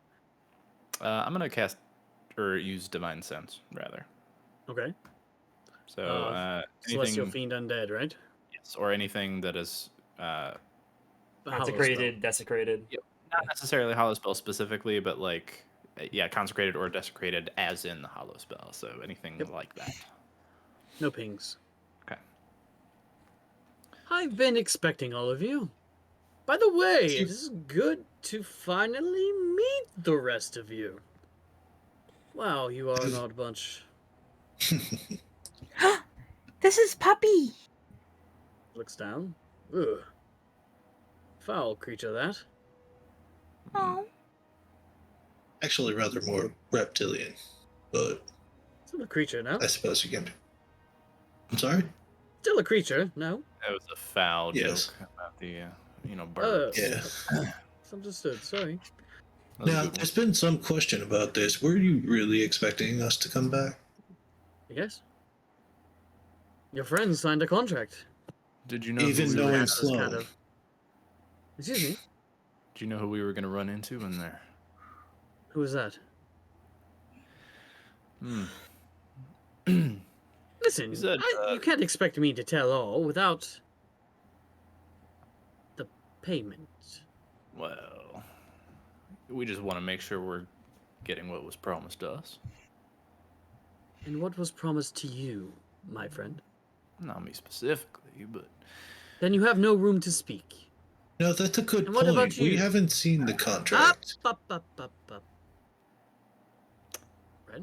I'm gonna cast or use Divine Sense rather. Okay. So Celestial anything, Fiend Undead, right? yes, or anything that is A hollow Consecrated, desecrated. not necessarily hollow spell specifically, but like yeah, consecrated or desecrated, as in the hollow spell. So anything like that. spell. No pings. Okay. I've been expecting all of you. By the way, it is good to finally meet the rest of you. Wow, you are an odd bunch. This is Puppy. Looks down. Ugh. Foul creature, that. Oh, Actually, rather more reptilian, but Still a creature, no? I suppose you can. I'm sorry? Still a creature, no? That was a foul Yes. joke about the bird. Yeah. It's understood, sorry. That was a Now, good one. there's been some question about this. Were you really expecting us to come back? Yes? Your friends signed a contract. Did you know Even who we knowing were, As Sloan. kind of... Excuse me? did you know who we were gonna run into in there? Who is that? Hmm. Listen, He said, you can't expect me to tell all without the payment. Well, we just want to make sure we're getting what was promised to us. And what was promised to you, my friend? Not me specifically, but Then you have no room to speak. No, that's a good And what point. about We you? haven't seen the contract. Up.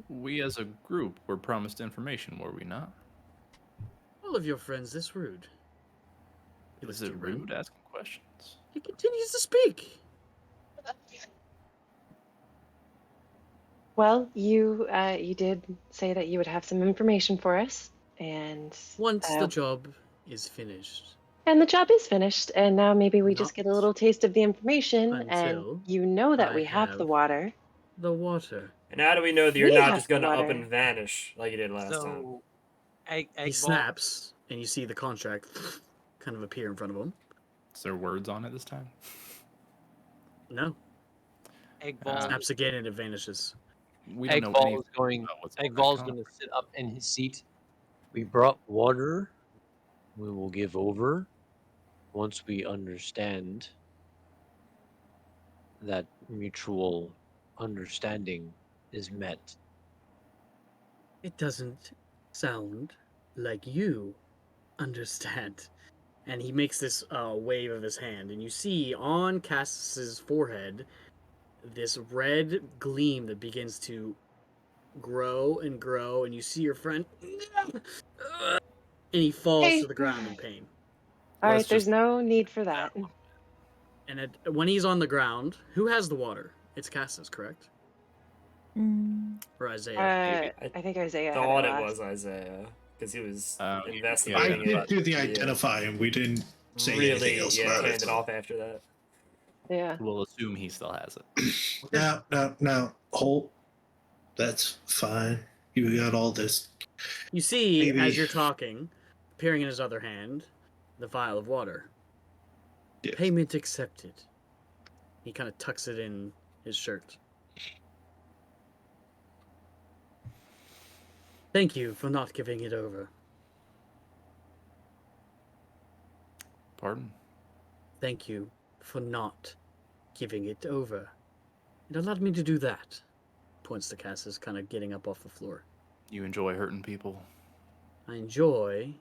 we as a group were promised information, were we not? All of your friends this rude. He Is looks to it you, Ren. rude asking questions? He continues to speak. Well, you did say that you would have some information for us, and Once the job is finished. the job is finished, and now maybe we just Not get a little taste of the information, until and you know that I we have the have water. The water. And how do we know that you're We not have just gonna up water. and vanish like you did last time? So, egg He ball. snaps, and you see the contract kind of appear in front of him. Is there words on it this time? No. Egg ball. Snaps again, and it vanishes. We don't Egg know ball anything is going. about what's on Egg that ball is contract. going to sit up in his seat. We brought water. We will give over once we understand that mutual understanding is met. It doesn't sound like you understand. And he makes this wave of his hand, and you see on Cass's forehead this red gleam that begins to grow, and you see your friend, and he falls Hey. to the ground in pain. All right, Let's there's just- no need for that. And when he's on the ground, who has the water? It's Cass's, correct? Or Isaiah? I think Isaiah had Thought it it last. was Isaiah because he was yeah, I investigating did it. do the Yeah. identifying. We didn't saying anything Really, else yeah, about canned it. it off after that. Yeah. We'll assume he still has it. Now, Holt, that's fine. You got all this. You see, Maybe- as you're talking, appearing in his other hand, the vial of water. Yes. Payment accepted. He kind of tucks it in his shirt. Thank you for not giving it over. Pardon? Thank you for not giving it over. It allowed me to do that. Points to Cassis, kind of getting up off the floor. You enjoy hurting people? I enjoy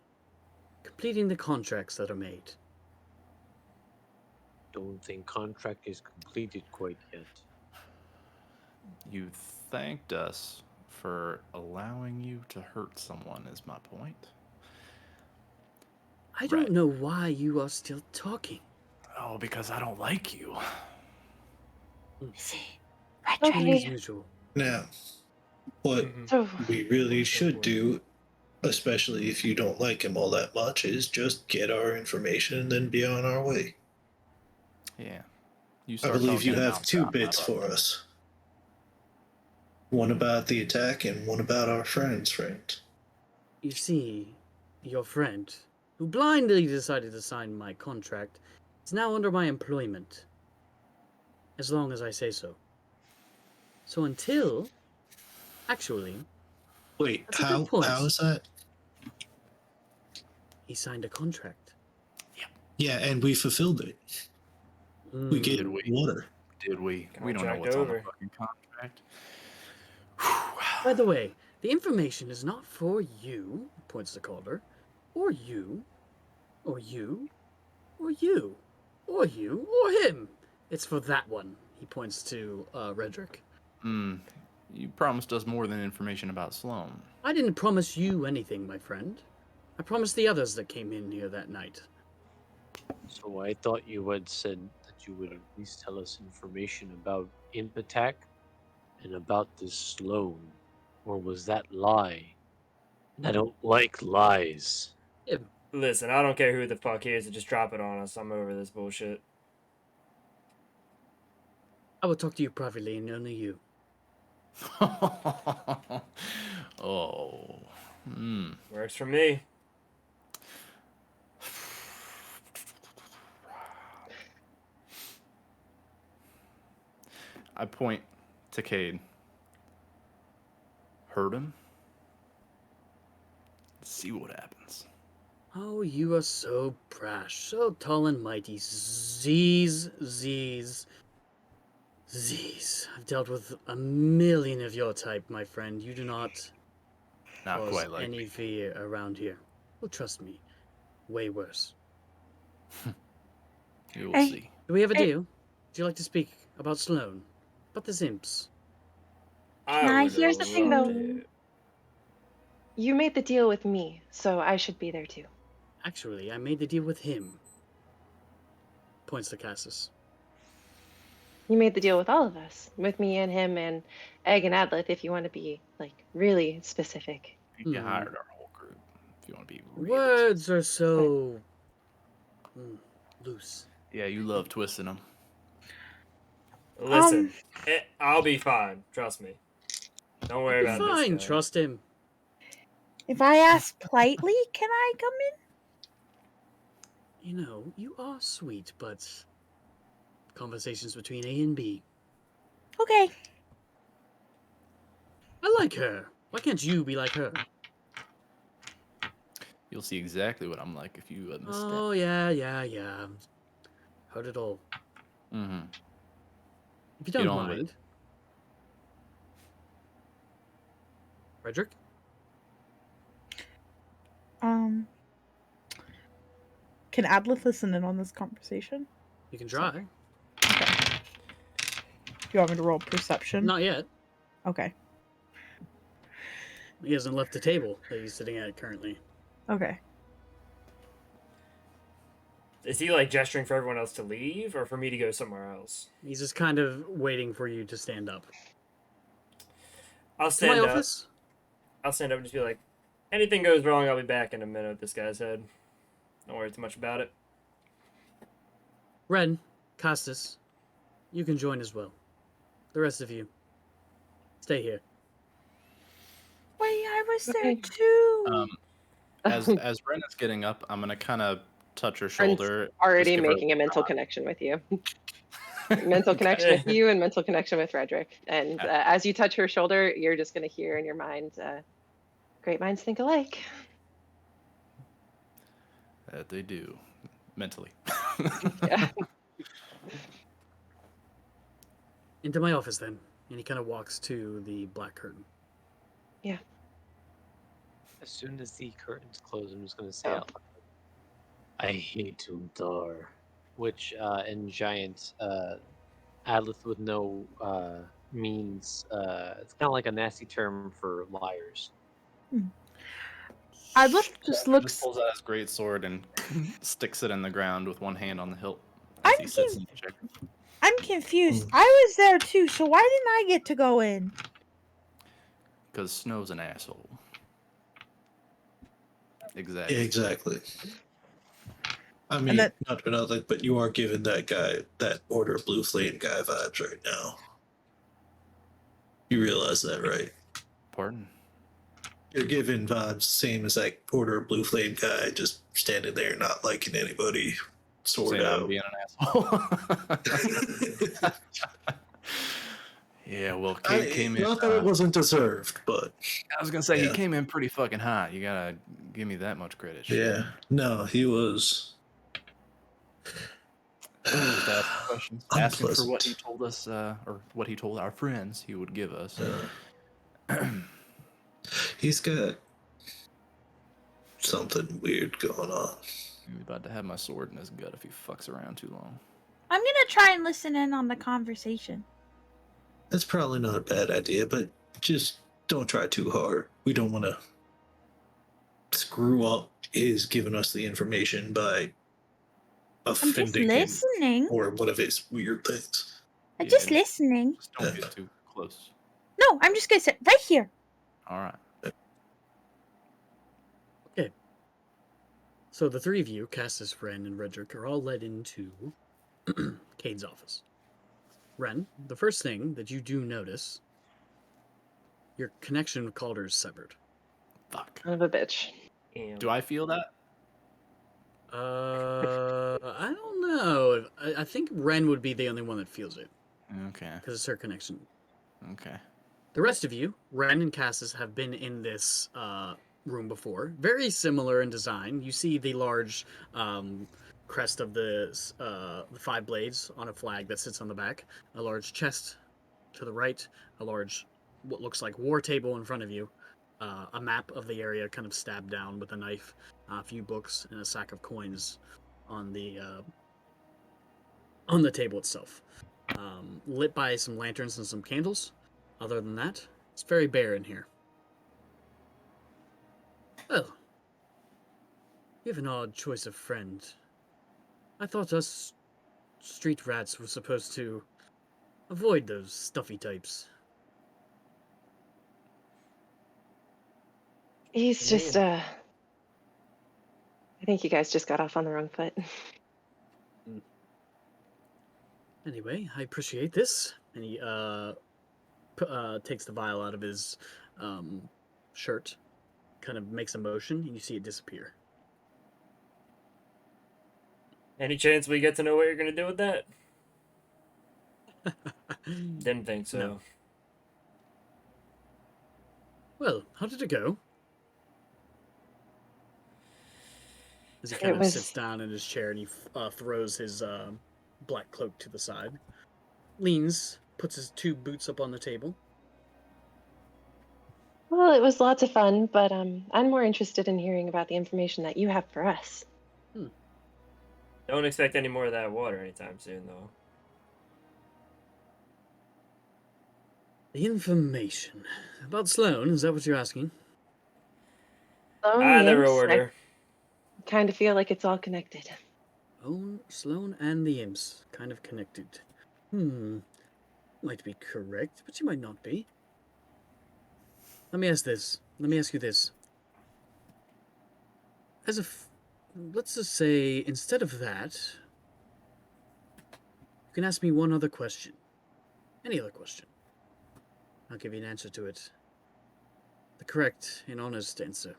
completing the contracts that are made. Don't think contract is completed quite yet. You thanked us for allowing you to hurt someone, is my point. I don't Right. know why you are still talking. Oh, because I don't like you. See, Feelings Okay. mutual. Now, what Mhm. So we really So should forth. do, especially if you don't like him all that much, is just get our information and then be on our way. Yeah. You I start believe you talking have about 2 that, bits for us. One about the attack and one about our friend's friend. You see, your friend, who blindly decided to sign my contract, is now under my employment. As long as I say so. So until... Actually, Wait, that's a good point. how is that? He signed a contract. Yeah, and we fulfilled it. We get Did we? water. Did we? We don't know Contract what's on the over. fucking contract. By the way, the information is not for you, points to Calder, or you, or you, or you, or you, or him. It's for that one. He points to Redrick. You promised us more than information about Sloan. I didn't promise you anything, my friend. I promised the others that came in here that night. So I thought you had said that you would at least tell us information about Imp Attack and about this Sloan. Or was that lie? And I don't like lies. Listen, I don't care who the fuck he is, just drop it on us. I'm over this bullshit. I will talk to you privately and only you. Oh. Works for me. I point to Cade. Hurt him? See what happens. Oh, you are so brash, so tall and mighty. Z's. I've dealt with a million of your type, my friend. You do not Not cause quite like any me. fear around here. Well, trust me, way worse. You will Hey. see. Do we have a Hey. deal? Would you like to speak about Sloan? About the Imps? Can I- would here's the thing, love though. to- you made the deal with me, so I should be there too. Actually, I made the deal with him. Points to Cassis. You made the deal with all of us, with me and him and Egg and Adleth, if you want to be like really specific. You hired our whole group. If you want to be real. Words are so loose. Yeah, you love twisting them. Listen, I'll be fine. Trust me. Don't worry Be about fine, this guy. trust him. If I ask politely, can I come in? You know, you are sweet, but conversations between A and B. Okay. I like her. Why can't you be like her? You'll see exactly what I'm like if you misstep. Oh, yeah. Heard it all. Mm-hmm. If you Get don't on with mind. Frederick? Can Adleth listen in on this conversation? You can try. Okay. Do you want me to roll perception? Not yet. Okay. He hasn't left the table that he's sitting at currently. Okay. Is he like gesturing for everyone else to leave or for me to go somewhere else? He's just kind of waiting for you to stand up. I'll To stand my up. office? I'll stand up and just be like, anything goes wrong, I'll be back in a minute with this guy's head. Don't worry too much about it. Ren, Costas, you can join as well. The rest of you, stay here. Wait, I was there Okay. too. As Ren is getting up, I'm gonna kind of touch her Friend's shoulder. already just give her making a mental connection with you. Mental Okay. connection with you and mental connection with Frederick. And Yeah. as you touch her shoulder, you're just going to hear in your mind, great minds think alike. That they do, mentally. Yeah. Into my office then. And he kind of walks to the black curtain. Yeah. As soon as the curtains close, I'm just going to say Oh. out loud, I hate Umdar. Which, in giant, Adlith with no means, it's kind of like a nasty term for liars. Adlith just Just looks. pulls out his great sword and sticks it in the ground with one hand on the hilt I'm as he sits in the chair. I'm confused. I was there too, so why didn't I get to go in? Because Snow's an asshole. Exactly. Exactly. I mean, that- not for nothing, but you are giving that guy, that Order Blue Flame guy vibes right now. You realize that, right? Pardon? You're giving vibes same as that Order Blue Flame guy, just standing there not liking anybody, sword Saying I'm out. being an asshole. Yeah, well, Cade came in. Not that it wasn't deserved, but I was gonna say yeah. he came in pretty fucking hot. You gotta give me that much credit. Shit. yeah, no, he was. Just asking questions, asking for what Unpleasant. he told us, or what he told our friends he would give us. He's got something weird going on. I'm about to have my sword in his gut if he fucks around too long. I'm gonna try and listen in on the conversation. That's probably not a bad idea, but just don't try too hard. We don't want to screw up his giving us the information by I'm just offending him listening. or one of his weird things. I'm Yeah, just listening. Just don't get too close. No, I'm just gonna sit right here. All right. Okay. So the three of you, Cassis, Ren, and Redrick, are all led into Cade's office. Ren, the first thing that you do notice, your connection with Calder is severed. Fuck. Son of a bitch. Do I feel that? I don't know. I think Ren would be the only one that feels it, Okay. because it's her connection. Okay. The rest of you, Ren and Cassis, have been in this room before. Very similar in design. You see the large crest of the five blades on a flag that sits on the back, a large chest to the right, a large, what looks like war table in front of you, a map of the area kind of stabbed down with a knife, a few books, and a sack of coins on the table itself. Lit by some lanterns and some candles. Other than that, it's very bare in here. Well, you have an odd choice of friend. I thought us street rats were supposed to avoid those stuffy types. He's just, I think you guys just got off on the wrong foot. Anyway, I appreciate this. And he takes the vial out of his shirt, kind of makes a motion, and you see it disappear. Any chance we get to know what you're gonna do with that? Didn't think so. No. Well, how did it go? As he kind of sits down in his chair and he throws his black cloak to the side, leans, puts his two boots up on the table. Well, it was lots of fun, but I'm more interested in hearing about the information that you have for us. Don't expect any more of that water anytime soon, though. The information about Sloane, is that what you're asking? Either order. I kind of feel like it's all connected. Oh, Sloane and the imps, kind of connected. Might be correct, but you might not be. Let me ask you this. Let's just say, instead of that, can ask me one other question. Any other question. I'll give you an answer to it. The correct and honest answer.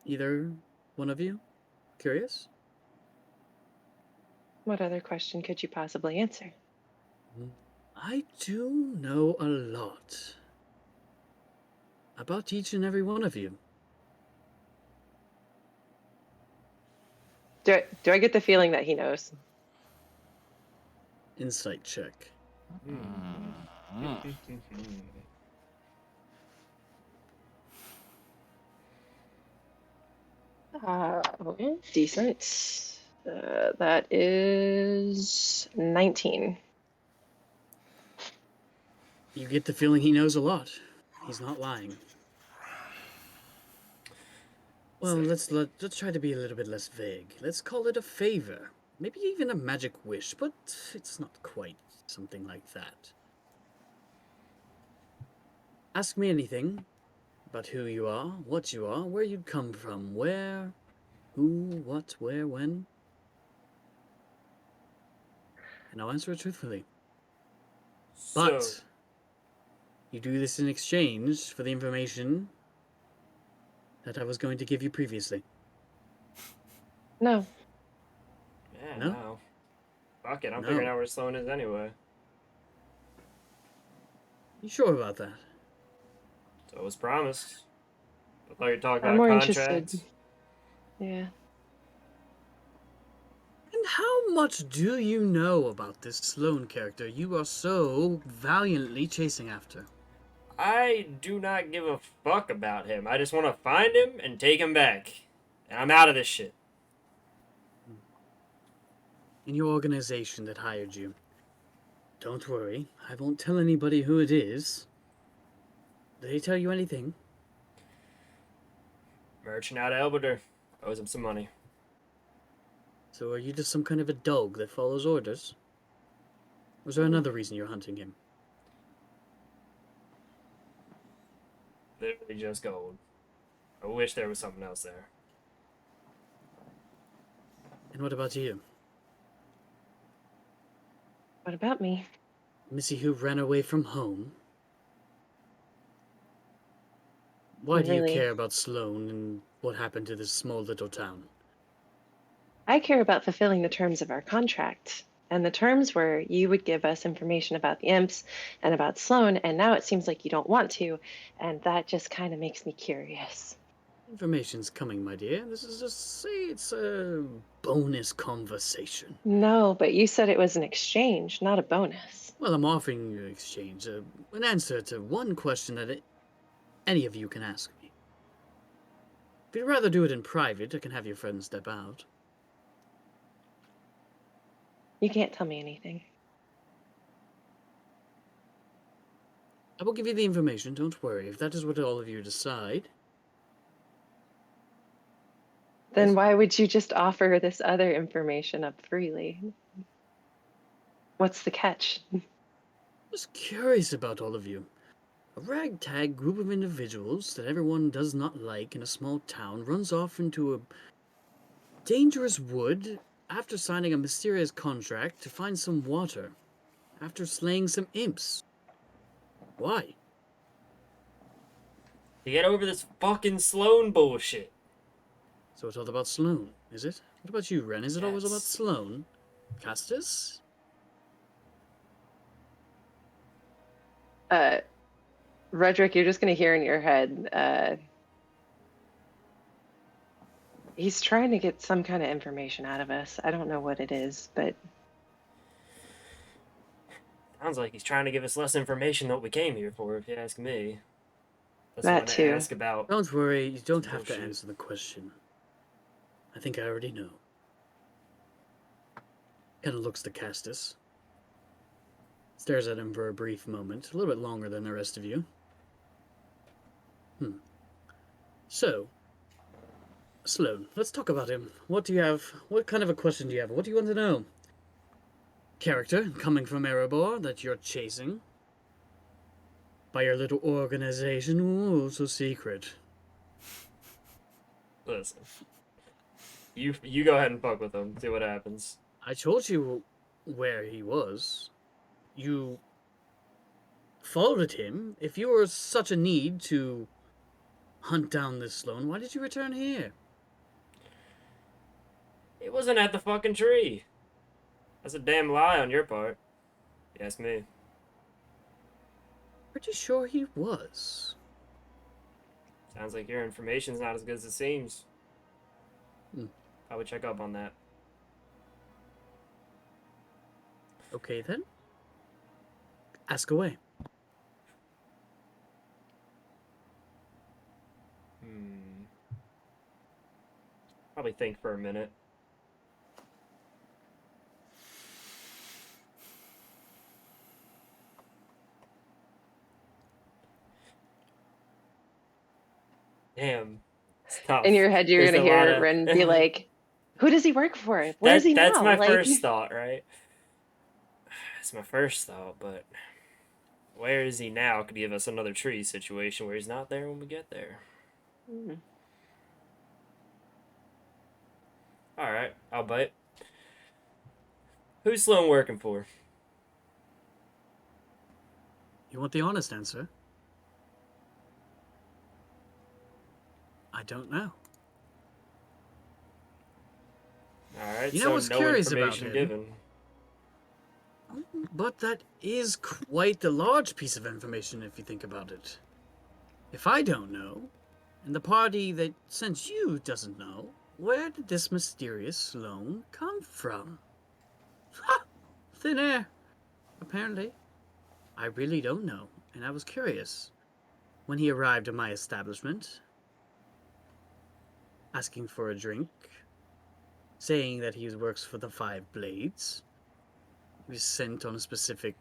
Either one of you? Curious? What other question could you possibly answer? I do know a lot about each and every one of you. Do I get the feeling that he knows? Insight check. Decent. That is 19. You get the feeling he knows a lot. He's not lying. Well, let's try to be a little bit less vague. Let's call it a favor. Maybe even a magic wish, but it's not quite something like that. Ask me anything about who you are, what you are, where you come from, where, who, what, where, when. And I'll answer it truthfully. But you do this in exchange for the information that I was going to give you previously. No. Yeah, No? no. Fuck it, I'm No. figuring out where Sloan is anyway. You sure about that? So it was promised. I thought you talked I'm about more contracts. interested. Yeah. And how much do you know about this Sloan character you are so valiantly chasing after? I do not give a fuck about him. I just want to find him and take him back. And I'm out of this shit. In your organization that hired you. Don't worry, I won't tell anybody who it is. Did they tell you anything? Merchant out of Elbulder. Owes him some money. So are you just some kind of a dog that follows orders? Or is there another reason you're hunting him? Literally just gold. I wish there was something else there. And what about you? What about me? Missy who ran away from home? Why do you Really? care about Sloan and what happened to this small little town? I care about fulfilling the terms of our contract. And the terms were you would give us information about the imps and about Sloan, and now it seems like you don't want to, and that just kind of makes me curious. Information's coming, my dear. This is just, say it's a bonus conversation. No, but you said it was an exchange, not a bonus. Well, I'm offering you an exchange, an answer to one question that any of you can ask me. If you'd rather do it in private, I can have your friend step out. You can't tell me anything. I will give you the information, don't worry, if that is what all of you decide. Then why would you just offer this other information up freely? What's the catch? Just curious about all of you. A ragtag group of individuals that everyone does not like in a small town runs off into a dangerous wood after signing a mysterious contract to find some water, after slaying some imps. Why? To get over this fucking Sloan bullshit. So it's all about Sloan, is it? What about you, Ren? Is it always about Yes. Sloan? Castus? Redrick, you're just going to hear in your head, he's trying to get some kind of information out of us. I don't know what it is, but Sounds like he's trying to give us less information than what we came here for, if you ask me. That's That what I too. ask about. Don't worry, you don't have to Bullshit. answer the question. I think I already know. Kinda looks to Castus. Stares at him for a brief moment, a little bit longer than the rest of you. So, Sloan, let's talk about him. What do you have? What kind of a question do you have? What do you want to know? Character coming from Erebor that you're chasing? By your little organization? Ooh, so secret. Listen. You go ahead and fuck with him. See what happens. I told you where he was. You followed him. If you were such a need to hunt down this Sloan, why did you return here? It wasn't at the fucking tree. That's a damn lie on your part. Yes, me. Pretty sure he was. Sounds like your information's not as good as it seems. Hmm. I would check up on that. Okay then. Ask away. Probably think for a minute. Damn. It's tough. In your head, you're There's gonna a lot hear of- Ren be like, "Who does he work for? Where is he That's now?" my Like, first thought, right? That's my first thought, but where is he now could give us another tree situation where he's not there when we get there. hmm. Alright, I'll bite. Who's Sloan working for? You want the honest answer? I don't know. Alright, You know so what's no curious about information him? given. But that is quite a large piece of information if you think about it. If I don't know, and the party that sent you doesn't know, where did this mysterious Sloan come from? Ha! Thin air, apparently. I really don't know, and I was curious. When he arrived at my establishment, asking for a drink, saying that he works for the Five Blades, he was sent on a specific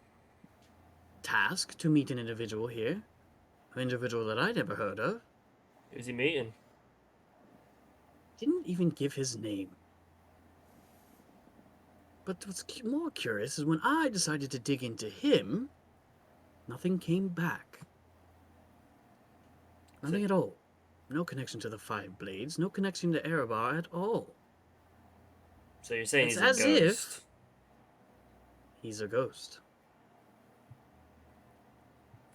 task to meet an individual here. An individual that I never heard of. Who's he meeting? Didn't even give his name. But what's more curious is when I decided to dig into him, nothing came back. Nothing at all. No connection to the Five Blades, no connection to Erebar at all. So you're saying It's he's a as ghost? if he's a ghost.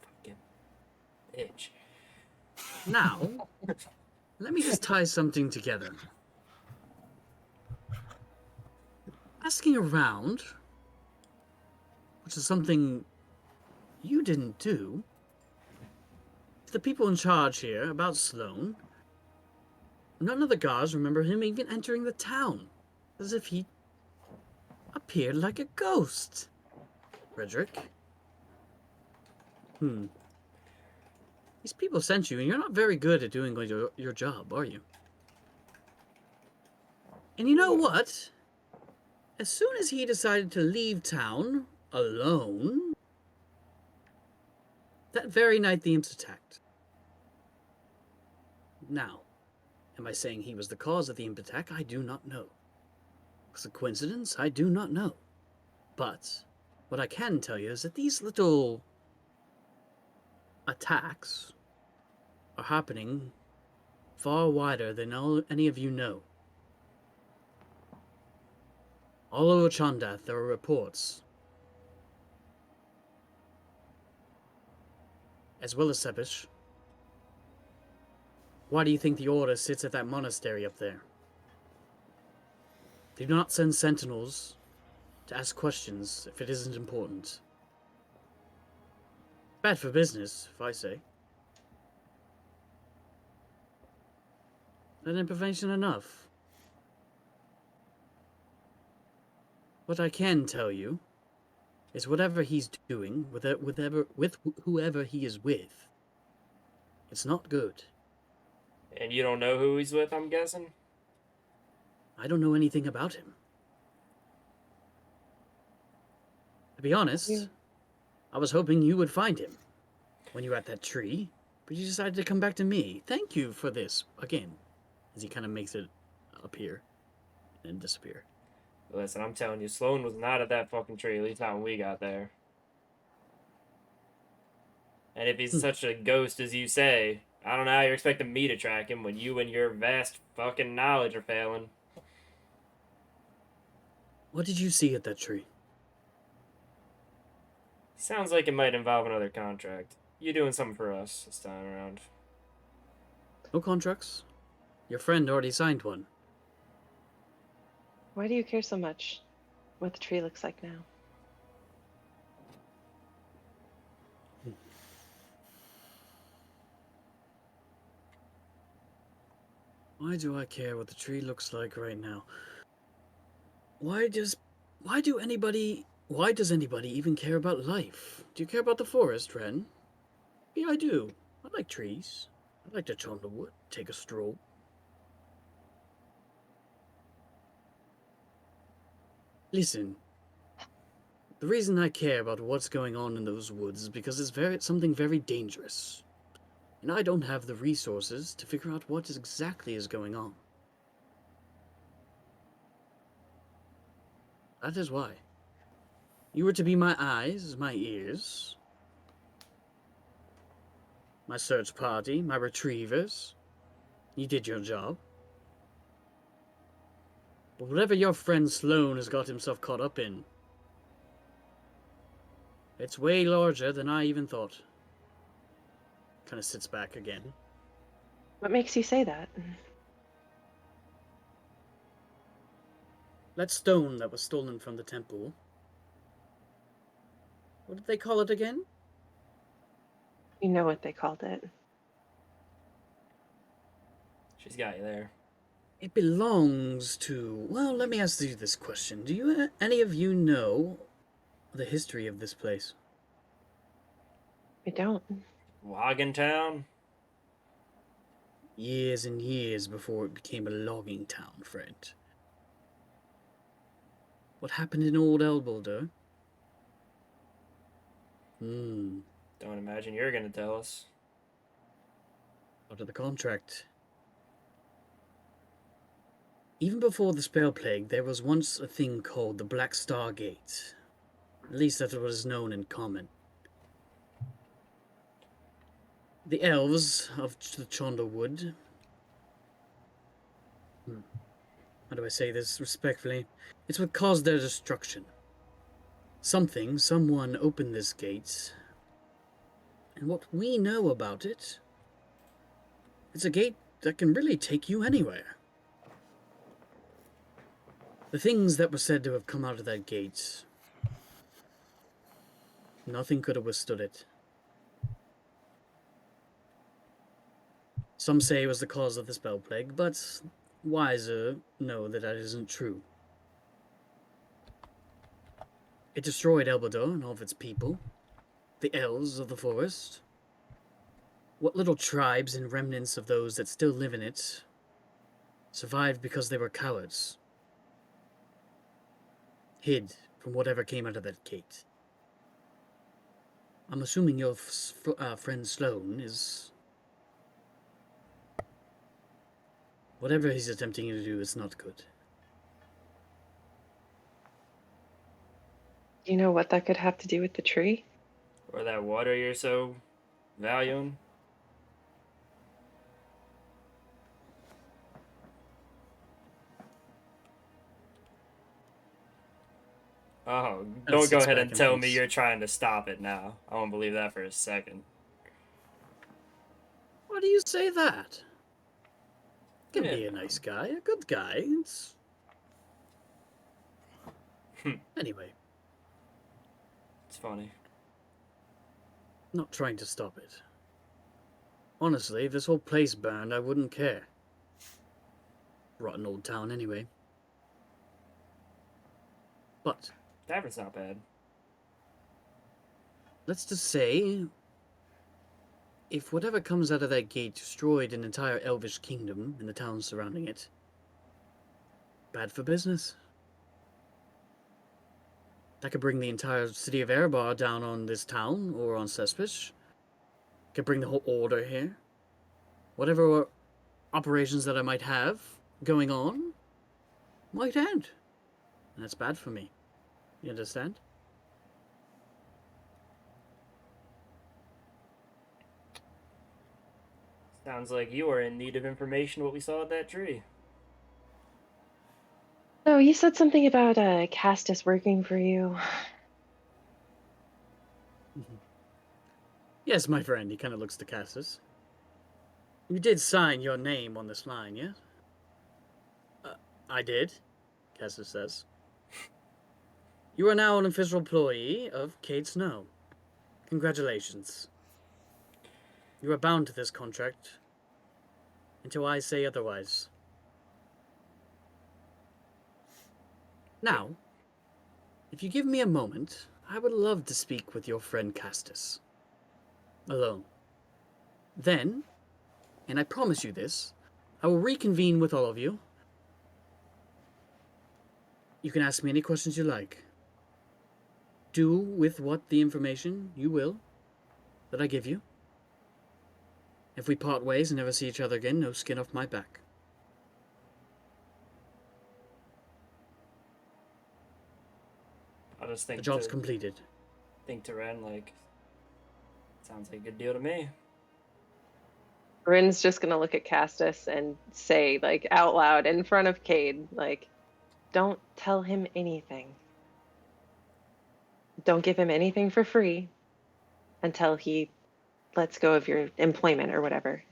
Fucking bitch. Now, let me just tie something together. Asking around, which is something you didn't do, the people in charge here about Sloan, none of the guards remember him even entering the town, as if he appeared like a ghost. Frederick? These people sent you, and you're not very good at doing your job, are you? And you know what? As soon as he decided to leave town alone, that very night the imps attacked. Now, am I saying he was the cause of the imp attack? I do not know. Was it a coincidence? I do not know. But what I can tell you is that these little attacks are happening far wider than any of you know. All over Chandath there are reports, as well as Sepish. Why do you think the Order sits at that monastery up there? They do not send sentinels to ask questions if it isn't important. Bad for business, if I say. That information enough. What I can tell you is whatever he's doing with whoever he is with, it's not good. And you don't know who he's with, I'm guessing? I don't know anything about him. To be honest, Yeah. I was hoping you would find him when you were at that tree, but you decided to come back to me. Thank you for this, again, as he kind of makes it appear and disappear. Listen, I'm telling you, Sloan was not at that fucking tree, at least not when we got there. And if he's such a ghost as you say, I don't know how you're expecting me to track him when you and your vast fucking knowledge are failing. What did you see at that tree? Sounds like it might involve another contract. You doing something for us this time around. No contracts. Your friend already signed one. Why do you care so much what the tree looks like now? Why do I care what the tree looks like right now? Why does anybody even care about life? Do you care about the forest, Ren? Yeah, I do. I like trees. I like to chop the wood, take a stroll. Listen, the reason I care about what's going on in those woods is because it's something very dangerous. And I don't have the resources to figure out what exactly is going on. That is why. You were to be my eyes, my ears, my search party, my retrievers. You did your job. But whatever your friend Sloane has got himself caught up in, it's way larger than I even thought. Kind of sits back again. What makes you say that? That stone that was stolen from the temple. What did they call it again? You know what they called it. She's got you there. It belongs to... Well, let me ask you this question. Do you, any of you know the history of this place? I don't. Logging Town? Years and years before it became a logging town, friend. What happened in old Elbulder? Don't imagine you're gonna tell us. Out of the contract. Even before the Spell Plague, there was once a thing called the Black Star Gate. At least that was known in common. The elves of the Chonderwood... How do I say this respectfully? It's what caused their destruction. Someone opened this gate. And what we know about it... It's a gate that can really take you anywhere. The things that were said to have come out of that gate... Nothing could have withstood it. Some say it was the cause of the spell plague, but wiser know that that isn't true. It destroyed Elbulder and all of its people, the elves of the forest. What little tribes and remnants of those that still live in it survived because they were cowards. Hid from whatever came out of that gate. I'm assuming your friend Sloane is... Whatever he's attempting to do is not good. Do you know what that could have to do with the tree? Or that water you're so valuing? Oh, don't go ahead and tell me you're trying to stop it now. I won't believe that for a second. Why do you say that? Can be a nice guy, a good guy. It's... Anyway. It's funny. Not trying to stop it. Honestly, if this whole place burned, I wouldn't care. Rotten old town anyway. But... Tavern's not bad. Let's just say... If whatever comes out of that gate destroyed an entire elvish kingdom and the towns surrounding it, bad for business. That could bring the entire city of Erebar down on this town, or on Cespish. Could bring the whole order here. Whatever operations that I might have going on, might end. And that's bad for me. You understand? Sounds like you are in need of information what we saw at that tree. So you said something about Castus working for you. Yes, my friend. He kind of looks to Castus. You did sign your name on this line, yes? I did, Castus says. You are now an official employee of Cade Snow. Congratulations. You are bound to this contract until I say otherwise. Now, if you give me a moment, I would love to speak with your friend Castus. Alone. Then, and I promise you this, I will reconvene with all of you. You can ask me any questions you like. Do with what the information you will that I give you. If we part ways and never see each other again, no skin off my back. I'll just think The job's to, completed. think to Ren, like, sounds like a good deal to me. Rin's just gonna look at Castus and say, like, out loud in front of Cade, like, don't tell him anything. Don't give him anything for free until he lets go of your employment or whatever.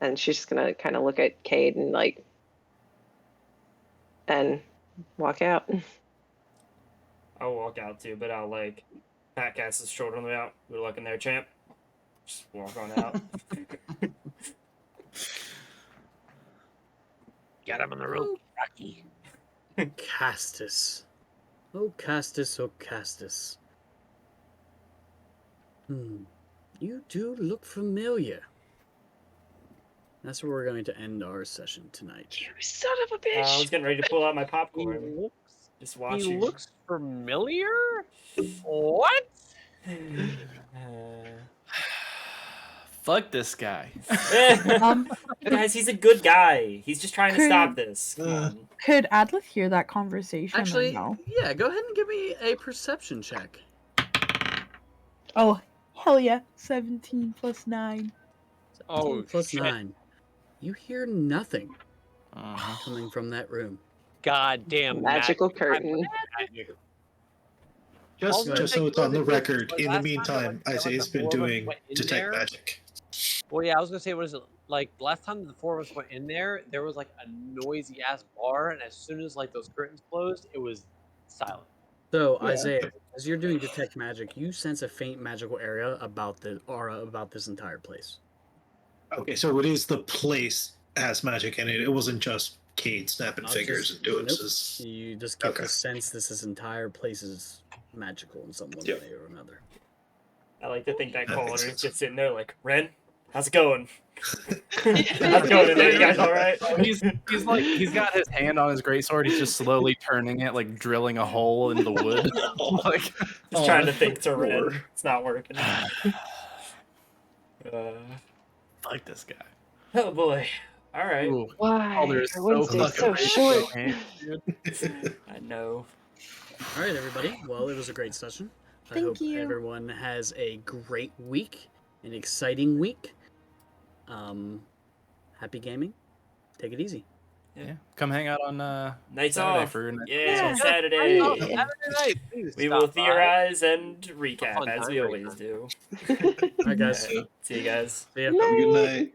And she's just gonna kind of look at Cade and like, and walk out. I'll walk out too, but I'll like pat Cass's shoulder on the way out. Good luck in there, champ. Just walk on out. Got him on the rope, Rocky. Castus. Oh, Castus, oh, Castus. You do look familiar. That's where we're going to end our session tonight. You son of a I bitch! was getting ready to pull out my He popcorn. looks, Just watch he you. looks familiar? What? Fuck this guy. Guys, he's a good guy. He's just trying to Could- stop this. Come Uh, on. Could Adlith hear that conversation? Actually, or no? yeah, go ahead and give me a perception check. Oh, hell yeah. 17 plus 9. Oh, Plus shit. 9. You hear nothing Uh-huh. coming from that room. Goddamn Magical magic. curtain. Magic. just All just the so it's on the thing was, record, like, in the last time meantime, there was Isaiah's the been four of us doing went in detect there. magic. Well, yeah, I was gonna say, what is it like? Last time the four of us went in there, there was like a noisy ass bar, and as soon as like those curtains closed, it was silent. So, Yeah. Isaiah, as you're doing detect magic, you sense a faint magical area about the aura about this entire place. Okay, so it is the place has magic in it. It wasn't just Cade snapping Not fingers just- and doing nope. this. You just get Okay. the sense this entire place is magical in some one Yep. way or another. I like to think that That makes caller is sense. just sitting there like, Ren, how's it going? How's it going in there? You guys all right? He's like he's got his hand on his greatsword. He's just slowly turning it, like drilling a hole in the wood. Like Just trying to think to Lord. Ren. It's not working. fuck this guy. Oh boy. All right. Ooh, Why Elbulder is are so Wednesdays so fucking short? right, dude. I know. All right, everybody. Well, it was a great session. I Thank hope you. everyone has a great week, an exciting week. Happy gaming. Take it easy. Yeah, come hang out on Nights Saturday off. for your night. Yeah, Yeah. Saturday. Oh, Saturday night, please We stop will by. theorize and recap fun as time we right always now. do. All right, guys. See you guys. See ya. Have a good night.